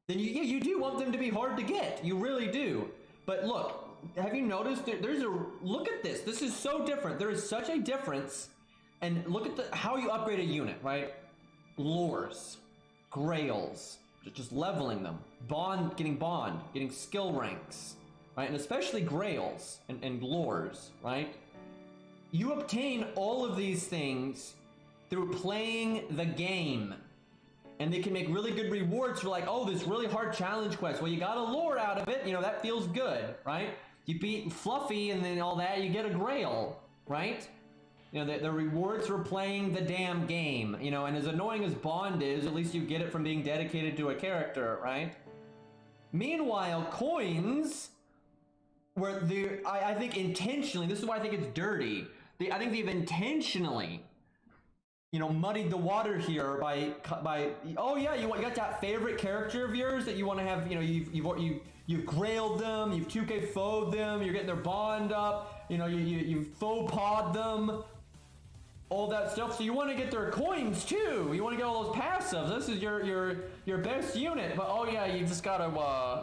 then you do want them to be hard to get. You really do. But look, have you noticed look at this. This is so different. There is such a difference. And look at how you upgrade a unit, right? Lures, grails, just leveling them, getting skill ranks, right? And especially grails and lures, right? You obtain all of these things through playing the game. And they can make really good rewards for, like, oh, this really hard challenge quest. Well, you got a lore out of it, you know, that feels good, right? You beat Fluffy and then all that, you get a grail, right? You know, the rewards for playing the damn game, you know, and as annoying as Bond is, at least you get it from being dedicated to a character, right? Meanwhile, coins, where I think intentionally, this is why I think it's dirty. I think they've intentionally, you know, muddied the water here by oh yeah, you got that favorite character of yours that you want to have, you know, you've grailed them, you've 2K fo'd them, you're getting their bond up, you know, you faux pod them, all that stuff. So you want to get their coins too. You want to get all those passives. This is your best unit. But oh yeah, you just gotta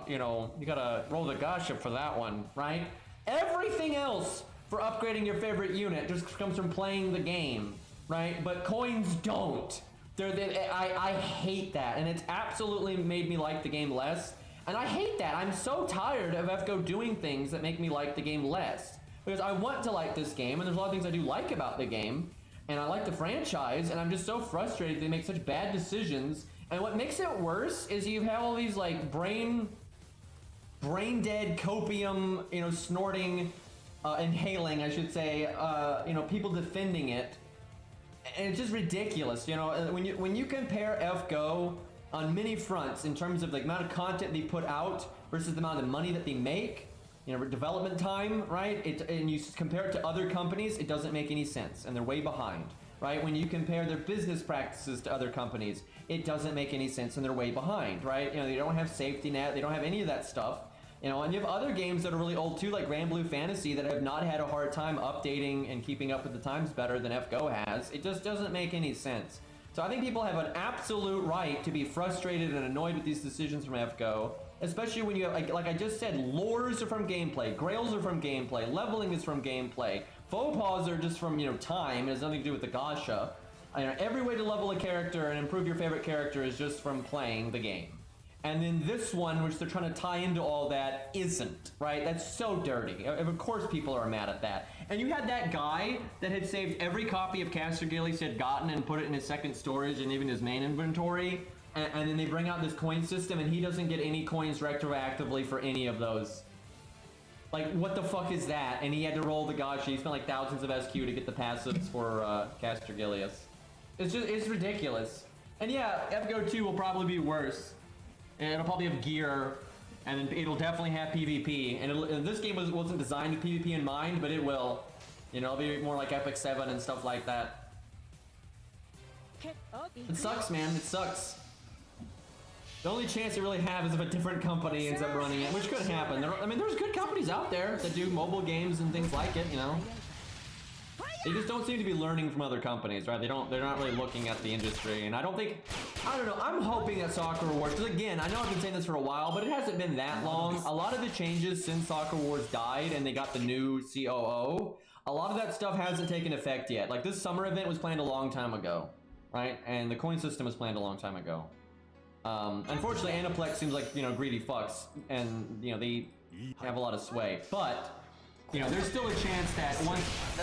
you know, you gotta roll the gacha for that one, right? Everything else for upgrading your favorite unit just comes from playing the game, right? But coins don't. I hate that, and it's absolutely made me like the game less. And I hate that. I'm so tired of FGO doing things that make me like the game less. Because I want to like this game, and there's a lot of things I do like about the game, and I like the franchise, and I'm just so frustrated they make such bad decisions. And what makes it worse is you have all these like brain dead copium, you know, snorting, inhaling, I should say, you know, people defending it. And it's just ridiculous, you know, when you compare FGO on many fronts in terms of the amount of content they put out versus the amount of money that they make, you know, development time, right? And you compare it to other companies, it doesn't make any sense, and they're way behind, right? When you compare their business practices to other companies, it doesn't make any sense, and they're way behind, right? You know, they don't have safety net, they don't have any of that stuff, you know, and you have other games that are really old too, like Grand Blue Fantasy, that have not had a hard time updating and keeping up with the times better than FGO has. It just doesn't make any sense. So I think people have an absolute right to be frustrated and annoyed with these decisions from FGO, especially when you have, like I just said, lures are from gameplay, grails are from gameplay, leveling is from gameplay, faux pas are just from, you know, time. It has nothing to do with the gacha. You know, every way to level a character and improve your favorite character is just from playing the game. And then this one, which they're trying to tie into all that, isn't, right? That's so dirty. Of course people are mad at that. And you had that guy that had saved every copy of Castergillies he had gotten and put it in his second storage and even his main inventory. And then they bring out this coin system and he doesn't get any coins retroactively for any of those. Like, what the fuck is that? And he had to roll the gacha. He spent like thousands of SQ to get the passives for Castergillies. It's ridiculous. And yeah, FGO 2 will probably be worse. And it'll probably have gear, and it'll definitely have PvP. And this game wasn't designed with PvP in mind, but it will. You know, it'll be more like Epic 7 and stuff like that. It sucks, man. It sucks. The only chance you really have is if a different company ends up running it, which could happen. I mean, there's good companies out there that do mobile games and things like it, you know. They just don't seem to be learning from other companies, right? They're not really looking at the industry, and I don't know, I'm hoping that Sakura Wars, because again, I know I've been saying this for a while, but it hasn't been that long. A lot of the changes since Sakura Wars died and they got the new COO, a lot of that stuff hasn't taken effect yet. Like, this summer event was planned a long time ago, right? And the coin system was planned a long time ago. Unfortunately, Aniplex seems like, you know, greedy fucks, and, you know, they have a lot of sway, but you know, there's still a chance that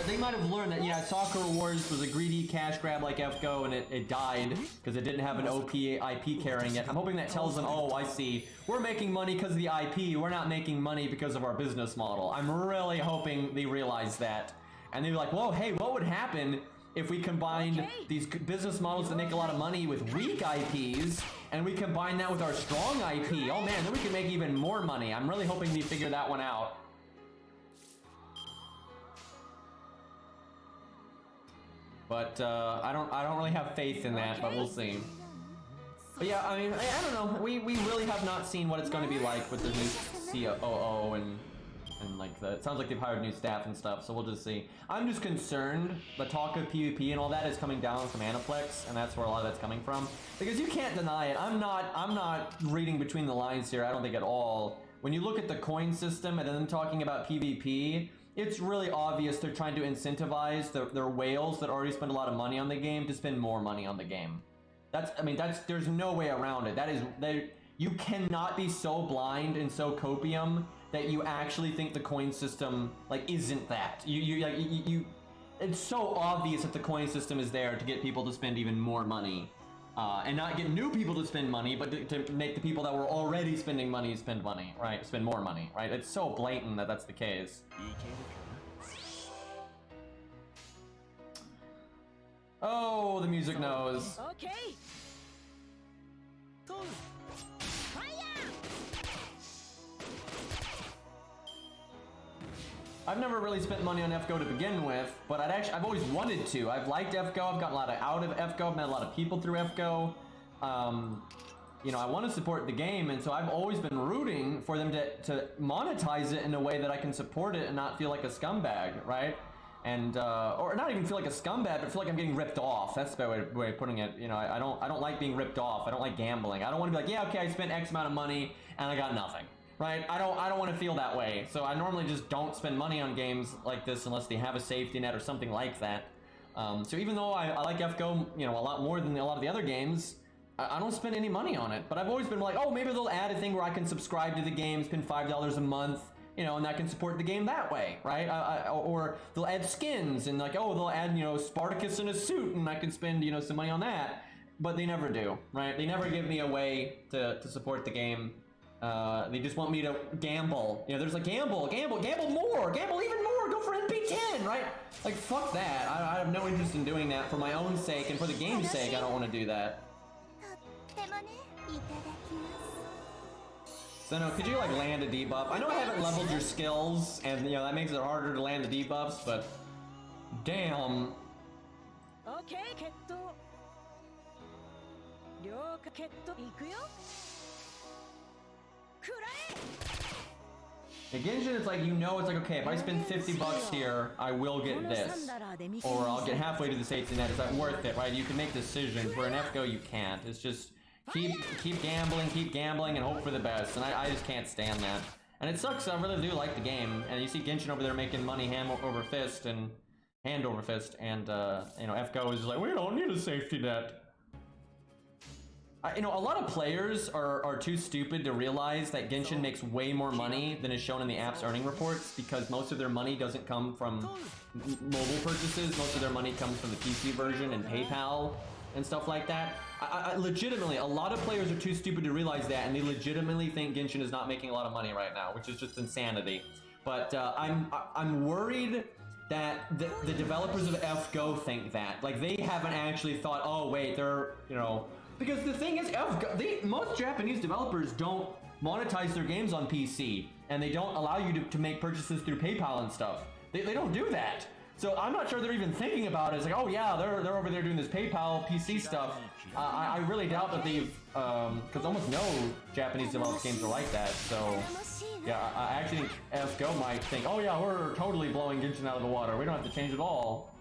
they might have learned that, yeah, Sakura Wars was a greedy cash grab like FGO, and it died because it didn't have an OP IP carrying it. I'm hoping that tells them, oh, I see, we're making money because of the IP, we're not making money because of our business model. I'm really hoping they realize that, and they're like, whoa, hey, what would happen if we combined these business models that make a lot of money with weak IPs, and we combine that with our strong IP? Oh man, then we can make even more money. I'm really hoping they figure that one out. But I don't really have faith in that, but we'll see. But yeah, I mean, I don't know. We really have not seen what it's going to be like with the new COO and like it sounds like they've hired new staff and stuff, so we'll just see. I'm just concerned the talk of PvP and all that is coming down from Aniplex, and that's where a lot of that's coming from. Because you can't deny it. I'm not reading between the lines here, I don't think at all. When you look at the coin system and then talking about PvP, it's really obvious they're trying to incentivize their whales that already spend a lot of money on the game to spend more money on the game. There's no way around it. You cannot be so blind and so copium that you actually think the coin system, like, isn't that. It's so obvious that the coin system is there to get people to spend even more money. And not get new people to spend money, but to make the people that were already spending money spend money, right? Spend more money, right? It's so blatant that that's the case. Oh, the music knows. Okay. I've never really spent money on FGO to begin with, but I've always wanted to. I've liked FGO. I've gotten a lot out of FGO. I've met a lot of people through FGO. You know, I want to support the game, and so I've always been rooting for them to monetize it in a way that I can support it and not feel like a scumbag, right? And or not even feel like a scumbag, but feel like I'm getting ripped off. That's the way of putting it. You know, I don't like being ripped off. I don't like gambling. I don't want to be like, yeah, okay, I spent X amount of money and I got nothing. Right? I don't want to feel that way. So I normally just don't spend money on games like this unless they have a safety net or something like that. So even though I like FGO, you know, a lot more than a lot of the other games, I don't spend any money on it. But I've always been like, oh, maybe they'll add a thing where I can subscribe to the game, spend $5 a month, you know, and I can support the game that way, right? Or they'll add skins and like, oh, they'll add, you know, Spartacus in a suit and I can spend, you know, some money on that. But they never do, right? They never give me a way to support the game. They just want me to gamble. You know, there's like gamble more, gamble even more, go for NP10, right? Like, fuck that. I have no interest in doing that for my own sake and for the game's sake. I don't want to do that. So no, could you like land a debuff? I know I haven't leveled your skills, and you know that makes it harder to land the debuffs, but damn. Okay, In Genshin, it's like, you know, it's like, okay, if I spend 50 bucks here, I will get this. Or I'll get halfway to the safety net. Is that worth it, right? You can make decisions, where in FGO you can't. It's just, keep gambling, and hope for the best. And I just can't stand that. And it sucks, I really do like the game. And you see Genshin over there making money hand over fist, and you know, FGO is like, we don't need a safety net. You know, a lot of players are too stupid to realize that Genshin makes way more money than is shown in the app's earning reports, because most of their money doesn't come from mobile purchases. Most of their money comes from the PC version and PayPal and stuff like that. Legitimately, a lot of players are too stupid to realize that, and they legitimately think Genshin is not making a lot of money right now, which is just insanity. But I'm worried that the developers of FGO think that. Like, they haven't actually thought, oh wait, they're, you know, because the thing is, most Japanese developers don't monetize their games on PC, and they don't allow you to make purchases through PayPal and stuff. They don't do that. So I'm not sure they're even thinking about it. It's like, oh yeah, they're over there doing this PayPal PC stuff. I really doubt that they've, because almost no Japanese developed games are like that. So yeah, I actually think FGO might think, oh yeah, we're totally blowing Genshin out of the water. We don't have to change it all.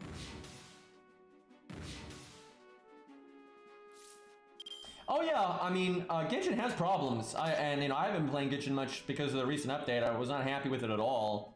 Oh yeah, I mean, Genshin has problems, and you know, I haven't been playing Genshin much because of the recent update. I was not happy with it at all.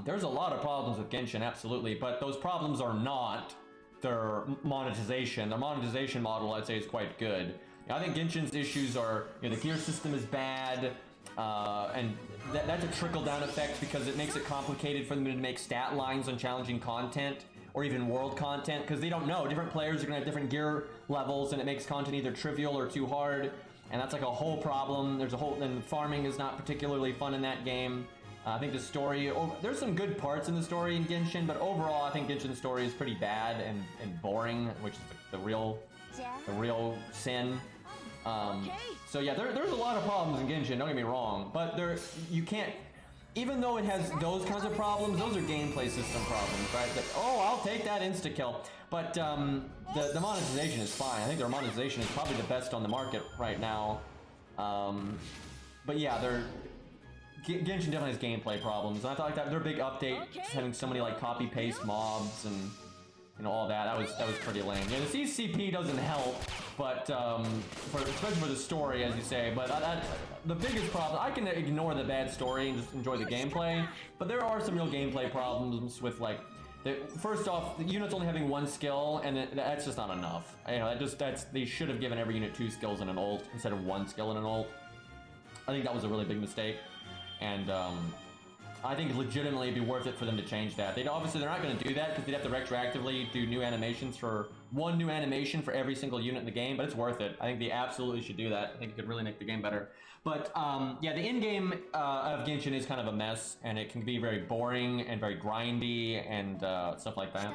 There's a lot of problems with Genshin, absolutely, but those problems are not their monetization. Their monetization model, I'd say, is quite good. I think Genshin's issues are, you know, the gear system is bad, and that's a trickle-down effect because it makes it complicated for them to make stat lines on challenging content, or even world content, because they don't know. Different players are gonna have different gear levels, and it makes content either trivial or too hard, and that's like a whole problem. And farming is not particularly fun in that game. I think the story, there's some good parts in the story in Genshin, but overall I think Genshin's story is pretty bad and boring, which is the real sin. So yeah, there's a lot of problems in Genshin, don't get me wrong, but you can't, even though it has those kinds of problems, those are gameplay system problems, right? That, oh, I'll take that insta-kill. But the monetization is fine. I think their monetization is probably the best on the market right now. But yeah, Genshin definitely has gameplay problems. And I thought like that their big update, just having so many like copy-paste mobs and you know, all that, that was pretty lame. Yeah, the CCP doesn't help, but especially for the story, as you say. But the biggest problem, I can ignore the bad story and just enjoy the gameplay. But there are some real gameplay problems with like, first off, the units only having one skill, and that's just not enough. You know, they should have given every unit 2 skills and an ult instead of 1 skill and an ult. I think that was a really big mistake, and I think legitimately it'd be worth it for them to change that. Obviously they're not going to do that because they'd have to retroactively do new animations for one new animation for every single unit in the game, but it's worth it. I think they absolutely should do that. I think it could really make the game better. But yeah, the in-game of Genshin is kind of a mess, and it can be very boring and very grindy and stuff like that.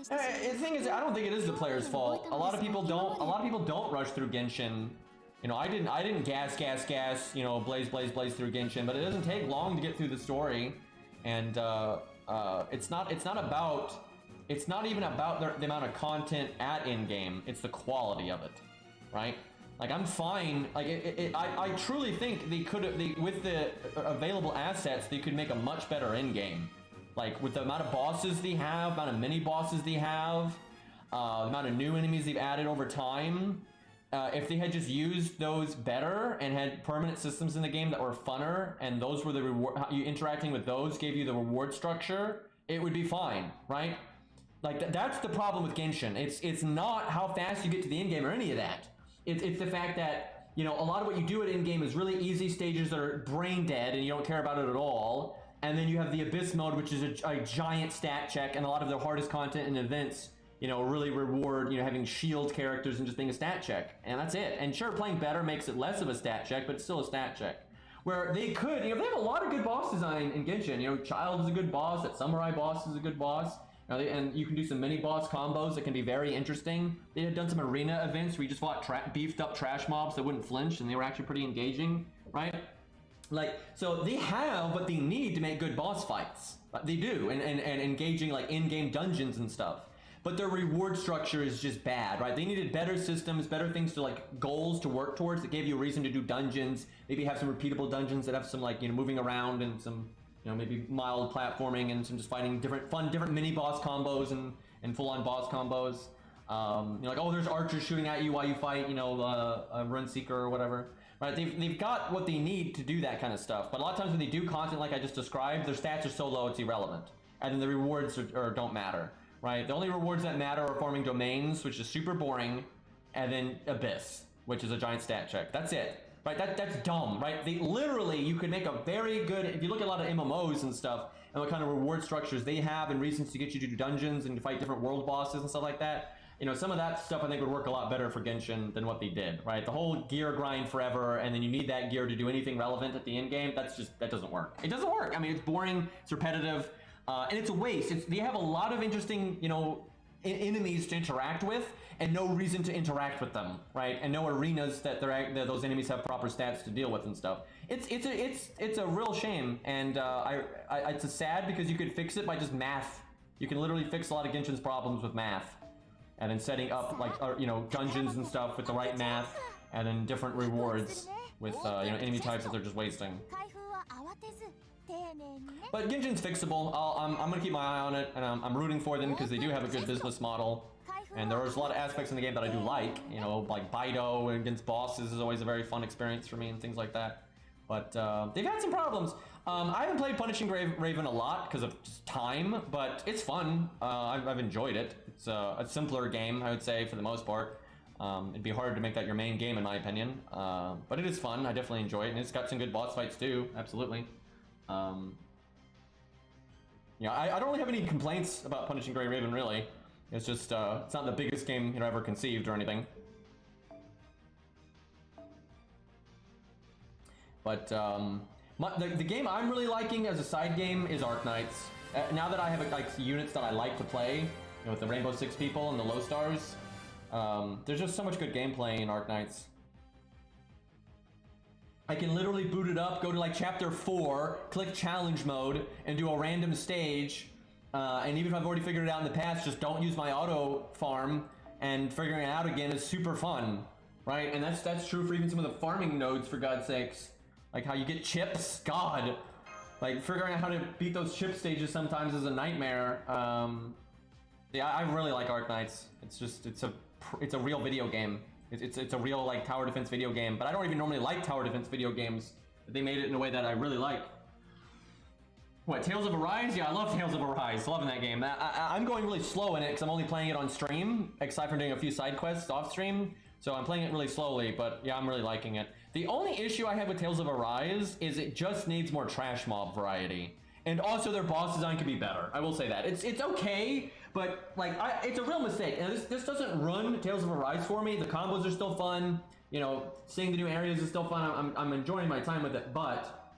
The thing is, I don't think it is the player's fault. A lot of people don't rush through Genshin. You know, I didn't gas, you know, blaze through Genshin, but it doesn't take long to get through the story. And it's not even about the amount of content at in-game, it's the quality of it, right? Like, I'm fine, like, I truly think with the available assets, they could make a much better in-game. Like, with the amount of bosses they have, amount of mini-bosses they have, the amount of new enemies they've added over time, if they had just used those better and had permanent systems in the game that were funner, and those were the reward, you interacting with those gave you the reward structure, it would be fine, right? Like, that's the problem with Genshin. It's not how fast you get to the end game or any of that. It's the fact that, you know, a lot of what you do at in game is really easy stages that are brain dead and you don't care about it at all. And then you have the Abyss mode, which is a giant stat check, and a lot of the hardest content and events, you know, really reward, you know, having shield characters and just being a stat check. And that's it. And sure, playing better makes it less of a stat check, but it's still a stat check. Where they could, you know, they have a lot of good boss design in Genshin. You know, Child is a good boss, that Samurai boss is a good boss. And you can do some mini boss combos that can be very interesting. They had done some arena events where you just fought beefed up trash mobs that wouldn't flinch, and they were actually pretty engaging, right? Like, so they have what they need to make good boss fights. They do, and engaging like in-game dungeons and stuff. But their reward structure is just bad, right? They needed better systems, better things to like goals to work towards that gave you a reason to do dungeons. Maybe have some repeatable dungeons that have some like, you know, moving around and some, you know, maybe mild platforming and some just fighting different mini boss combos and full-on boss combos. You know, like, oh, there's archers shooting at you while you fight, you know, a run seeker or whatever. Right? They've got what they need to do that kind of stuff. But a lot of times when they do content like I just described, their stats are so low it's irrelevant. And then the rewards don't matter. Right? The only rewards that matter are farming domains, which is super boring, and then Abyss, which is a giant stat check. That's it. Right? That's dumb, right? They literally, you could make a very good, if you look at a lot of MMOs and stuff, and what kind of reward structures they have and reasons to get you to do dungeons and to fight different world bosses and stuff like that, you know, some of that stuff I think would work a lot better for Genshin than what they did, right? The whole gear grind forever, and then you need that gear to do anything relevant at the end game, that doesn't work. It doesn't work. I mean, it's boring, it's repetitive, and it's a waste. They have a lot of interesting, you know, enemies to interact with, and no reason to interact with them, right? And no arenas that those enemies have proper stats to deal with and stuff. It's a real shame, and it's sad because you could fix it by just math. You can literally fix a lot of Genshin's problems with math, and then setting up like you know, dungeons and stuff with the right math, and then different rewards with you know, enemy types that they're just wasting. But Genshin's fixable. I'm gonna keep my eye on it, and I'm rooting for them because they do have a good business model. And there's a lot of aspects in the game that I do like. You know, like Baido against bosses is always a very fun experience for me and things like that. But they've had some problems. I haven't played Punishing Raven a lot because of just time, but it's fun. I've enjoyed it. It's a simpler game, I would say, for the most part. It'd be hard to make that your main game, in my opinion. But it is fun. I definitely enjoy it, and it's got some good boss fights too. Absolutely. Yeah, I don't really have any complaints about Punishing Gray Raven, really. It's just, it's not the biggest game, you know, ever conceived or anything. But, the game I'm really liking as a side game is Arknights. Now that I have, like, units that I like to play, you know, with the Rainbow Six people and the Low Stars, there's just so much good gameplay in Arknights. I can literally boot it up, go to like chapter 4, click challenge mode, and do a random stage. And even if I've already figured it out in the past, just don't use my auto farm, and figuring it out again is super fun, right? And that's true for even some of the farming nodes, for God's sakes. Like how you get chips, God. Like figuring out how to beat those chip stages sometimes is a nightmare. Yeah, I really like Arknights. It's a real video game. It's a real like tower defense video game, but I don't even normally like tower defense video games. They made it in a way that I really like. What, Tales of Arise? Yeah, I love Tales of Arise. Loving that game. I'm going really slow in it because I'm only playing it on stream, aside from doing a few side quests off stream. So I'm playing it really slowly, but yeah, I'm really liking it. The only issue I have with Tales of Arise is it just needs more trash mob variety. And also their boss design could be better. I will say that. It's okay, but like it's a real mistake. And this doesn't run Tales of Arise for me. The combos are still fun. You know, seeing the new areas is still fun. I'm enjoying my time with it, but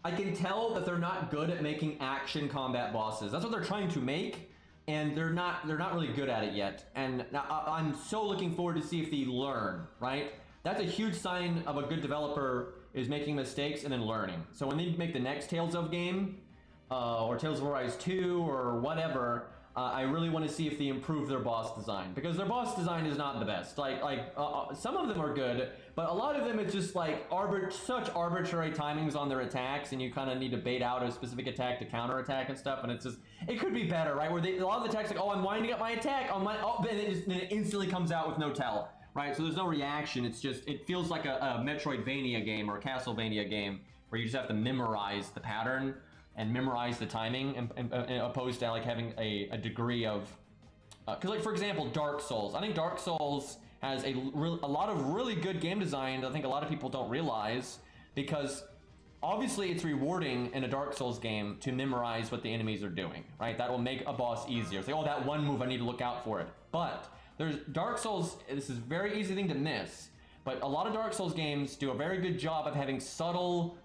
I can tell that they're not good at making action combat bosses. That's what they're trying to make, and they're not really good at it yet. And I'm so looking forward to see if they learn, right? That's a huge sign of a good developer, is making mistakes and then learning. So when they make the next Tales of game, or Tales of Arise 2 or whatever, I really want to see if they improve their boss design, because their boss design is not the best. Some of them are good, but a lot of them it's just like such arbitrary timings on their attacks, and you kind of need to bait out a specific attack to counter attack and stuff. And it's just, it could be better, right? Where a lot of the attacks like, oh, I'm winding up my attack, then it instantly comes out with no tell, right? So there's no reaction. It's just, it feels like a Metroidvania game or a Castlevania game where you just have to memorize the pattern and memorize the timing, and opposed to like having a degree of, because like for example, Dark Souls. I think Dark Souls has a lot of really good game design that I think a lot of people don't realize, because obviously it's rewarding in a Dark Souls game to memorize what the enemies are doing, right? That will make a boss easier. Say, oh, that one move, I need to look out for it. But there's Dark Souls, this is a very easy thing to miss, but a lot of Dark Souls games do a very good job of having subtle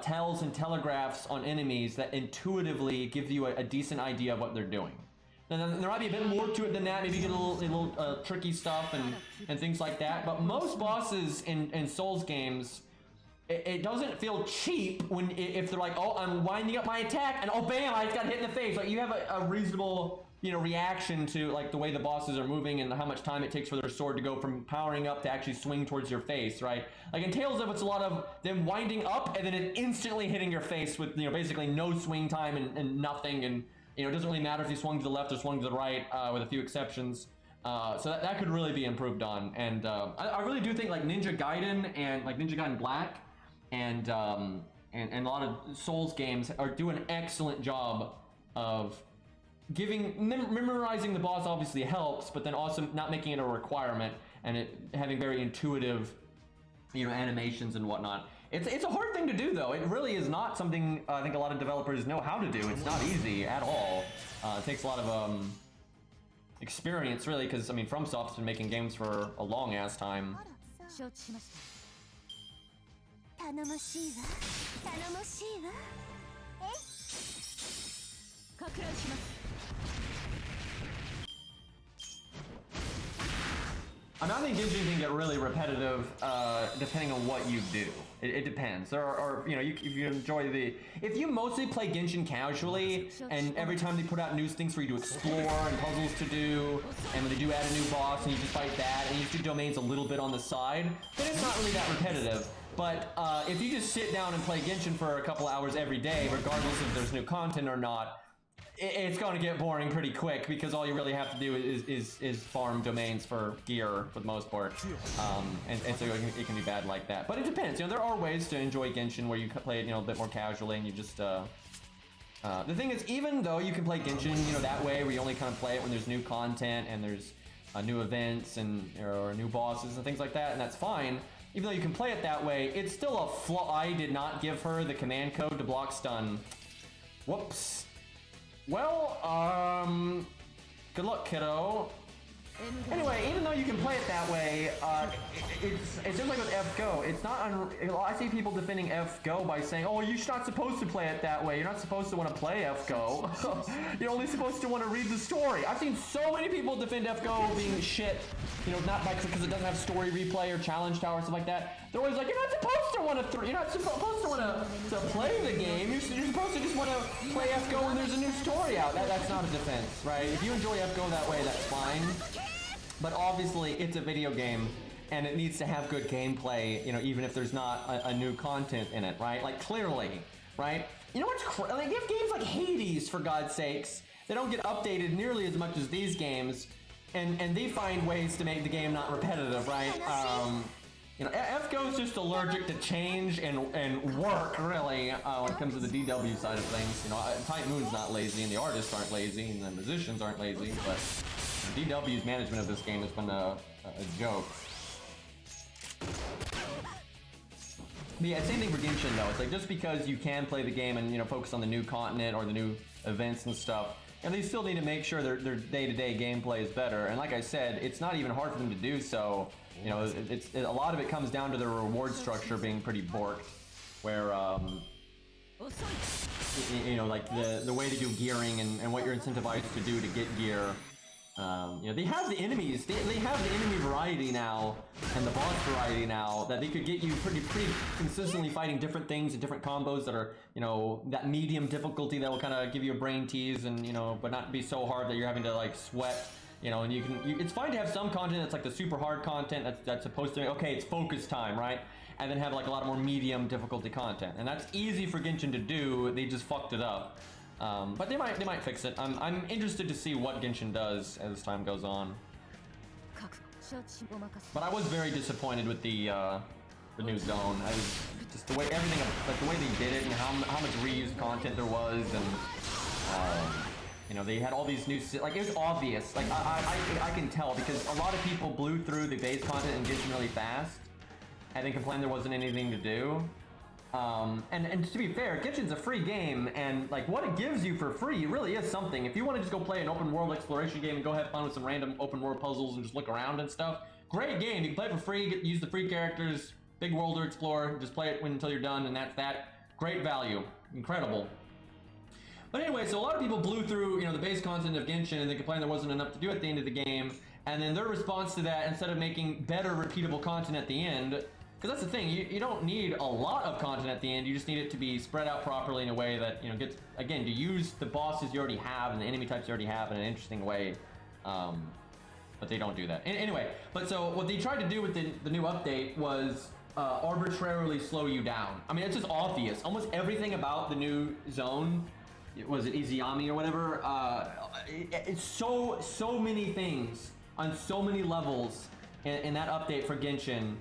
tells and telegraphs on enemies that intuitively give you a decent idea of what they're doing. And then there might be a bit more to it than that. Maybe you get a little tricky stuff and things like that. But most bosses in Souls games, it doesn't feel cheap if they're like, oh, I'm winding up my attack, and oh, bam, I just got hit in the face. Like, you have a reasonable, reaction to like the way the bosses are moving and how much time it takes for their sword to go from powering up to actually swing towards your face, right? Like in Tales of, it's a lot of them winding up and then it instantly hitting your face with, basically no swing time and nothing, and it doesn't really matter if you swung to the left or swung to the right, with a few exceptions. So that could really be improved on. And I really do think like Ninja Gaiden and like Ninja Gaiden Black and a lot of Souls games are doing an excellent job of memorizing the boss. Obviously helps, but then also not making it a requirement, and it having very intuitive, animations and whatnot. It's a hard thing to do, though. It really is not something I think a lot of developers know how to do. It's not easy at all. It takes a lot of experience, really, because I mean, FromSoft's been making games for a long ass time. I mean, I think Genshin can get really repetitive depending on what you do. It depends. There are if you enjoy if you mostly play Genshin casually, and every time they put out new things for you to explore and puzzles to do, and when they do add a new boss and you just fight that, and you just do domains a little bit on the side, then it's not really that repetitive. But if you just sit down and play Genshin for a couple hours every day, regardless if there's new content or not, it's going to get boring pretty quick, because all you really have to do is farm domains for gear for the most part, and so it can be bad like that. But it depends. There are ways to enjoy Genshin where you play it a bit more casually, and you just the thing is, even though you can play Genshin that way, where you only kind of play it when there's new content and there's new events or new bosses and things like that, and that's fine. Even though you can play it that way, it's still a flaw. I did not give her the command code to block stun. Whoops. Well, good luck, kiddo. Anyway, even though you can play it that way, it's just like with FGO. It's not I see people defending FGO by saying, oh, you're not supposed to play it that way. You're not supposed to want to play FGO. You're only supposed to want to read the story. I've seen so many people defend FGO being shit, not because it doesn't have story replay or challenge tower, stuff like that. They're always like, you're not supposed to want to, you're not supposed to want to play the game. You're supposed to just want to play FGO when there's a new story out. That's not a defense, right? If you enjoy FGO that way, that's fine. But obviously, it's a video game, and it needs to have good gameplay, even if there's not a new content in it, right? Like, clearly, right? What's like, you have games like Hades, for God's sakes. They don't get updated nearly as much as these games, and they find ways to make the game not repetitive, right? FGO is just allergic to change and work, really, when it comes to the DW side of things. Tight Moon's not lazy, and the artists aren't lazy, and the musicians aren't lazy, but DW's management of this game has been a joke. But yeah, same thing for Genshin though. It's like, just because you can play the game and focus on the new continent or the new events and stuff, and they still need to make sure their day-to-day gameplay is better. And like I said, it's not even hard for them to do so. A lot of it comes down to their reward structure being pretty borked, where you know, like the way to do gearing and what you're incentivized to do to get gear. You know, they have the enemies, they have the enemy variety now, and the boss variety now, that they could get you pretty consistently fighting different things and different combos that are, you know, that medium difficulty that will kind of give you a brain tease and, you know, but not be so hard that you're having to, like, sweat, you know, and it's fine to have some content that's like the super hard content that's supposed to, okay, it's focus time, right? And then have, like, a lot more medium difficulty content. And that's easy for Genshin to do, they just fucked it up. But they might fix it. I'm interested to see what Genshin does as time goes on. But I was very disappointed with the new zone. I was just the way everything, like the way they did it, and how much reused content there was, and you know, they had all these new, like, it was obvious. Like I can tell because a lot of people blew through the base content in Genshin really fast, and they complained there wasn't anything to do. And to be fair, Genshin's a free game, and like what it gives you for free really is something. If you want to just go play an open world exploration game and go have fun with some random open world puzzles and just look around and stuff, great game. You can play it for free, use the free characters, big world to explore, just play it until you're done, and that's that. Great value, incredible. But anyway, so a lot of people blew through, you know, the base content of Genshin, and they complained there wasn't enough to do at the end of the game. And then their response to that, instead of making better repeatable content at the end, because that's the thing, you don't need a lot of content at the end, you just need it to be spread out properly in a way that, you know, gets, again, to use the bosses you already have and the enemy types you already have in an interesting way. But they don't do that. Anyway, but so what they tried to do with the new update was arbitrarily slow you down. I mean, it's just obvious. Almost everything about the new zone, was it Izayami or whatever, it's so many things on so many levels in that update for Genshin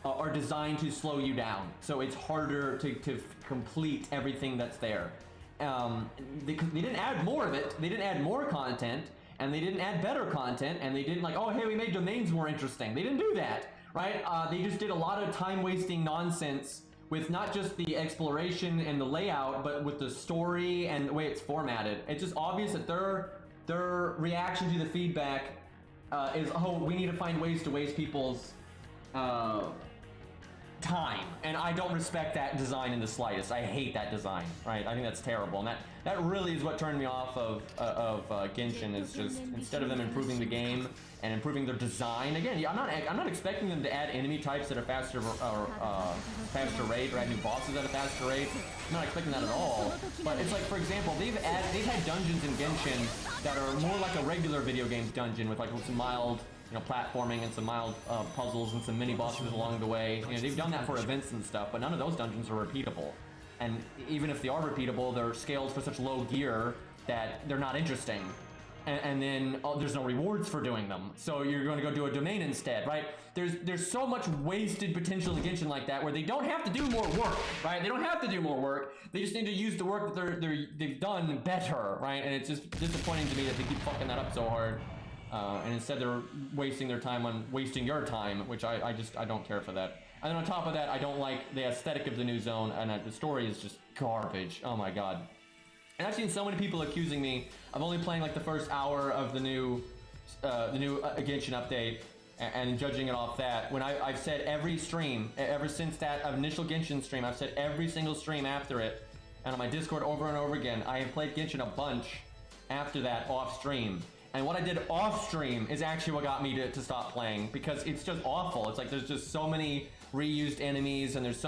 are designed to slow you down, so it's harder to complete everything that's there. They didn't add more of it, they didn't add more content, and they didn't add better content, and they didn't like, oh hey, we made domains more interesting. They didn't do that, right? They just did a lot of time-wasting nonsense with not just the exploration and the layout, but with the story and the way it's formatted. It's just obvious that their reaction to the feedback is, oh, we need to find ways to waste people's time, and I don't respect that design in the slightest. I hate that design, right? I think that's terrible, and that really is what turned me off of Genshin, is just instead of them improving the game and improving their design. Again, I'm not expecting them to add enemy types at a faster rate, or add new bosses at a faster rate. I'm not expecting that at all. But it's like, for example, they've had dungeons in Genshin that are more like a regular video games dungeon with some mild, you know, platforming and some mild puzzles and some mini bosses along the way. You know, they've done that for events and stuff, but none of those dungeons are repeatable. And even if they are repeatable, they're scaled for such low gear that they're not interesting. And then there's no rewards for doing them, so you're going to go do a domain instead, right? There's so much wasted potential in Genshin like that, where they don't have to do more work, right? They don't have to do more work. They just need to use the work that they've done better, right? And it's just disappointing to me that they keep fucking that up so hard. And instead they're wasting their time on wasting your time, which I don't care for that. And then on top of that, I don't like the aesthetic of the new zone, and the story is just garbage. Oh my god. And I've seen so many people accusing me of only playing like the first hour of the new Genshin update and judging it off that, when I've said every stream, ever since that initial Genshin stream, I've said every single stream after it, and on my Discord over and over again, I have played Genshin a bunch after that off stream. And what I did off stream is actually what got me to stop playing, because it's just awful. It's like there's just so many reused enemies, and there's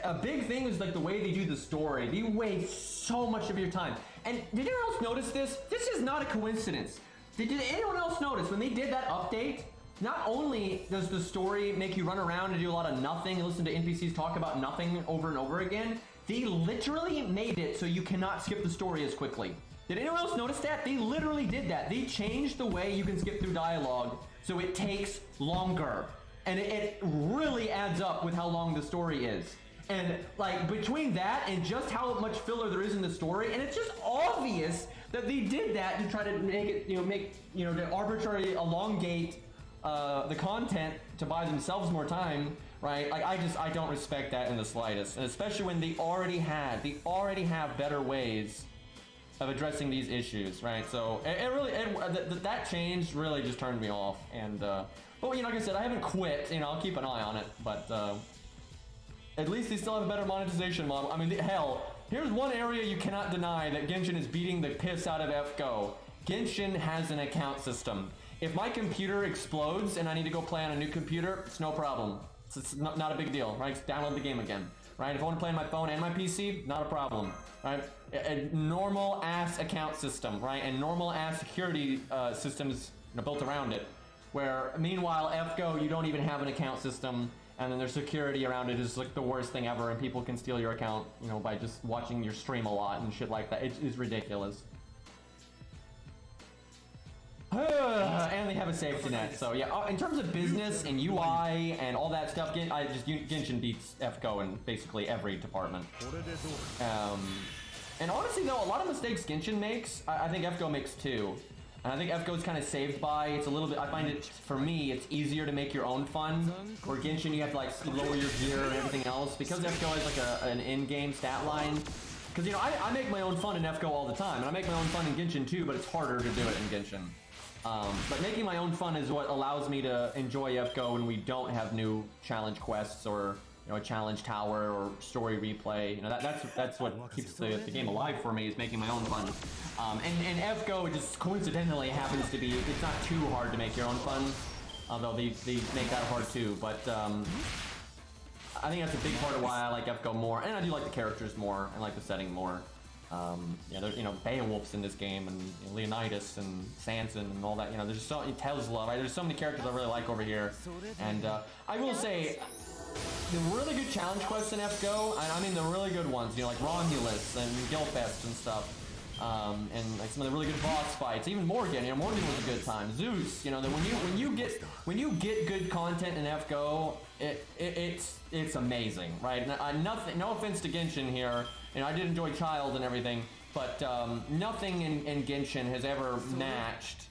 a big thing is like the way they do the story. They waste so much of your time. And did anyone else notice this? This is not a coincidence. Did anyone else notice when they did that update? Not only does the story make you run around and do a lot of nothing and listen to NPCs talk about nothing over and over again, they literally made it so you cannot skip the story as quickly. Did anyone else notice that? They literally did that. They changed the way you can skip through dialogue so it takes longer. And it really adds up with how long the story is. And like between that and just how much filler there is in the story, and it's just obvious that they did that to try to make it, to arbitrarily elongate the content to buy themselves more time, right? Like I don't respect that in the slightest, and especially when they already have better ways of addressing these issues, right? So that change really just turned me off. And but like I said, I haven't quit. I'll keep an eye on it, but at least they still have a better monetization model. I mean, hell, here's one area you cannot deny that Genshin is beating the piss out of FGO. Genshin has an account system. If my computer explodes and I need to go play on a new computer, it's no problem. It's not a big deal, right? Just download the game again, right? If I want to play on my phone and my PC, not a problem, right? A normal ass account system, right? And normal ass security systems built around it. Where meanwhile, FGO, you don't even have an account system, and then their security around it is like the worst thing ever, and people can steal your account, by just watching your stream a lot and shit like that. It is ridiculous. And they have a safety net, so yeah. In terms of business and UI and all that stuff, Genshin beats FGO in basically every department. And honestly though, a lot of mistakes Genshin makes, I think FGO makes too. And I think FGO is kind of saved by, it's a little bit, I find it, for me, it's easier to make your own fun. Where Genshin, you have to like lower your gear and everything else. Because FGO has like an in-game stat line. Because I make my own fun in FGO all the time. And I make my own fun in Genshin too, but it's harder to do it in Genshin. But making my own fun is what allows me to enjoy FGO when we don't have new challenge quests or a challenge tower or story replay. That's what keeps the game alive for me, is making my own fun. And FGO just coincidentally happens to be, it's not too hard to make your own fun, although they make that hard too. But I think that's a big part of why I like FGO more, and I do like the characters more and like the setting more. There's Beowulf's in this game, and Leonidas and Sanson and all that. There's so Tesla. Right? There's so many characters I really like over here, and I will say the really good challenge quests in FGO. I mean the really good ones. Like Romulus and Gilfest and stuff, and like some of the really good boss fights. Even Morgan. Morgan was a good time. Zeus. That when you get good content in FGO, it's amazing, right? No offense to Genshin here. I did enjoy Child and everything, but nothing in Genshin has ever matched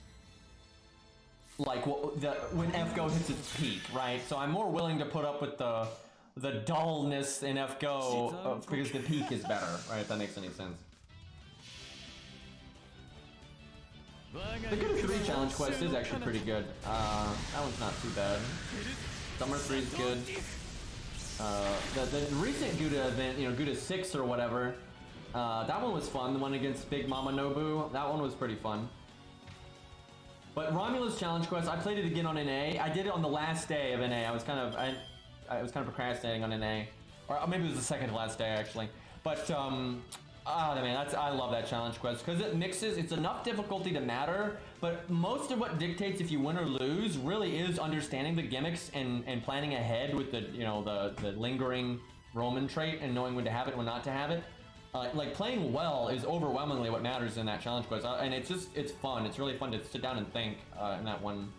like when FGO hits its peak, right? So I'm more willing to put up with the dullness in FGO because the peak is better, right? If that makes any sense. The Gouda 3 challenge quest is actually pretty good. That one's not too bad. Summer 3 is good. The recent Gouda event, Gouda 6 or whatever, that one was fun. The one against Big Mama Nobu, that one was pretty fun. But Romulus challenge quest, I played it again on NA. I did it on the last day of NA. I was kind of procrastinating on NA, or maybe it was the second to last day actually. But man, I love that challenge quest because it mixes. It's enough difficulty to matter, but most of what dictates if you win or lose really is understanding the gimmicks and planning ahead with the the lingering Roman trait and knowing when to have it and when not to have it. Like playing well is overwhelmingly what matters in that challenge quest, and it's fun. It's really fun to sit down and think in that one.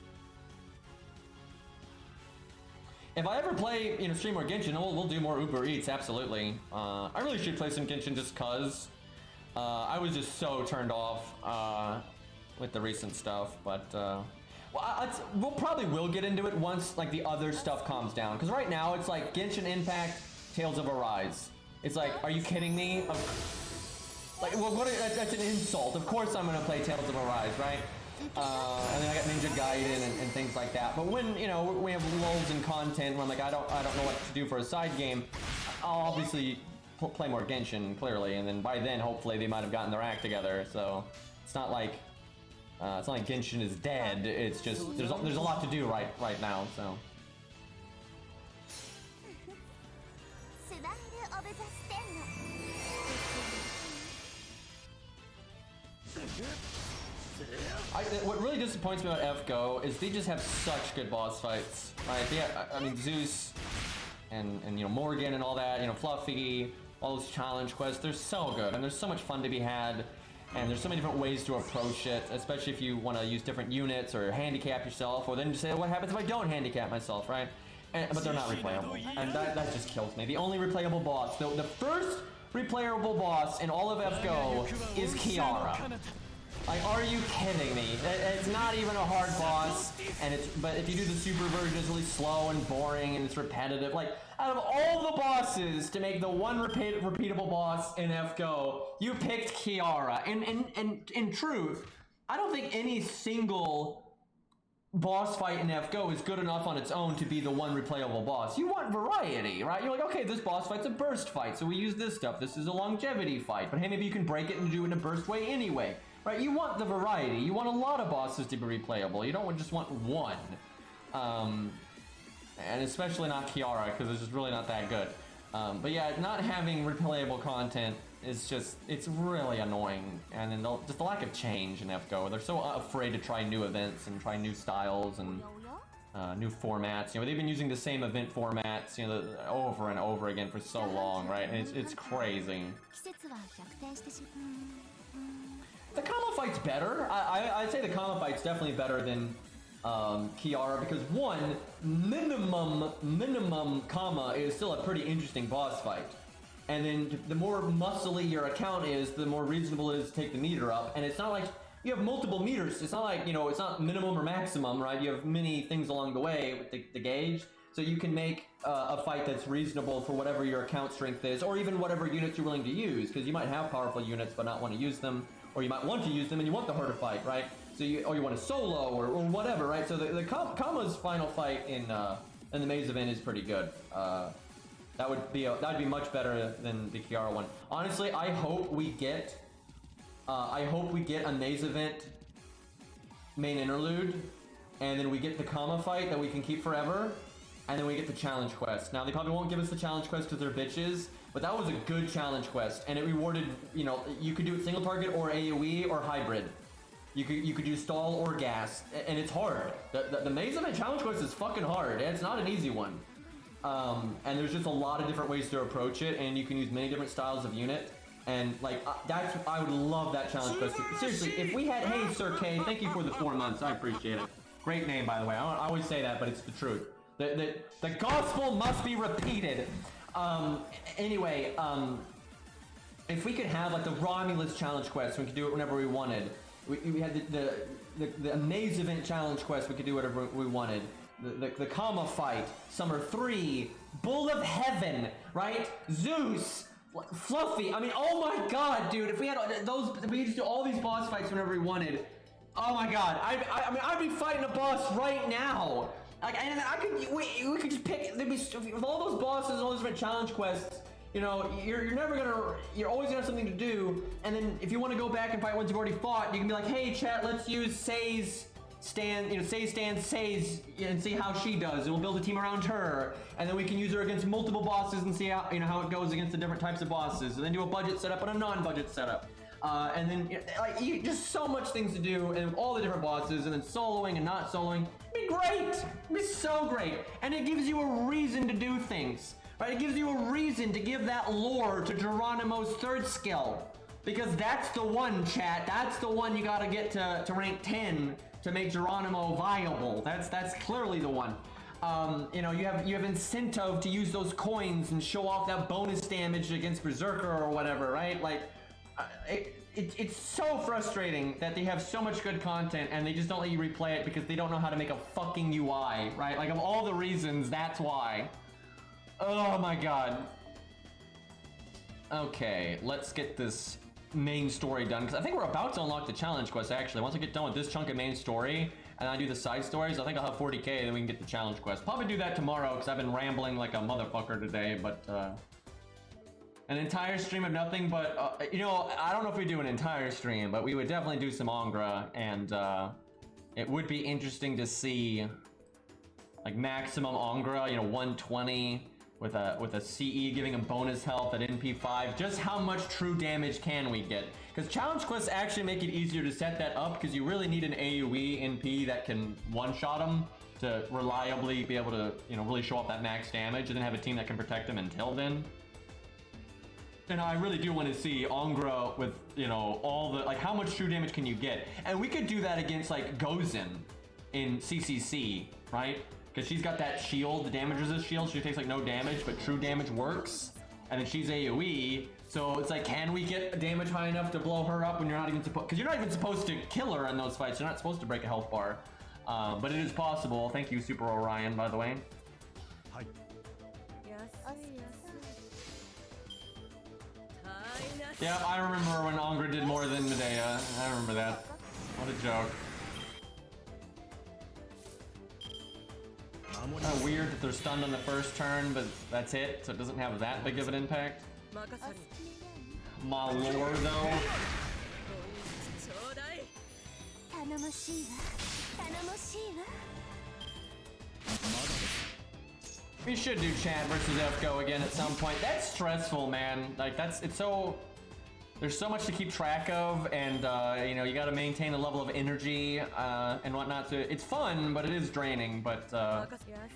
If I ever play stream more Genshin, we'll do more Uber Eats, absolutely. I really should play some Genshin just cause I was just so turned off with the recent stuff, but we'll probably will get into it once like the other stuff calms down, because right now it's like Genshin Impact, Tales of Arise. It's like, are you kidding me? Like, well, that's an insult. Of course I'm gonna play Tales of Arise, right? And then I got Ninja Gaiden and things like that. But when we have lulls in content where I'm like I don't know what to do for a side game, I'll obviously play more Genshin clearly, and then by then hopefully they might have gotten their act together. So it's not like Genshin is dead. It's just there's a lot to do right now. So. What really disappoints me about FGO is they just have such good boss fights, right? I mean Zeus and Morgan and all that, Fluffy, all those challenge quests, they're so good and there's so much fun to be had, and there's so many different ways to approach it, especially if you want to use different units or handicap yourself, or then just say what happens if I don't handicap myself, right? But they're not replayable, and that just kills me. The only replayable boss, the first replayable boss in all of FGO is Kiara. Like, are you kidding me? It's not even a hard boss, but if you do the super version, it's really slow and boring and it's repetitive. Like, out of all the bosses to make the one repeatable boss in FGO, you picked Kiara. And in truth, I don't think any single boss fight in FGO is good enough on its own to be the one replayable boss. You want variety, right? You're like, okay, this boss fight's a burst fight, so we use this stuff. This is a longevity fight, but hey, maybe you can break it and do it in a burst way anyway, right? You want the variety. You want a lot of bosses to be replayable. You don't just want one. And especially not Kiara, because it's just really not that good. But yeah, not having replayable content is just, it's really annoying. And then just the lack of change in FGO. They're so afraid to try new events and try new styles and new formats. You know, they've been using the same event formats, you know, over and over again for so long, right? And it's crazy. The Kama fight's better. I'd say the Kama fight's definitely better than Kiara, because one, minimum Kama is still a pretty interesting boss fight. And then the more muscly your account is, the more reasonable it is to take the meter up. And it's not like you have multiple meters. It's not like, you know, it's not minimum or maximum, right? You have many things along the way with the gauge. So you can make a fight that's reasonable for whatever your account strength is, or even whatever units you're willing to use, because you might have powerful units but not want to use them, or you might want to use them and you want the harder fight, right? So you want a solo or whatever, right? So the Kama's final fight in the maze event is pretty good. That'd be much better than the Kiara one. Honestly, I hope we get a maze event main interlude, and then we get the Kama fight that we can keep forever, and then we get the challenge quest. Now they probably won't give us the challenge quest because they're bitches, but that was a good challenge quest, and it rewarded, you know, you could do it single target or AoE or hybrid. You could do stall or gas, and it's hard. The maze event challenge quest is fucking hard. It's not an easy one. And there's just a lot of different ways to approach it, and you can use many different styles of unit. And like I would love that challenge quest. Seriously, if we had, hey Sir K, thank you for the 4 months. I appreciate it. Great name, by the way. I always say that, but it's the truth. The gospel must be repeated. Anyway, if we could have like the Romulus challenge quest, we could do it whenever we wanted. We had the Maze event challenge quest, we could do whatever we wanted. The Kama fight, Summer 3, Bull of Heaven, right? Zeus, Fluffy. I mean, oh my god, dude, if we had those, we could just do all these boss fights whenever we wanted. Oh my god, I mean, I'd be fighting a boss right now. Like, and we could just pick, there'd be, with all those bosses and all those different challenge quests, you know, you're always gonna have something to do, and then if you want to go back and fight ones you've already fought, you can be like, hey chat, let's use Sei's and see how she does, and we'll build a team around her, and then we can use her against multiple bosses and see how, you know, how it goes against the different types of bosses, and then do a budget setup and a non-budget setup. And then, like, just so much things to do, and with all the different bosses, and then soloing and not soloing. It'd be great! It'd be so great! And it gives you a reason to do things, right? It gives you a reason to give that lore to Geronimo's third skill. Because that's the one, chat. That's the one you gotta get to rank 10 to make Geronimo viable. That's clearly the one. You know, you have incentive to use those coins and show off that bonus damage against Berserker or whatever, right? Like, it's so frustrating that they have so much good content and they just don't let you replay it because they don't know how to make a fucking UI, right? Like, of all the reasons, that's why. Oh my god. Okay, let's get this main story done, because I think we're about to unlock the challenge quest, actually. Once I get done with this chunk of main story and I do the side stories, I think I'll have 40k, then we can get the challenge quest. Probably do that tomorrow because I've been rambling like a motherfucker today, but an entire stream of nothing but, you know, I don't know if we do an entire stream, but we would definitely do some Angra, and it would be interesting to see like maximum Angra, you know, 120 with a CE giving him bonus health at NP5. Just how much true damage can we get? Because challenge quests actually make it easier to set that up, because you really need an AoE NP that can one-shot him to reliably be able to, you know, really show off that max damage, and then have a team that can protect him until then. And I really do want to see Angra with, you know, all the, like, how much true damage can you get? And we could do that against, like, Gozen in CCC, right? Because she's got that shield, the damage resist shield, she takes, like, no damage, but true damage works. And then she's AoE, so it's like, can we get damage high enough to blow her up when you're not even supposed, because you're not even supposed to kill her in those fights, you're not supposed to break a health bar. But it is possible. Thank you, Super Orion, by the way. Yes. Yeah, I remember when Angra did more than Medea. I remember that. What a joke. Weird that they're stunned on the first turn, but that's it, so it doesn't have that big of an impact. My lord, though. We should do Chad versus FGO again at some point. That's stressful, man. Like, it's so... There's so much to keep track of, and, you know, you gotta maintain a level of energy, and whatnot. So it's fun, but it is draining, but,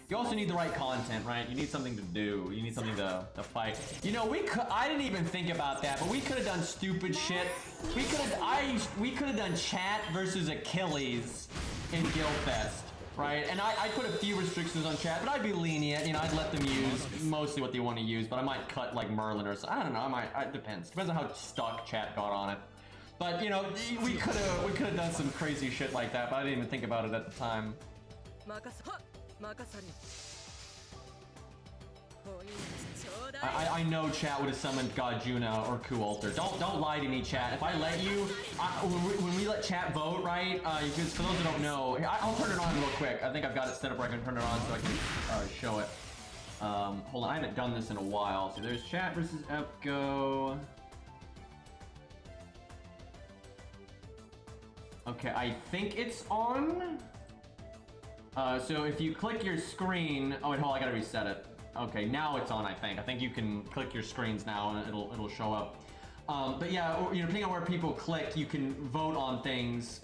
you also need the right content, right? You need something to do. You need something to fight. You know, I didn't even think about that, but we could have done stupid shit. We could have done chat versus Achilles in Guildfest. Right, and I put a few restrictions on chat, but I'd be lenient. You know, I'd let them use mostly what they want to use, but I might cut like Merlin or something. I don't know. It depends on how stuck chat got on it. But you know, we could have done some crazy shit like that, but I didn't even think about it at the time. I know chat would have summoned God Juna or Ku Alter. Don't lie to me, chat. If I let you, when we let chat vote, right? Because for those who don't know, I'll turn it on real quick. I think I've got it set up where I can turn it on so I can show it. Hold on, I haven't done this in a while. So there's chat versus FGO. Okay, I think it's on. So if you click your screen, oh wait, hold on, I gotta reset it. Okay, now it's on, I think. I think you can click your screens now and it'll show up. But yeah, you know, depending on where people click, you can vote on things.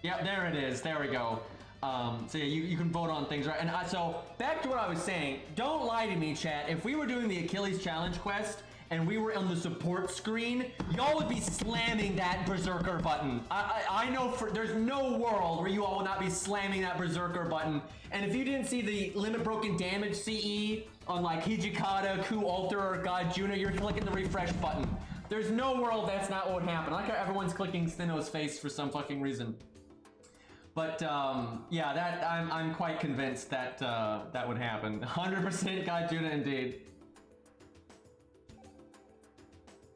Yep, there it is. There we go. So yeah, you can vote on things, right? And so back to what I was saying. Don't lie to me, chat. If we were doing the Achilles Challenge quest and we were on the support screen, y'all would be slamming that Berserker button. I know there's no world where you all will not be slamming that Berserker button. And if you didn't see the limit broken damage CE on like Hijikata, Ku Alter, or God Juna, you're clicking the refresh button. There's no world that's not what would happen. I like how everyone's clicking Steno's face for some fucking reason. But yeah, I'm quite convinced that that would happen. 100% God Juna indeed.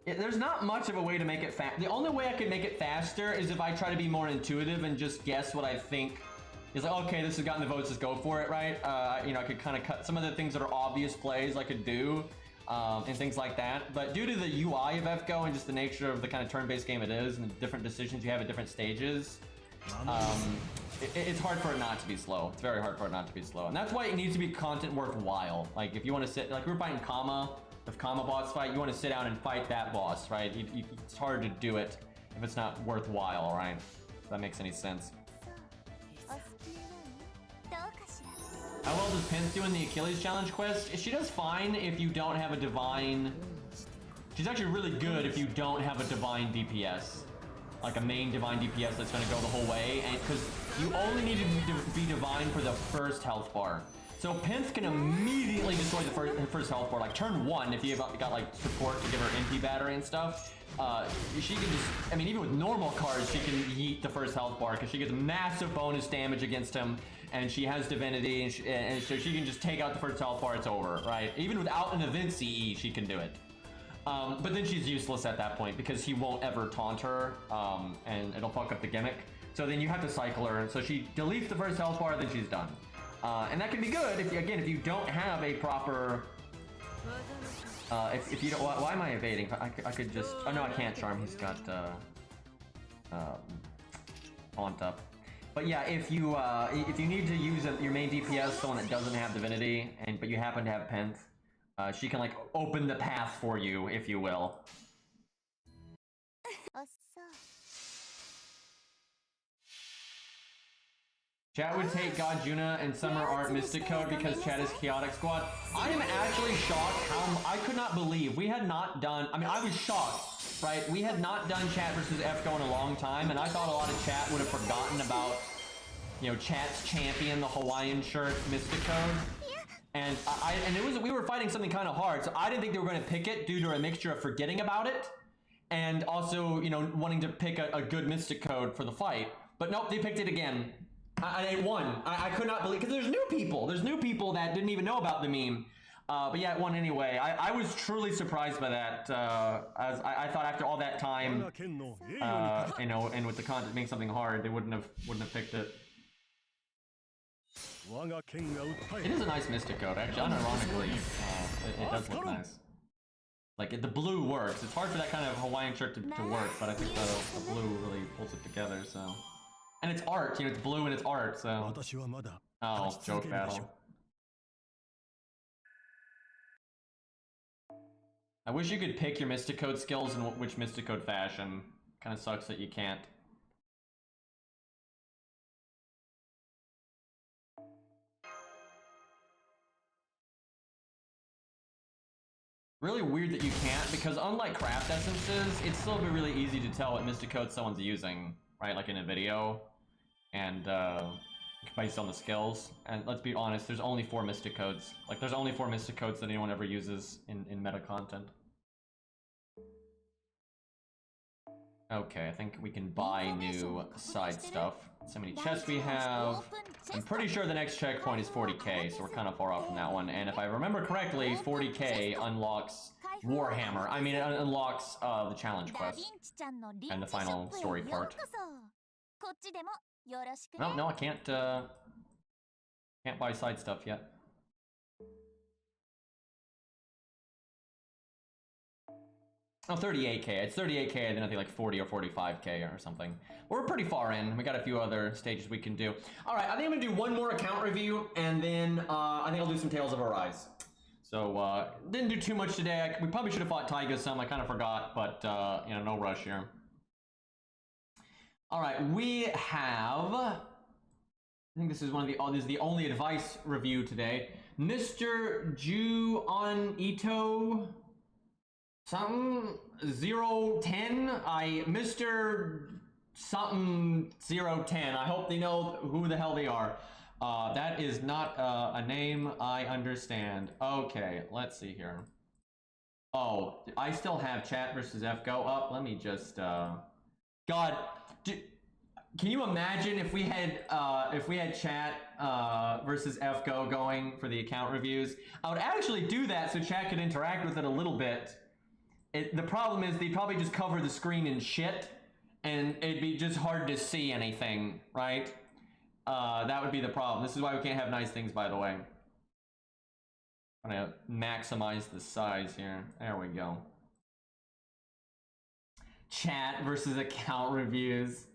There's not much of a way to make it fast. The only way I could make it faster is if I try to be more intuitive and just guess what I think is like, okay, this has gotten the votes, let's go for it, right? You know, I could kind of cut some of the things that are obvious plays I could do, and things like that. But due to the UI of FGO and just the nature of the kind of turn-based game it is and the different decisions you have at different stages, it's hard for it not to be slow. It's very hard for it not to be slow. And that's why it needs to be content worthwhile. Like, if you want to sit, like we were fighting Kama, if Kama boss fight, you want to sit down and fight that boss, right? It's hard to do it if it's not worthwhile, right? If that makes any sense. How well does Pence do in the Achilles Challenge quest? She does fine if you don't have a divine... She's actually really good if you don't have a divine DPS. Like a main divine DPS that's going to go the whole way, and because you only need to be divine for the first health bar. So Pence can immediately destroy the first health bar, like turn 1 if you've got like support to give her MP battery and stuff. She can just, I mean, even with normal cards, she can yeet the first health bar because she gets massive bonus damage against him, and she has divinity, and so she can just take out the first health bar, it's over, right? Even without an event CE, she can do it. But then she's useless at that point because he won't ever taunt her, and it'll fuck up the gimmick. So then you have to cycle her, and so she deletes the first health bar, then she's done. And that can be good if you don't have a proper. If you don't, why am I evading? I could just. Oh no, I can't charm. He's got taunt up. But yeah, if you need to use your main DPS, someone that doesn't have divinity, but you happen to have Penth, she can like open the path for you, if you will. Chat would take God Juna and Summer Art Mystic Code because chat is Chaotic Squad. I am actually shocked how I could not believe we had not done. I mean, I was shocked, right? We had not done chat versus FGO in a long time, and I thought a lot of chat would have forgotten about, you know, chat's champion, the Hawaiian shirt Mystic Code. And we were fighting something kind of hard, so I didn't think they were going to pick it due to a mixture of forgetting about it and also, you know, wanting to pick a good Mystic Code for the fight. But nope, they picked it again. It won. I could not believe, because there's new people. There's new people that didn't even know about the meme. But yeah, it won anyway. I was truly surprised by that. As I thought after all that time, you know, and with the content being something hard, they wouldn't have picked it. It is a nice Mystic coat, actually. Unironically, it does look nice. Like, the blue works. It's hard for that kind of Hawaiian shirt to work, but I think the blue really pulls it together, so... And it's art, you know, it's blue and it's art, so... Oh, joke battle. I wish you could pick your Mystic Code skills in which Mystic Code fashion. Kinda sucks that you can't. Really weird that you can't, because unlike craft essences, it'd still be really easy to tell what Mystic Code someone's using, right? Like in a video, and based on the skills. And let's be honest, there's only 4 Mystic Codes. Like, there's only 4 Mystic Codes that anyone ever uses in meta content. Okay, I think we can buy new side stuff. So many chests we have. I'm pretty sure the next checkpoint is 40k, so we're kind of far off from that one. And if I remember correctly, 40k unlocks Warhammer. I mean, it unlocks the challenge quest and the final story part. No, I can't buy side stuff yet. Oh, 38k. It's 38k, and then I think like 40 or 45k or something. We're pretty far in. We got a few other stages we can do. All right, I think I'm gonna do one more account review, and then I think I'll do some Tales of Arise. So didn't do too much today. We probably should have fought Taiga some. I kind of forgot, but you know, no rush here. All right, we have. I think this is this is the only advice review today. Mr. Ju on Ito. Something 010. Mr. something 010. I hope they know who the hell they are. That is not a name I understand. Okay, let's see here. Oh, I still have chat versus FGO up. Let me just God, can you imagine if we had chat versus FGO going for the account reviews? I would actually do that so chat could interact with it a little bit. The problem is they'd probably just cover the screen in shit, and it'd be just hard to see anything, right? That would be the problem. This is why we can't have nice things, by the way. I'm gonna maximize the size here. There we go. Chat versus account reviews.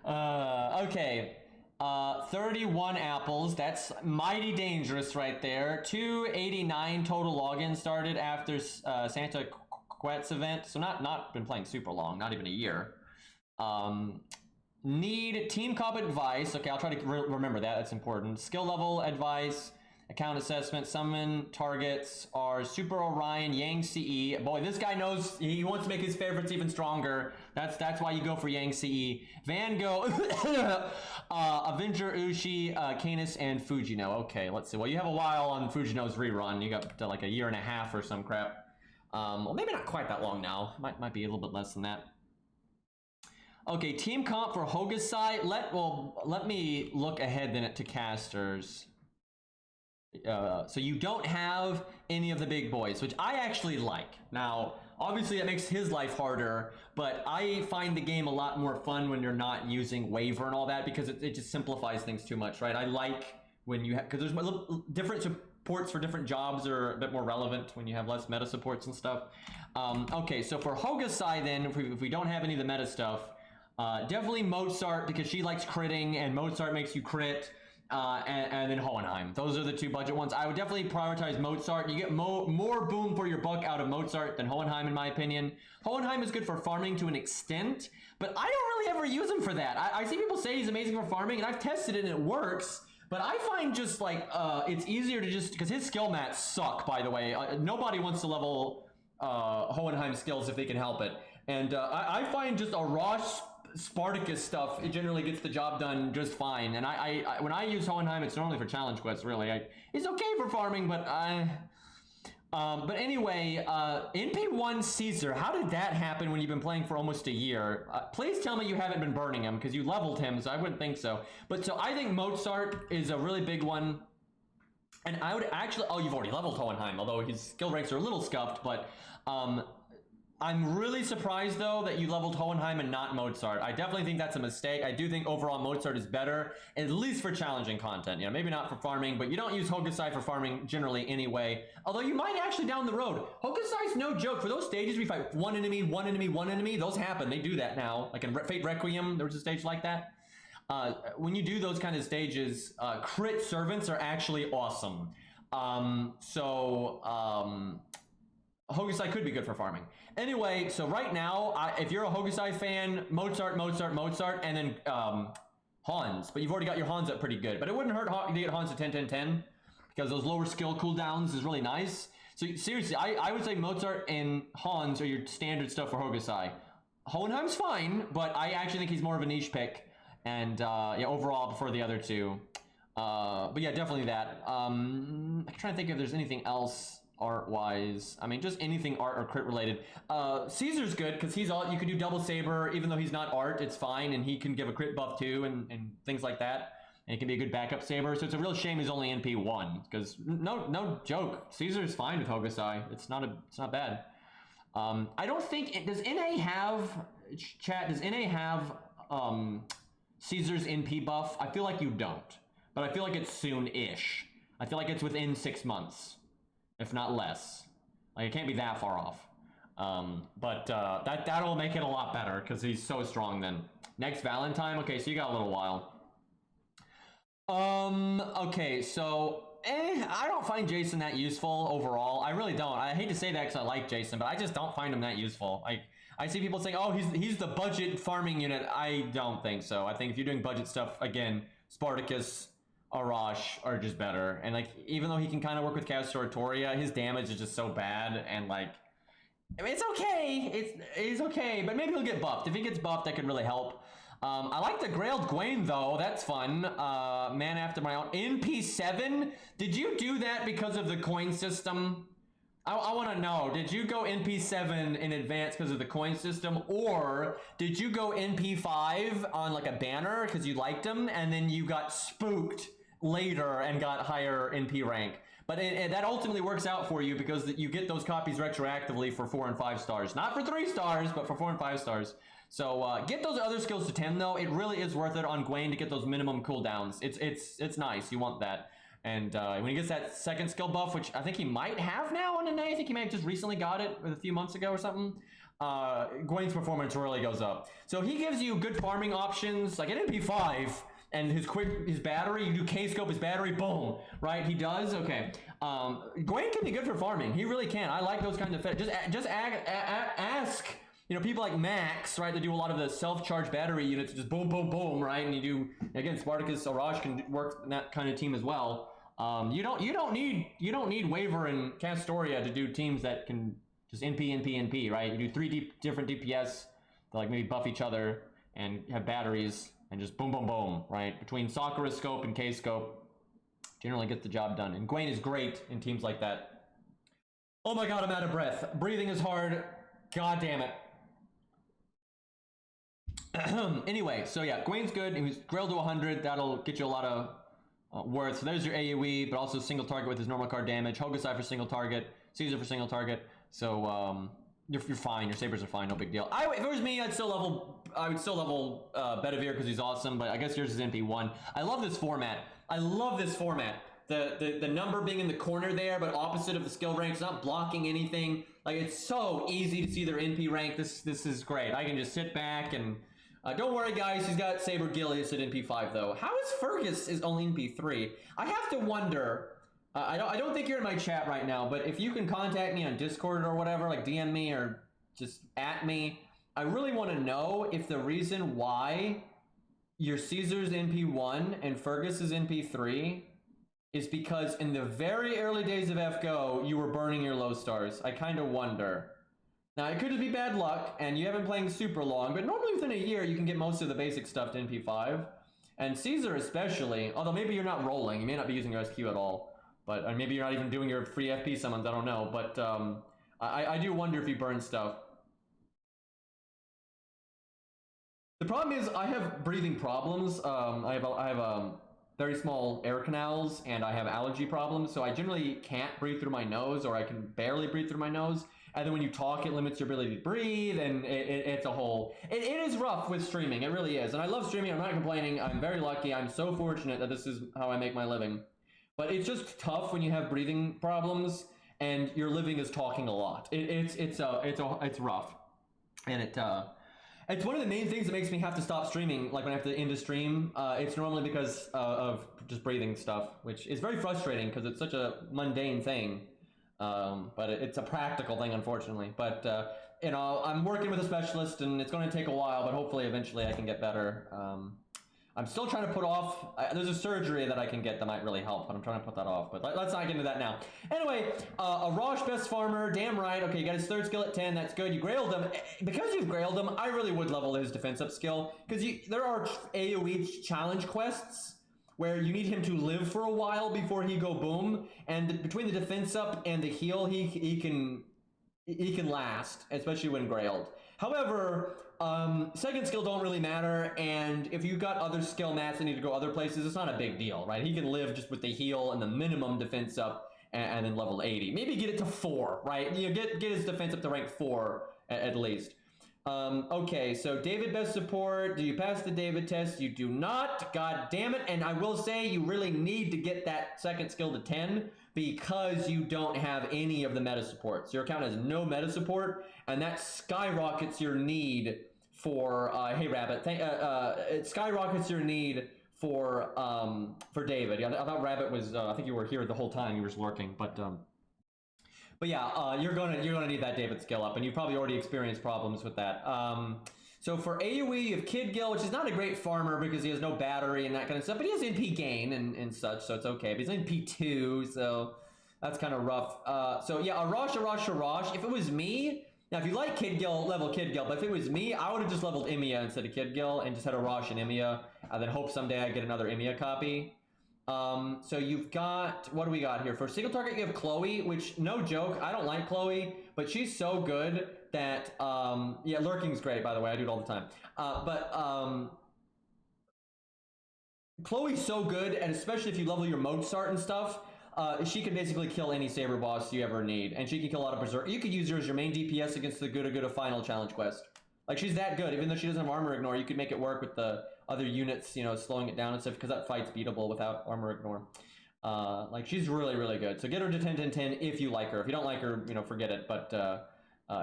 Okay. 31 apples. That's mighty dangerous right there. 289 total logins started after Santa Quet's event, so not been playing super long, not even a year. Need team comp advice. Okay, I'll try to remember that. That's important. Skill level advice, account assessment, summon targets are Super Orion, Yang CE. Boy, this guy knows he wants to make his favorites even stronger. That's why you go for Yang CE. Van Gogh, Avenger Ushi, Canis, and Fujino. Okay, let's see. Well, you have a while on Fujino's rerun. You got like a year and a half or some crap. Well, maybe not quite that long now. Might be a little bit less than that. Okay, team comp for Hokusai. Let me look ahead then to casters. So you don't have any of the big boys, which I actually like. Now, obviously that makes his life harder, but I find the game a lot more fun when you're not using waiver and all that, because it just simplifies things too much, right? I like when you have, because there's different supports for different jobs are a bit more relevant when you have less meta supports and stuff. Okay, so for Hokusai then, if we don't have any of the meta stuff, definitely Mozart, because she likes critting and Mozart makes you crit, and then Hohenheim. Those are the two budget ones. I would definitely prioritize Mozart. You get more boom for your buck out of Mozart than Hohenheim, in my opinion. Hohenheim is good for farming to an extent, but I don't really ever use him for that. I see people say he's amazing for farming, and I've tested it and it works. But I find just like, it's easier to just, because his skill mats suck, by the way. Nobody wants to level Hohenheim skills if they can help it. And I find just a raw Spartacus stuff, it generally gets the job done just fine. And I when I use Hohenheim, it's normally for challenge quests, really. It's okay for farming, but anyway, NP1 Caesar, how did that happen when you've been playing for almost a year? Please tell me you haven't been burning him, because you leveled him, so I wouldn't think so. But so I think Mozart is a really big one. And I would actually, oh, you've already leveled Hohenheim, although his skill ranks are a little scuffed, but I'm really surprised though that you leveled Hohenheim and not Mozart. I definitely think that's a mistake. I do think overall Mozart is better, at least for challenging content. You know, maybe not for farming, but you don't use Hokusai for farming generally anyway. Although you might actually down the road. Hokusai's no joke. For those stages we fight one enemy, one enemy, one enemy, those happen. They do that now. Like in Fate Requiem, there was a stage like that. When you do those kind of stages, crit servants are actually awesome. Hokusai could be good for farming. Anyway, so right now, if you're a Hokusai fan, Mozart, and then Hans. But you've already got your Hans up pretty good. But it wouldn't hurt to get Hans to 10-10-10 because those lower skill cooldowns is really nice. So seriously, I would say Mozart and Hans are your standard stuff for Hokusai. Hohenheim's fine, but I actually think he's more of a niche pick. And yeah, overall, I prefer the other two. But yeah, definitely that. I'm trying to think if there's anything else art-wise. I mean, just anything art or crit related. Caesar's good because he's all you can do double saber, even though he's not art, it's fine, and he can give a crit buff too, and things like that. And he can be a good backup saber. So it's a real shame he's only NP 1 because no joke, Caesar's fine with Hokusai. It's not bad. I don't think does NA have chat? Does NA have Caesar's NP buff? I feel like you don't, but I feel like it's soon-ish. I feel like it's within 6 months. If not less. Like, it can't be that far off. That'll make it a lot better because he's so strong then. Next Valentine? Okay, so you got a little while. Okay, so I don't find Jason that useful overall. I really don't. I hate to say that because I like Jason, but I just don't find him that useful. I see people saying, oh, he's the budget farming unit. I don't think so. I think if you're doing budget stuff, again, Spartacus, Arash are just better, and like even though he can kind of work with Chaos Oratoria, his damage is just so bad, and like I mean, it's okay, it's okay, but maybe he'll get buffed. If he gets buffed, that could really help. I like the Grailed Gwaine though, that's fun. Man after my own. NP7, did you do that because of the coin system? I want to know, did you go NP7 in advance because of the coin system, or did you go NP5 on like a banner because you liked them and then you got spooked later and got higher NP rank? But that ultimately works out for you because you get those copies retroactively for 4 and 5 stars. Not for 3 stars, but for 4 and 5 stars. So get those other skills to 10 though. It really is worth it on Gwaine to get those minimum cooldowns. It's nice. You want that. And when he gets that second skill buff, which I think he might have now on NA, I think he may have just recently got it a few months ago or something, Gwaine's performance really goes up. So he gives you good farming options, like at NP5, and his battery, you do K-scope his battery, boom, right? He does? Okay. Gwaine can be good for farming. He really can. I like those kinds of just ask, you know, people like Max, right, that do a lot of the self-charge battery units, just boom, boom, boom, right? And you do, again, Spartacus, Arash can work in that kind of team as well. You don't need Waver and Castoria to do teams that can just NP, right? You do 3 different DPS that like maybe buff each other and have batteries and just boom, boom, boom, right? Between Sakura scope and K scope, generally gets the job done. And Gwaine is great in teams like that. Oh my god, I'm out of breath. Breathing is hard. God damn it. Anyway, so yeah, Gwaine's good. He was Grail to 100. That'll get you a lot of worth. So there's your AoE, but also single target with his normal card damage. Hokusai for single target. Caesar for single target. So you're fine. Your sabers are fine. No big deal. If it was me, I would still level Bedivere because he's awesome. But I guess yours is NP1. I love this format. The number being in the corner there, but opposite of the skill ranks, not blocking anything. Like it's so easy to see their NP rank. This is great. I can just sit back and. Don't worry, guys. He's got Saber Gilius at NP5 though. How is Fergus is only NP3? I have to wonder. I don't think you're in my chat right now, but if you can contact me on Discord or whatever, like DM me or just at me, I really want to know if the reason why your Caesar's NP1 and Fergus is NP3 is because in the very early days of FGO you were burning your low stars. I kind of wonder. Now, it could just be bad luck, and you haven't been playing super long, but normally within a year, you can get most of the basic stuff to NP5. And Caesar especially, although maybe you're not rolling, you may not be using your SQ at all, but or maybe you're not even doing your free FP summons, I don't know, but I do wonder if you burn stuff. The problem is, I have breathing problems. I have very small air canals, and I have allergy problems, so I generally can't breathe through my nose, or I can barely breathe through my nose. And then when you talk, it limits your ability to breathe, and it's a whole... It is rough with streaming, it really is. And I love streaming, I'm not complaining, I'm very lucky, I'm so fortunate that this is how I make my living. But it's just tough when you have breathing problems, and your living is talking a lot. It's rough. And it's one of the main things that makes me have to stop streaming, like when I have to end a stream. It's normally because of just breathing stuff, which is very frustrating because it's such a mundane thing. But it's a practical thing, unfortunately. But you know, I'm working with a specialist, and it's going to take a while, but hopefully, eventually, I can get better. I'm still trying to put off. There's a surgery that I can get that might really help, but I'm trying to put that off. But let's not get into that now. Anyway, Arash, best farmer, damn right. Okay, you got his third skill at 10. That's good. You grailed him. Because you've grailed him, I really would level his defense up skill, because there are AoE challenge quests where you need him to live for a while before he go boom, and between the defense up and the heal, he can last, especially when grailed. However, second skill don't really matter, and if you've got other skill mats that need to go other places, it's not a big deal, right? He can live just with the heal and the minimum defense up, and then level 80. Maybe get it to 4, right? You know, get his defense up to rank 4 at least. Okay, so David best support. Do you pass the David test? You do not. God damn it. And I will say you really need to get that second skill to 10 because you don't have any of the meta supports. Your account has no meta support, and that skyrockets your need for hey Rabbit. It skyrockets your need for David. Yeah, I thought Rabbit was I think you were here the whole time. You were just lurking, but yeah, you're gonna need that David skill up, and you probably already experienced problems with that. So for AoE, you have Kid Gil, which is not a great farmer because he has no battery and that kind of stuff, but he has NP gain and such, so it's okay. But he's NP 2, so that's kind of rough. So yeah, Arash. If it was me, now if you like Kid Gil, level Kid Gil, but if it was me, I would have just leveled Emiya instead of Kid Gil and just had Arash and Emiya, and then hope someday I get another Emiya copy. So you've got, what do we got here? For single target, you have Chloe, which, no joke, I don't like Chloe, but she's so good that, yeah, lurking's great, by the way, I do it all the time. Chloe's so good, and especially if you level your Mozart and stuff, she can basically kill any Saber boss you ever need, and she can kill a lot of Berserk. You could use her as your main DPS against the Guda final challenge quest. Like, she's that good. Even though she doesn't have armor ignore, you could make it work with the other units, you know, slowing it down and stuff, because that fight's beatable without armor ignore. Like, she's really, really good. So get her to 10-10-10 if you like her. If you don't like her, you know, forget it. But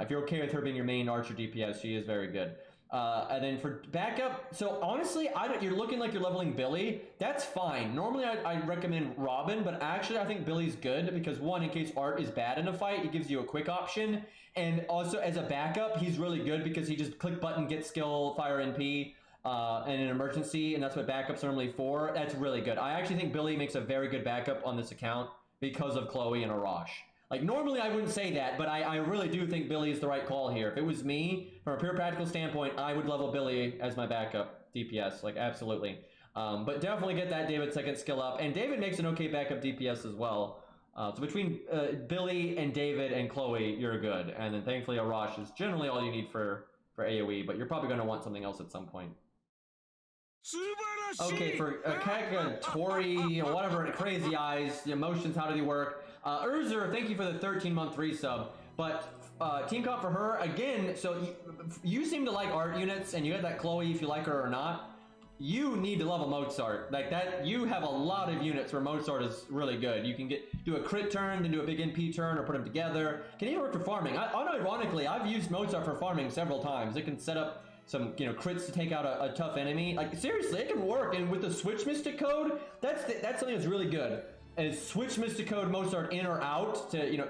if you're okay with her being your main archer DPS, she is very good. And then for backup, so honestly, you're looking like you're leveling Billy. That's fine. Normally, I recommend Robin, but actually, I think Billy's good because, one, in case Art is bad in a fight, it gives you a quick option. And also, as a backup, he's really good because he just click button, get skill, fire NP, and an emergency, and that's what backups are normally for. That's really good. I actually think Billy makes a very good backup on this account because of Chloe and Arash. Like, normally I wouldn't say that, but I really do think Billy is the right call here. If it was me, from a pure practical standpoint, I would level Billy as my backup DPS, like, absolutely. But definitely get that David second skill up, and David makes an okay backup DPS as well. So between Billy and David and Chloe, you're good. And then thankfully Arash is generally all you need for AoE, but you're probably going to want something else at some point. Okay, for Keka, Tori, you know, whatever, Crazy Eyes, the emotions, how do they work? Urzer, thank you for the 13-month resub. But team comp for her, again, so you seem to like art units, and you had that Chloe if you like her or not. You need to level Mozart. Like that, you have a lot of units where Mozart is really good. You can do a crit turn, then do a big NP turn, or put them together. Can even work for farming. Unironically, I've used Mozart for farming several times. It can set up some, you know, crits to take out a tough enemy. Like, seriously, it can work. And with the switch Mystic Code, that's something that's really good. And switch Mystic Code Mozart in or out to, you know,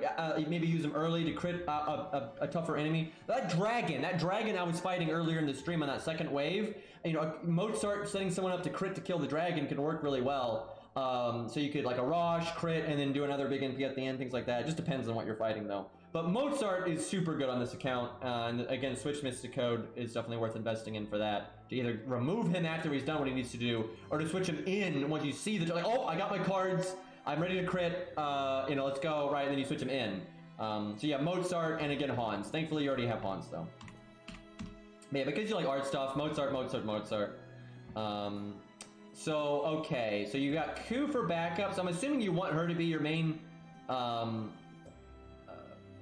maybe use them early to crit a tougher enemy. That dragon I was fighting earlier in the stream on that second wave, you know, Mozart setting someone up to crit to kill the dragon can work really well. So you could, like, Arash, crit, and then do another big NP at the end, things like that. It just depends on what you're fighting, though. But Mozart is super good on this account, and again, Switch Mystic Code is definitely worth investing in for that. To either remove him after he's done what he needs to do, or to switch him in once you see that, like, oh, I got my cards, I'm ready to crit, you know, let's go, right, and then you switch him in. So yeah, Mozart, and again, Hans. Thankfully, you already have Hans, though. But yeah, because you like art stuff, Mozart. So, okay, so you got Ku for backup, so I'm assuming you want her to be your main,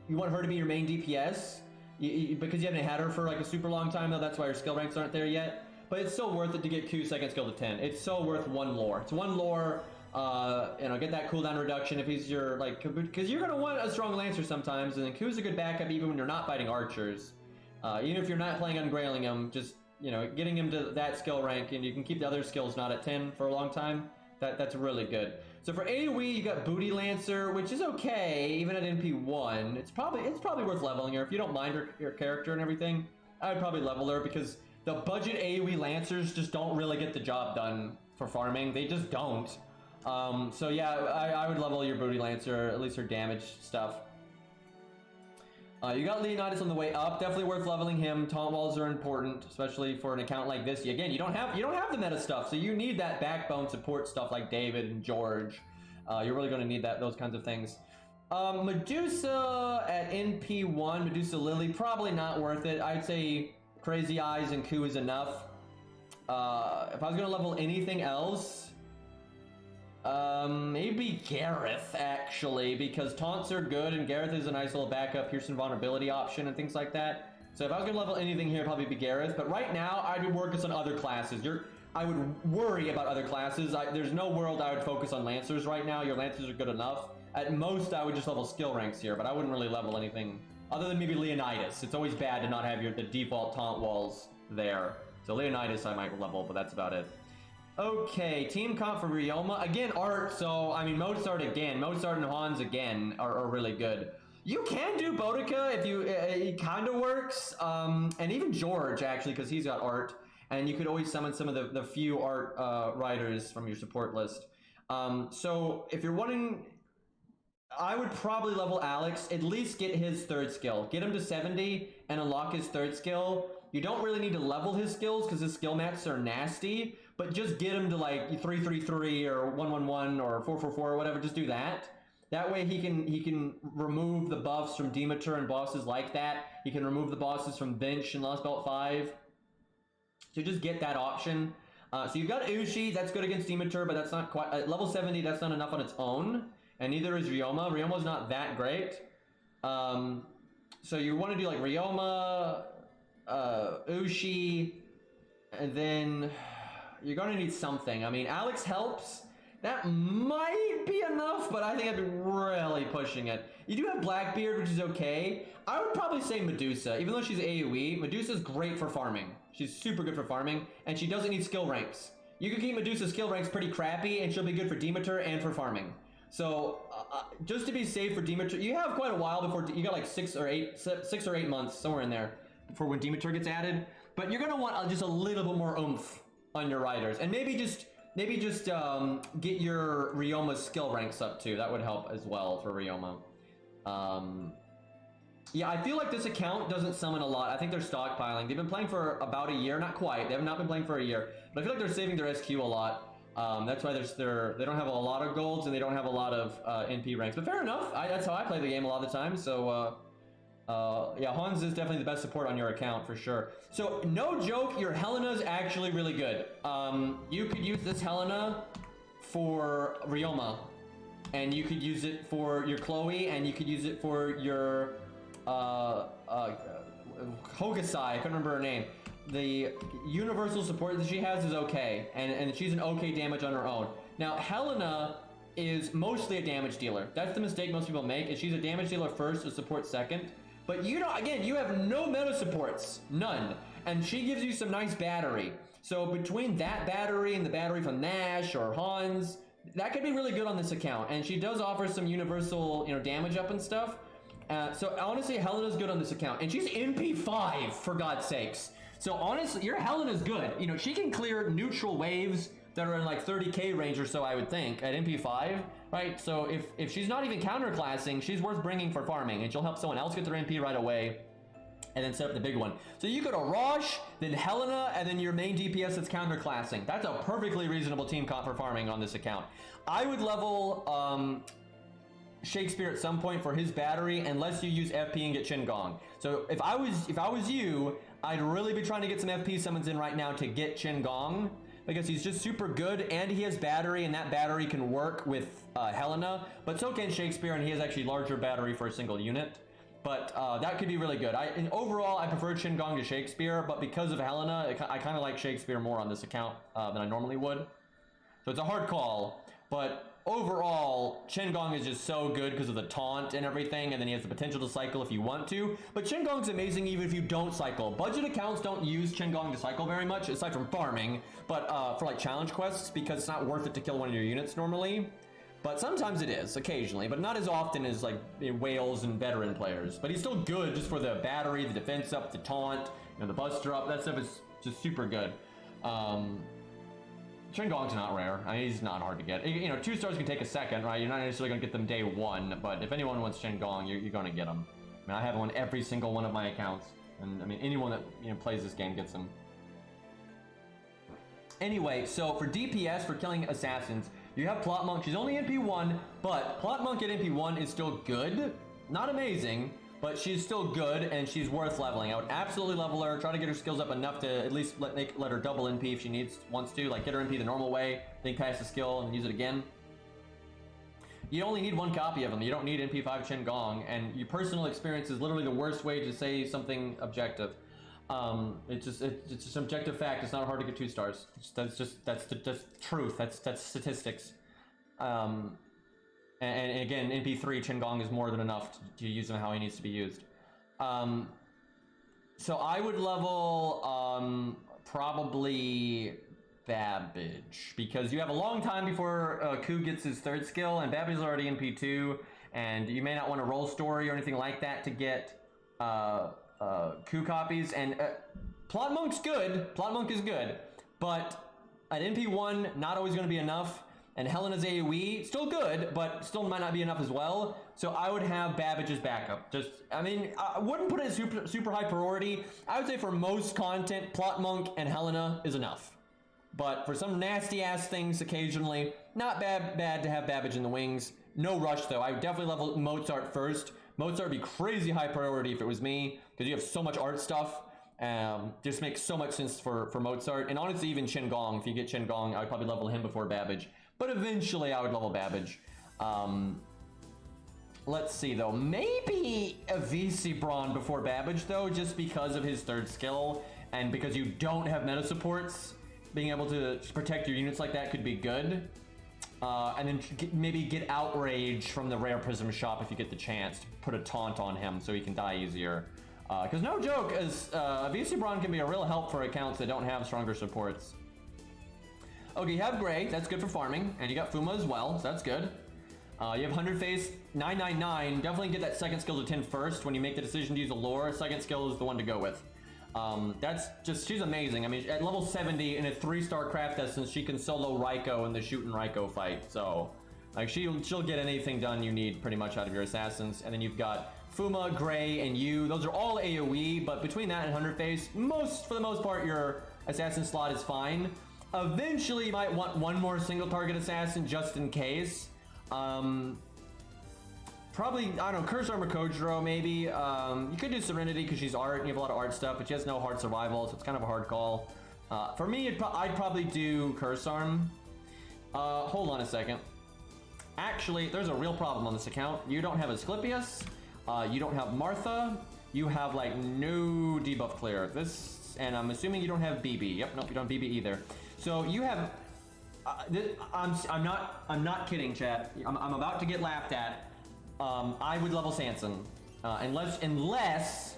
you want her to be your main DPS, because you haven't had her for like a super long time though, that's why your skill ranks aren't there yet. But it's still worth it to get Q second skill to 10. It's so worth 1 lore. It's 1 lore, you know, get that cooldown reduction if he's your, like, because you're going to want a strong Lancer sometimes, and then Q's a good backup even when you're not fighting archers. Even if you're not planning on grailing him, just, you know, getting him to that skill rank, and you can keep the other skills not at 10 for a long time, that's really good. So for AoE, you got Booty Lancer, which is okay, even at NP1. It's probably worth leveling her. If you don't mind your character and everything, I would probably level her, because the budget AoE Lancers just don't really get the job done for farming. They just don't. So yeah, I would level your Booty Lancer, at least her damage stuff. You got Leonidas on the way up. Definitely worth leveling him. Taunt walls are important, especially for an account like this. Again, you don't have the meta stuff, so you need that backbone support stuff like David and George. You're really going to need those kinds of things. Medusa at NP1, Medusa Lily, probably not worth it. I'd say Crazy Eyes and Ku is enough. If I was gonna level anything else, maybe Gareth actually, because taunts are good and Gareth is a nice little backup piercing vulnerability option and things like that. So if I was gonna level anything here, it'd probably be Gareth. But right now, I would focus on other classes. I would worry about other classes. There's no world I would focus on Lancers right now. Your Lancers are good enough. At most, I would just level skill ranks here, but I wouldn't really level anything other than maybe Leonidas. It's always bad to not have the default taunt walls there. So Leonidas I might level, but that's about it. Okay, team comp for Ryoma. Again, art, so, I mean, Mozart again. Mozart and Hans again are really good. You can do Boudica if you, it kind of works. And even George, actually, because he's got art. And you could always summon some of the few art writers from your support list. So if you're wanting, I would probably level Alex, at least get his 3rd skill. Get him to 70 and unlock his 3rd skill. You don't really need to level his skills because his skill mats are nasty, but just get him to like 333 or 111 or 444 or whatever, just do that. That way he can remove the buffs from Demeter and bosses like that. He can remove the bosses from Bench and Lost Belt 5. So just get that option. So you've got Ushi, that's good against Demeter, but that's not quite, at level 70, that's not enough on its own. And neither is Ryoma. Ryoma's not that great. So you want to do like Ryoma, Ushi, and then you're going to need something. I mean, Alex helps. That might be enough, but I think I'd be really pushing it. You do have Blackbeard, which is okay. I would probably say Medusa. Even though she's AoE, Medusa's great for farming. She's super good for farming, and she doesn't need skill ranks. You can keep Medusa's skill ranks pretty crappy, and she'll be good for Demeter and for farming. So, just to be safe for Demeter, you have quite a while before, you got like 6 or 8 months, somewhere in there, before when Demeter gets added. But you're going to want just a little bit more oomph on your riders. And maybe just get your Ryoma's skill ranks up too. That would help as well for Ryoma. Yeah, I feel like this account doesn't summon a lot. I think they're stockpiling. They've been playing for about a year, not quite. They have not been playing for a year. But I feel like they're saving their SQ a lot. That's why they don't have a lot of golds and they don't have a lot of NP ranks. But fair enough. That's how I play the game a lot of the time. So yeah, Hans is definitely the best support on your account for sure. So no joke, your Helena is actually really good. You could use this Helena for Ryoma, and you could use it for your Chloe, and you could use it for your Hokusai. I couldn't remember her name. The universal support that she has is okay, and she's an okay damage on her own. Now, Helena is mostly a damage dealer. That's the mistake most people make, is she's a damage dealer first, a support second. But you don't, again, you have no meta supports, none. And she gives you some nice battery. So between that battery and the battery from Nash or Hans, that could be really good on this account. And she does offer some universal, damage up and stuff. So honestly, Helena's good on this account. And she's MP5, for God's sakes. So honestly, your Helena's good. She can clear neutral waves that are in like 30k range or so, I would think, at MP5, right? So if she's not even counterclassing, she's worth bringing for farming, and she'll help someone else get their MP right away, and then set up the big one. So you go to Rosh, then Helena, and then your main DPS that's counterclassing. That's a perfectly reasonable team comp for farming on this account. I would level Shakespeare at some point for his battery, unless you use FP and get Qingong. So if I was you, I'd really be trying to get some FP summons in right now to get Qingong, because he's just super good, and he has battery, and that battery can work with Helena, but so can Shakespeare, and he has actually larger battery for a single unit. But that could be really good. And overall, I prefer Qingong to Shakespeare, but because of Helena, I kind of like Shakespeare more on this account than I normally would. So it's a hard call, but overall, Qingong is just so good because of the taunt and everything, and then he has the potential to cycle if you want to. But Qingong's amazing even if you don't cycle. Budget accounts don't use Qingong to cycle very much, aside from farming, but for like challenge quests, because it's not worth it to kill one of your units normally. But sometimes it is, occasionally, but not as often as like whales and veteran players. But he's still good just for the battery, the defense up, the taunt, the buster up. That stuff is just super good. Qingong's not rare. I mean, he's not hard to get. 2 stars can take a second, right? You're not necessarily going to get them day 1, but if anyone wants Qingong, you're going to get them. I mean, I have him on every single one of my accounts, and I mean, anyone that plays this game gets him. Anyway, so for DPS, for killing assassins, you have Plot Monk. She's only NP1, but Plot Monk at NP1 is still good. Not amazing, but she's still good, and she's worth leveling. I would absolutely level her, try to get her skills up enough to at least let her double NP if she wants to, like get her NP the normal way, then cast a skill and use it again. You only need 1 copy of them. You don't need NP5 Qingong, and your personal experience is literally the worst way to say something objective. It's just an objective fact. It's not hard to get 2 stars. That's truth. That's statistics. And again, NP3 Qingong is more than enough to use him how he needs to be used. So I would level probably Babbage, because you have a long time before Ku gets his 3rd skill, and Babbage is already NP2, and you may not want to roll story or anything like that to get Ku copies. And Plot Monk's good. Plot Monk is good, but at NP1, not always going to be enough. And Helena's AoE, still good, but still might not be enough as well. So I would have Babbage as backup. I wouldn't put it as super high priority. I would say for most content, Plot Monk and Helena is enough. But for some nasty ass things occasionally, not bad to have Babbage in the wings. No rush though. I would definitely level Mozart first. Mozart would be crazy high priority if it was me, because you have so much art stuff. Just makes so much sense for Mozart. And honestly, even Qingong, if you get Qingong, I would probably level him before Babbage. But eventually I would level Babbage. Let's see though, maybe a VC Brawn before Babbage though, just because of his 3rd skill, and because you don't have meta supports. Being able to protect your units like that could be good. And then maybe get Outrage from the Rare Prism shop if you get the chance to put a taunt on him so he can die easier. Because no joke, a VC Brawn can be a real help for accounts that don't have stronger supports. Okay, you have Gray, that's good for farming, and you got Fuma as well, so that's good. You have 100 Face, 999, definitely get that 2nd skill to 10 first. When you make the decision to use a lore, 2nd skill is the one to go with. She's amazing. I mean, at level 70 in a 3-star craft essence, she can solo Raiko in the shoot and Raiko fight. So, like, she'll get anything done you need pretty much out of your assassins. And then you've got Fuma, Gray, and Yu. Those are all AoE, but between that and 100 Face, for the most part, your assassin slot is fine. Eventually, you might want 1 more single target assassin just in case. Probably, I don't know, Curse Armor Kojiro maybe. You could do Serenity because she's art and you have a lot of art stuff, but she has no hard survival, so it's kind of a hard call. For me, I'd probably do Curse Arm. Hold on a second. Actually, there's a real problem on this account. You don't have Asclepius, you don't have Martha, you have like no debuff clear. And I'm assuming you don't have BB. Yep, nope, you don't have BB either. So you have, I'm not kidding, chat. I'm about to get laughed at. I would level Sanson, unless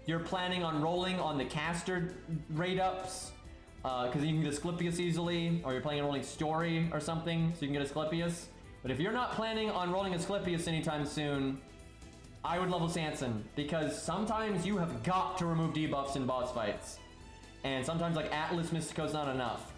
you're planning on rolling on the caster raid ups, because you can get Asclepius easily, or you're planning on rolling Story or something, so you can get Asclepius. But if you're not planning on rolling Asclepius anytime soon, I would level Sanson, because sometimes you have got to remove debuffs in boss fights, and sometimes like Atlas Mystico's not enough.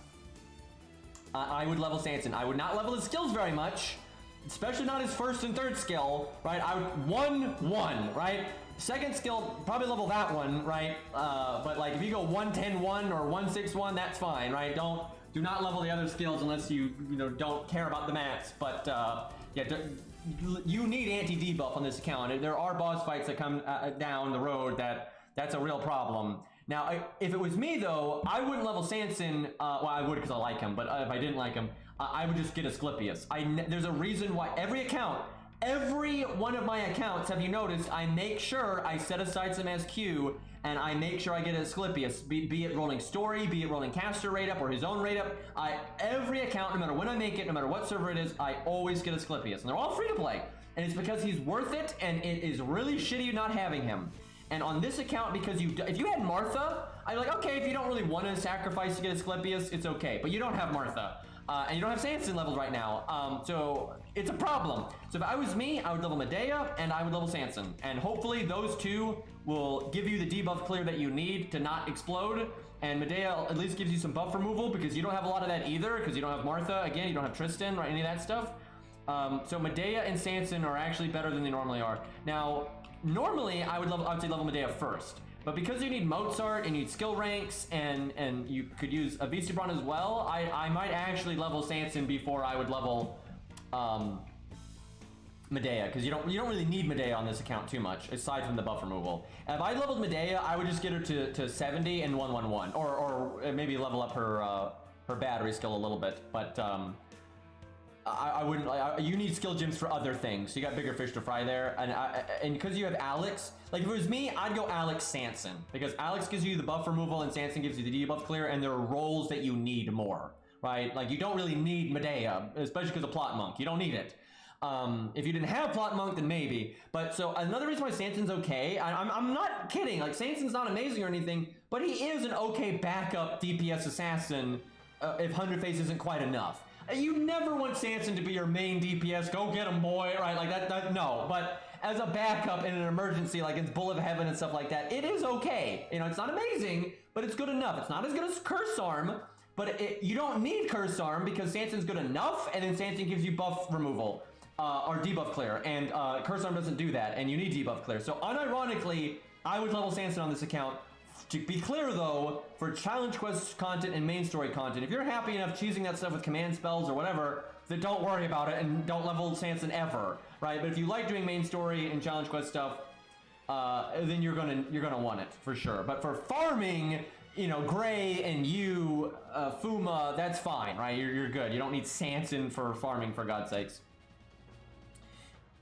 I would level Sanson. I would not level his skills very much. Especially not his 1st and 3rd skill, right? I would 1-1, right? 2nd skill, probably level that one, right? But like if you go 1-10-1 or 1-6-1, that's fine, right? Do not level the other skills unless you don't care about the mats. But yeah, you need anti-debuff on this account. There are boss fights that come down the road that's a real problem. Now, if it was me though, I wouldn't level Sanson. Well, I would because I like him, but if I didn't like him, I would just get Asclepius. There's a reason why every account every one of my accounts, have you noticed, I make sure I set aside some SQ, and I make sure I get Asclepius, be it rolling story, be it rolling caster rate up, or his own rate up. Every account, no matter when I make it, no matter what server it is, I always get Asclepius, and they're all free to play. And it's because he's worth it, and it is really shitty not having him. And on this account, because if you had Martha, I'd be like, okay, if you don't really want to sacrifice to get Asclepius, it's okay. But you don't have Martha. And you don't have Sanson leveled right now, so it's a problem. So if I was me, I would level Medea and I would level Sanson, and hopefully those two will give you the debuff clear that you need to not explode. And Medea at least gives you some buff removal because you don't have a lot of that either, because you don't have Martha. Again, you don't have Tristan or any of that stuff. So Medea and Sanson are actually better than they normally are. Now, normally I would say level Medea first. But because you need Mozart and you need skill ranks and you could use a Visibron as well, I might actually level Sanson before I would level Medea, because you don't really need Medea on this account too much, aside from the buff removal. If I leveled Medea, I would just get her to 70 and 111, or maybe level up her battery skill a little bit. But I wouldn't. You need skill gems for other things. So you got bigger fish to fry there, and because you have Alex, like if it was me, I'd go Alex Sanson, because Alex gives you the buff removal and Sanson gives you the debuff clear, and there are roles that you need more, right? Like you don't really need Medea, especially because of Plot Monk. You don't need it. If you didn't have Plot Monk, then maybe. But so another reason why Sanson's okay, I'm not kidding. Like Sanson's not amazing or anything, but he is an okay backup DPS assassin if 100 Face isn't quite enough. You never want Sanson to be your main DPS. Go get him, boy. Right? Like that. No. But as a backup in an emergency, like it's Bull of Heaven and stuff like that, it is okay. You know, it's not amazing, but it's good enough. It's not as good as Curse Arm, but you don't need Curse Arm because Sanson's good enough, and then Sanson gives you buff removal or debuff clear, and Curse Arm doesn't do that, and you need debuff clear. So unironically, I would level Sanson on this account. To be clear though, for challenge quest content and main story content, if you're happy enough choosing that stuff with command spells or whatever, then don't worry about it and don't level Sanson ever, right? But if you like doing main story and challenge quest stuff, then you're gonna want it for sure. But for farming, you know, Gray and you, Fuma, that's fine, right? You're good. You don't need Sanson for farming, for God's sakes.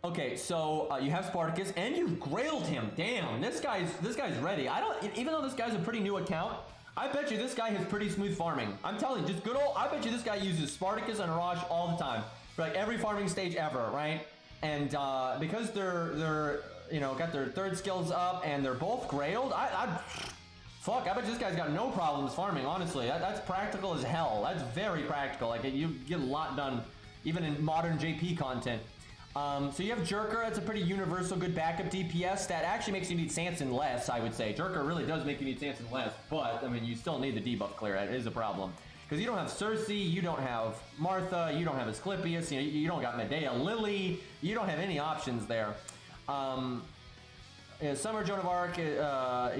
Okay, so you have Spartacus, and you've grailed him. Damn, this guy's ready. Even though this guy's a pretty new account, I bet you this guy has pretty smooth farming. I'm telling you, just good old. I bet you this guy uses Spartacus and Arash all the time for like every farming stage ever, right? And because they're you know, got their third skills up and they're both grailed, fuck, I bet this guy's got no problems farming. Honestly, that's practical as hell. That's very practical. Like you get a lot done, even in modern JP content. So you have Jerker. That's a pretty universal good backup DPS that actually makes you need Sanson less, I would say. Jerker really does make you need Sanson less, but I mean you still need the debuff clear. It is a problem because you don't have Cersei, you don't have Martha, you don't have Asclepius, you don't got Medea, Lily, you don't have any options there. Summer Joan of Arc,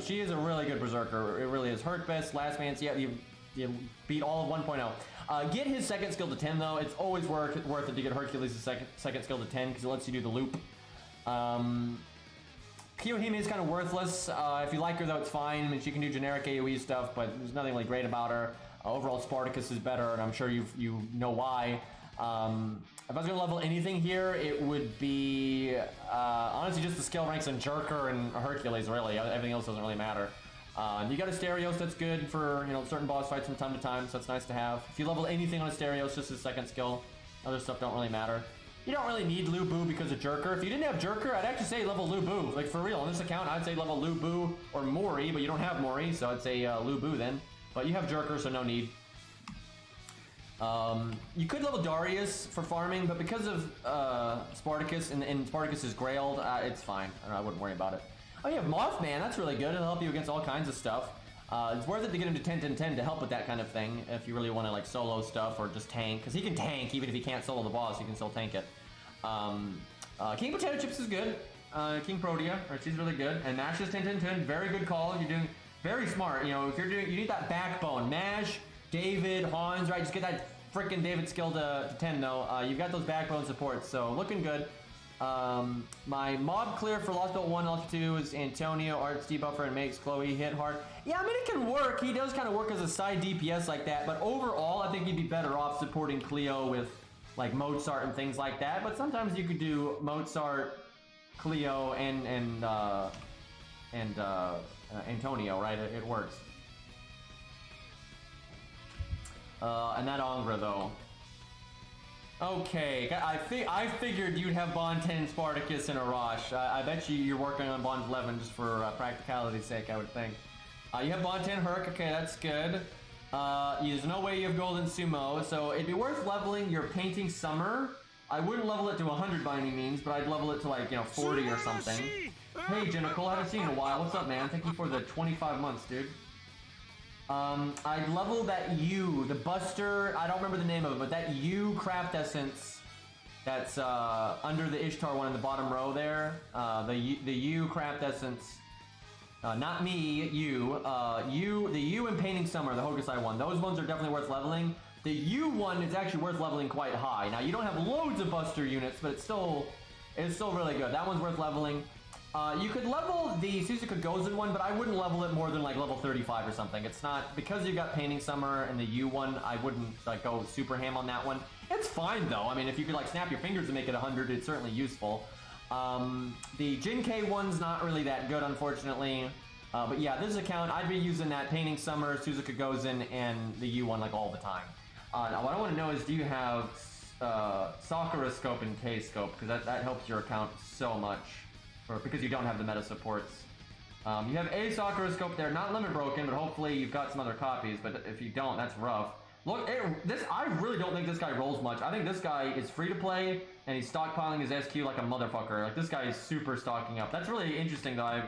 she is a really good berserker. It really is. Hurt best, last man. So yeah, you beat all of 1.0. Get his second skill to 10 though. It's always worth it to get Hercules' second skill to 10 because it lets you do the loop. Kiyohime is kind of worthless. If you like her though, it's fine. I mean, she can do generic AoE stuff, but there's nothing really great about her. Overall, Spartacus is better, and I'm sure you know why. If I was gonna level anything here, it would be honestly just the skill ranks in Jerker and Hercules. Really, everything else doesn't really matter. You got Asterios, that's good for, you know, certain boss fights from time to time, so that's nice to have. If you level anything on Asterios, just his second skill. Other stuff don't really matter. You don't really need Lu Bu because of Jerker. If you didn't have Jerker, I'd actually say level Lu Bu. Like, for real, on this account, I'd say level Lu Bu or Mori, but you don't have Mori, so I'd say Lu Bu then. But you have Jerker, so no need. You could level Darius for farming, but because of Spartacus, and Spartacus is grailed, it's fine. I wouldn't worry about it. Oh, you have Mothman. That's really good. It'll help you against all kinds of stuff. It's worth it to get him to 10-10-10 to help with that kind of thing if you really want to like solo stuff or just tank, because he can tank even if he can't solo the boss. He can still tank it. King Potato Chips is good. King Protea, she's really good. And Mash is 10-10-10. Very good call. You're doing very smart. You know, if you're doing, you need that backbone. Mash, David, Hans, right? Just get that freaking David skill to 10 though. You've got those backbone supports, so looking good. My mob clear for Lost Belt 1, Lost 2 is Antonio, Arts debuffer, and makes Chloe hit hard. Yeah, I mean, it can work. He does kind of work as a side DPS like that, but overall, I think he'd be better off supporting Cleo with like Mozart and things like that. But sometimes you could do Mozart, Cleo, and Antonio, right? It works. And that Angra though. Okay, I figured you'd have Bond 10, Spartacus, and Arash. I bet you're working on Bond 11 just for practicality's sake, I would think. You have Bond 10 Herc, okay, that's good. There's no way you have Golden Sumo, so it'd be worth leveling your Painting Summer. I wouldn't level it to 100 by any means, but I'd level it to like, 40 or something. Hey, Jenical, haven't seen you in a while. What's up, man? Thank you for the 25 months, dude. I'd level that U, the Buster, I don't remember the name of it, but that U Craft Essence that's under the Ishtar one in the bottom row there. The U Craft Essence, not me, you. The U and Painting Summer, the Hokusai one. Those ones are definitely worth leveling. The U one is actually worth leveling quite high. Now, you don't have loads of Buster units, but it's still really good. That one's worth leveling. You could level the Suzuka Gozen one, but I wouldn't level it more than like level 35 or something. It's not, because you got Painting Summer and the U one, I wouldn't like go super ham on that one. It's fine though. I mean, if you could like snap your fingers and make it 100, it's certainly useful. The Jinkei one's not really that good, unfortunately. But yeah, this account, I'd be using that Painting Summer, Suzuka Gozen, and the U one like all the time. Now what I want to know is, do you have Sakura Scope and K Scope? Because that helps your account so much. Because you don't have the meta supports. You have a Sakura Scope there, not limit broken, but hopefully you've got some other copies, but if you don't, that's rough. Look, I really don't think this guy rolls much. I think this guy is free to play, and he's stockpiling his SQ like a motherfucker. Like, this guy is super stocking up. That's really interesting, though.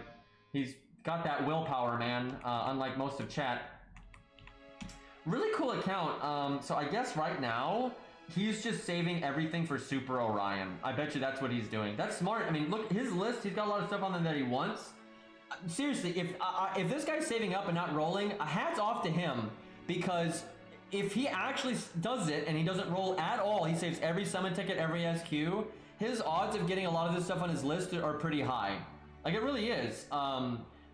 He's got that willpower, man, unlike most of chat. Really cool account. So I guess right now, he's just saving everything for Super Orion. I bet you that's what he's doing. That's smart. I mean, look, his list, he's got a lot of stuff on there that he wants. Seriously, if this guy's saving up and not rolling, hats off to him. Because if he actually does it and he doesn't roll at all, he saves every summon ticket, every SQ, his odds of getting a lot of this stuff on his list are pretty high. Like, it really is.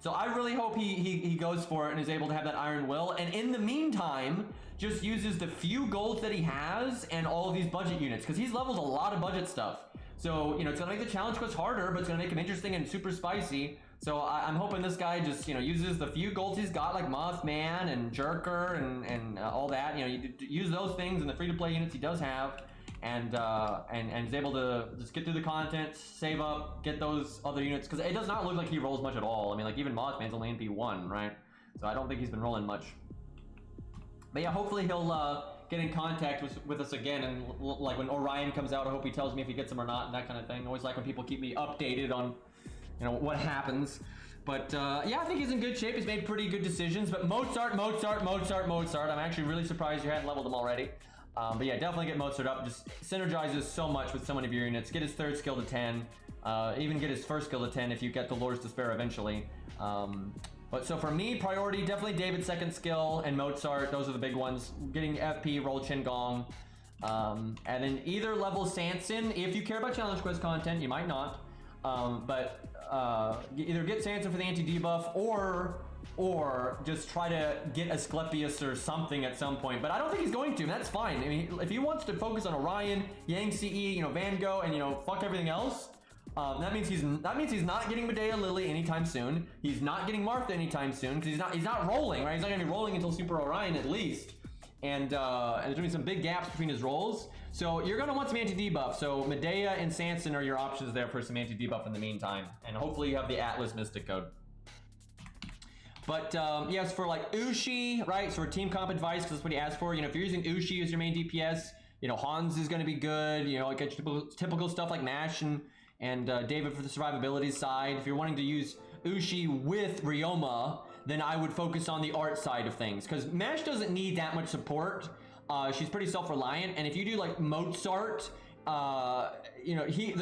So I really hope he goes for it and is able to have that Iron Will. And in the meantime, just uses the few golds that he has and all of these budget units, because he's leveled a lot of budget stuff. So, it's gonna make the challenge quest harder, but it's gonna make him interesting and super spicy. So I'm hoping this guy just, uses the few golds he's got, like Mothman and Jerker and all that. You use those things and the free-to-play units he does have, and is able to just get through the content, save up, get those other units, because it does not look like he rolls much at all. I mean, like, even Mothman's only NP1, right? So I don't think he's been rolling much. But yeah, hopefully he'll get in contact with us again, and like when Orion comes out, I hope he tells me if he gets him or not, and that kind of thing. I always like when people keep me updated on, what happens. But yeah, I think he's in good shape. He's made pretty good decisions. But Mozart. I'm actually really surprised you hadn't leveled him already. But yeah, definitely get Mozart up. Just synergizes so much with so many of your units. Get his third skill to 10. Even get his first skill to 10 if you get the Lord's Despair eventually. But so for me, priority, definitely David's second skill and Mozart. Those are the big ones. Getting FP, roll Qingong. And then either level Sanson, if you care about challenge quest content, you might not. But either get Sanson for the anti-debuff or just try to get Asclepius or something at some point. But I don't think he's going to, and that's fine. I mean, if he wants to focus on Orion, Yang CE, Van Gogh, and fuck everything else, that means he's not getting Medea Lily anytime soon. He's not getting Martha anytime soon, because he's not rolling, right? He's not gonna be rolling until Super Orion at least. And there's gonna be some big gaps between his rolls. So you're gonna want some anti-debuff. So Medea and Sanson are your options there for some anti-debuff in the meantime. And hopefully you have the Atlas Mystic Code. But yes, for like Ushi, right? So for team comp advice, because that's what he asked for. If you're using Ushi as your main DPS, Hans is gonna be good. Get your typical stuff like Mash and David for the survivability side. If you're wanting to use Ushi with Ryoma, then I would focus on the art side of things, because Mash doesn't need that much support. She's pretty self-reliant, and if you do like Mozart, the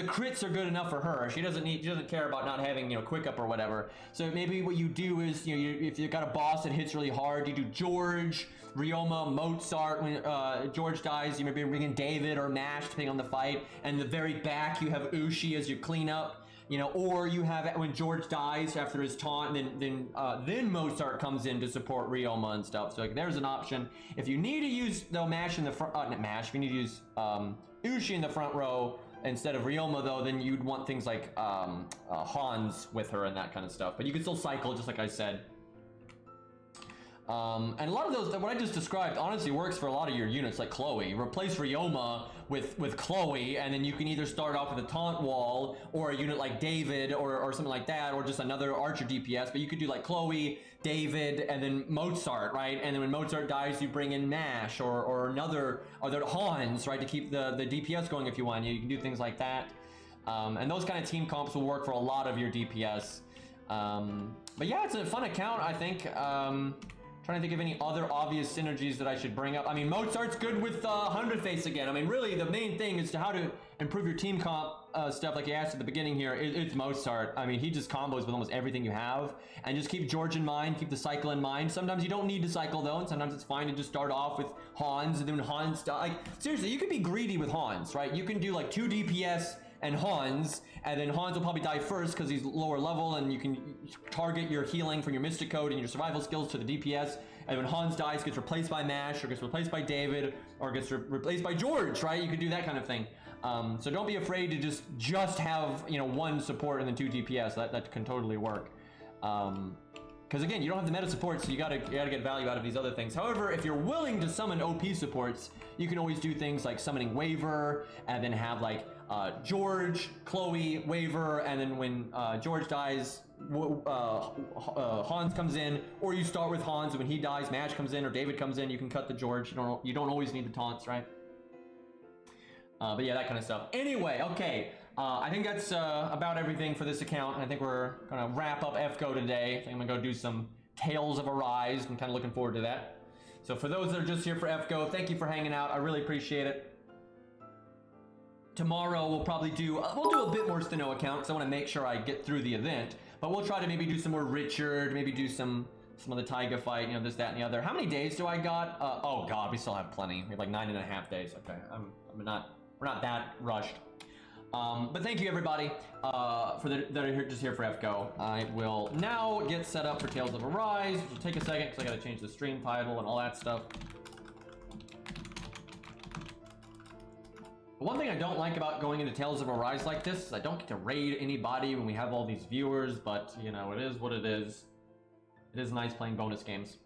crits are good enough for her. She doesn't care about not having quick up or whatever. So maybe what you do is if you've got a boss that hits really hard, you do George, Ryoma, Mozart. When George dies, you maybe bring in David or Mash depending on the fight. And the very back you have Ushi as your cleanup. You know, or you have when George dies after his taunt, then Mozart comes in to support Ryoma and stuff. So like, there's an option. If you need to use though Mash in the front, not Mash. If you need to use Ushi in the front row instead of Ryoma though, then you'd want things like Hans with her and that kind of stuff. But you can still cycle, just like I said. And a lot of those, what I just described, honestly works for a lot of your units, like Chloe. Replace Ryoma with Chloe, and then you can either start off with a taunt wall, or a unit like David, or something like that, or just another archer DPS. But you could do like Chloe, David, and then Mozart, right? And then when Mozart dies, you bring in Mash, or another, or the Hans, right, to keep the DPS going if you want. You can do things like that. And those kind of team comps will work for a lot of your DPS. But yeah, it's a fun account, I think. Trying to think of any other obvious synergies that I should bring up. I mean, Mozart's good with 100 Face again. I mean, really, the main thing is to how to improve your team comp stuff, like you asked at the beginning here. It's Mozart. I mean, he just combos with almost everything you have. And just keep George in mind, keep the cycle in mind. Sometimes you don't need to cycle, though, and sometimes it's fine to just start off with Hans, and then Hans... Like, seriously, you could be greedy with Hans, right? You can do, like, 2 DPS and Hans, and then Hans will probably die first because he's lower level, and you can target your healing from your Mystic Code and your survival skills to the DPS, and when Hans dies, gets replaced by Mash, or gets replaced by David, or gets replaced by George, right? You could do that kind of thing. So don't be afraid to just have, you know, 1 support and then 2 DPS. That can totally work. Because again, you don't have the meta support, so you gotta get value out of these other things. However, if you're willing to summon OP supports, you can always do things like summoning Waver, and then have like George, Chloe, Waver, and then when George dies, Hans comes in, or you start with Hans, and when he dies, Mash comes in, or David comes in. You can cut the George. You don't always need the taunts, right? But yeah, that kind of stuff. Anyway, okay. I think that's about everything for this account. I think we're gonna wrap up FGO today. I think I'm gonna go do some Tales of Arise. I'm kind of looking forward to that. So for those that are just here for FGO, thank you for hanging out. I really appreciate it. Tomorrow we'll probably do we'll do a bit more Steno account because I want to make sure I get through the event. But we'll try to maybe do some more Richard, maybe do some of the Taiga fight, you know, this, that, and the other. How many days do I got? Oh God, we still have plenty. We have like 9.5 days. Okay, we're not that rushed. But thank you everybody that are just here for FGO. I will now get set up for Tales of Arise, which will take a second because I got to change the stream title and all that stuff. One thing I don't like about going into Tales of Arise like this is I don't get to raid anybody when we have all these viewers, but you know, it is what it is. It is nice playing bonus games.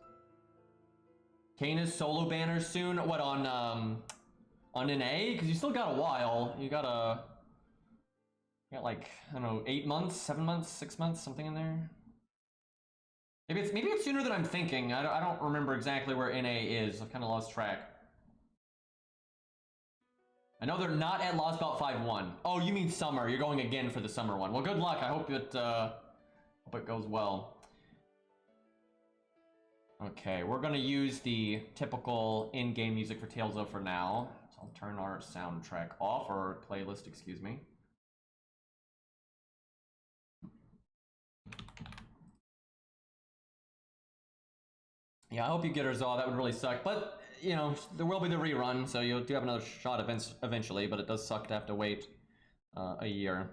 Kana's solo banners soon? What, on NA? Because you still got a while. You got like, I don't know, 8 months, 7 months, 6 months, something in there. Maybe it's sooner than I'm thinking. I don't remember exactly where NA is. I've kind of lost track. I know they're not at Lost Belt 5-1. Oh, you mean summer. You're going again for the summer one. Well, good luck. I hope it goes well. Okay, we're going to use the typical in-game music for Tales of for now. So I'll turn our soundtrack off, or playlist, excuse me. Yeah, I hope you get Resolve. That would really suck. But, you know, there will be the rerun, so you do have another shot eventually, but it does suck to have to wait a year.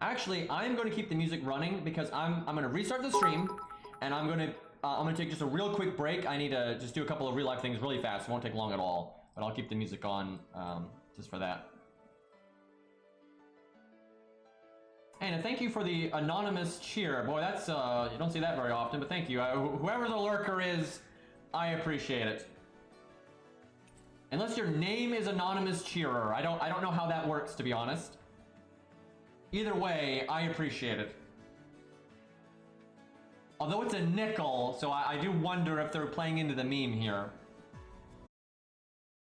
Actually, I'm going to keep the music running because I'm going to restart the stream, and I'm going to take just a real quick break. I need to just do a couple of real life things really fast. It won't take long at all, but I'll keep the music on just for that. And thank you for the anonymous cheer. Boy, that's, you don't see that very often, but thank you. Whoever the lurker is, I appreciate it. Unless your name is Anonymous Cheerer. I don't know how that works, to be honest. Either way, I appreciate it. Although it's a nickel, so I do wonder if they're playing into the meme here.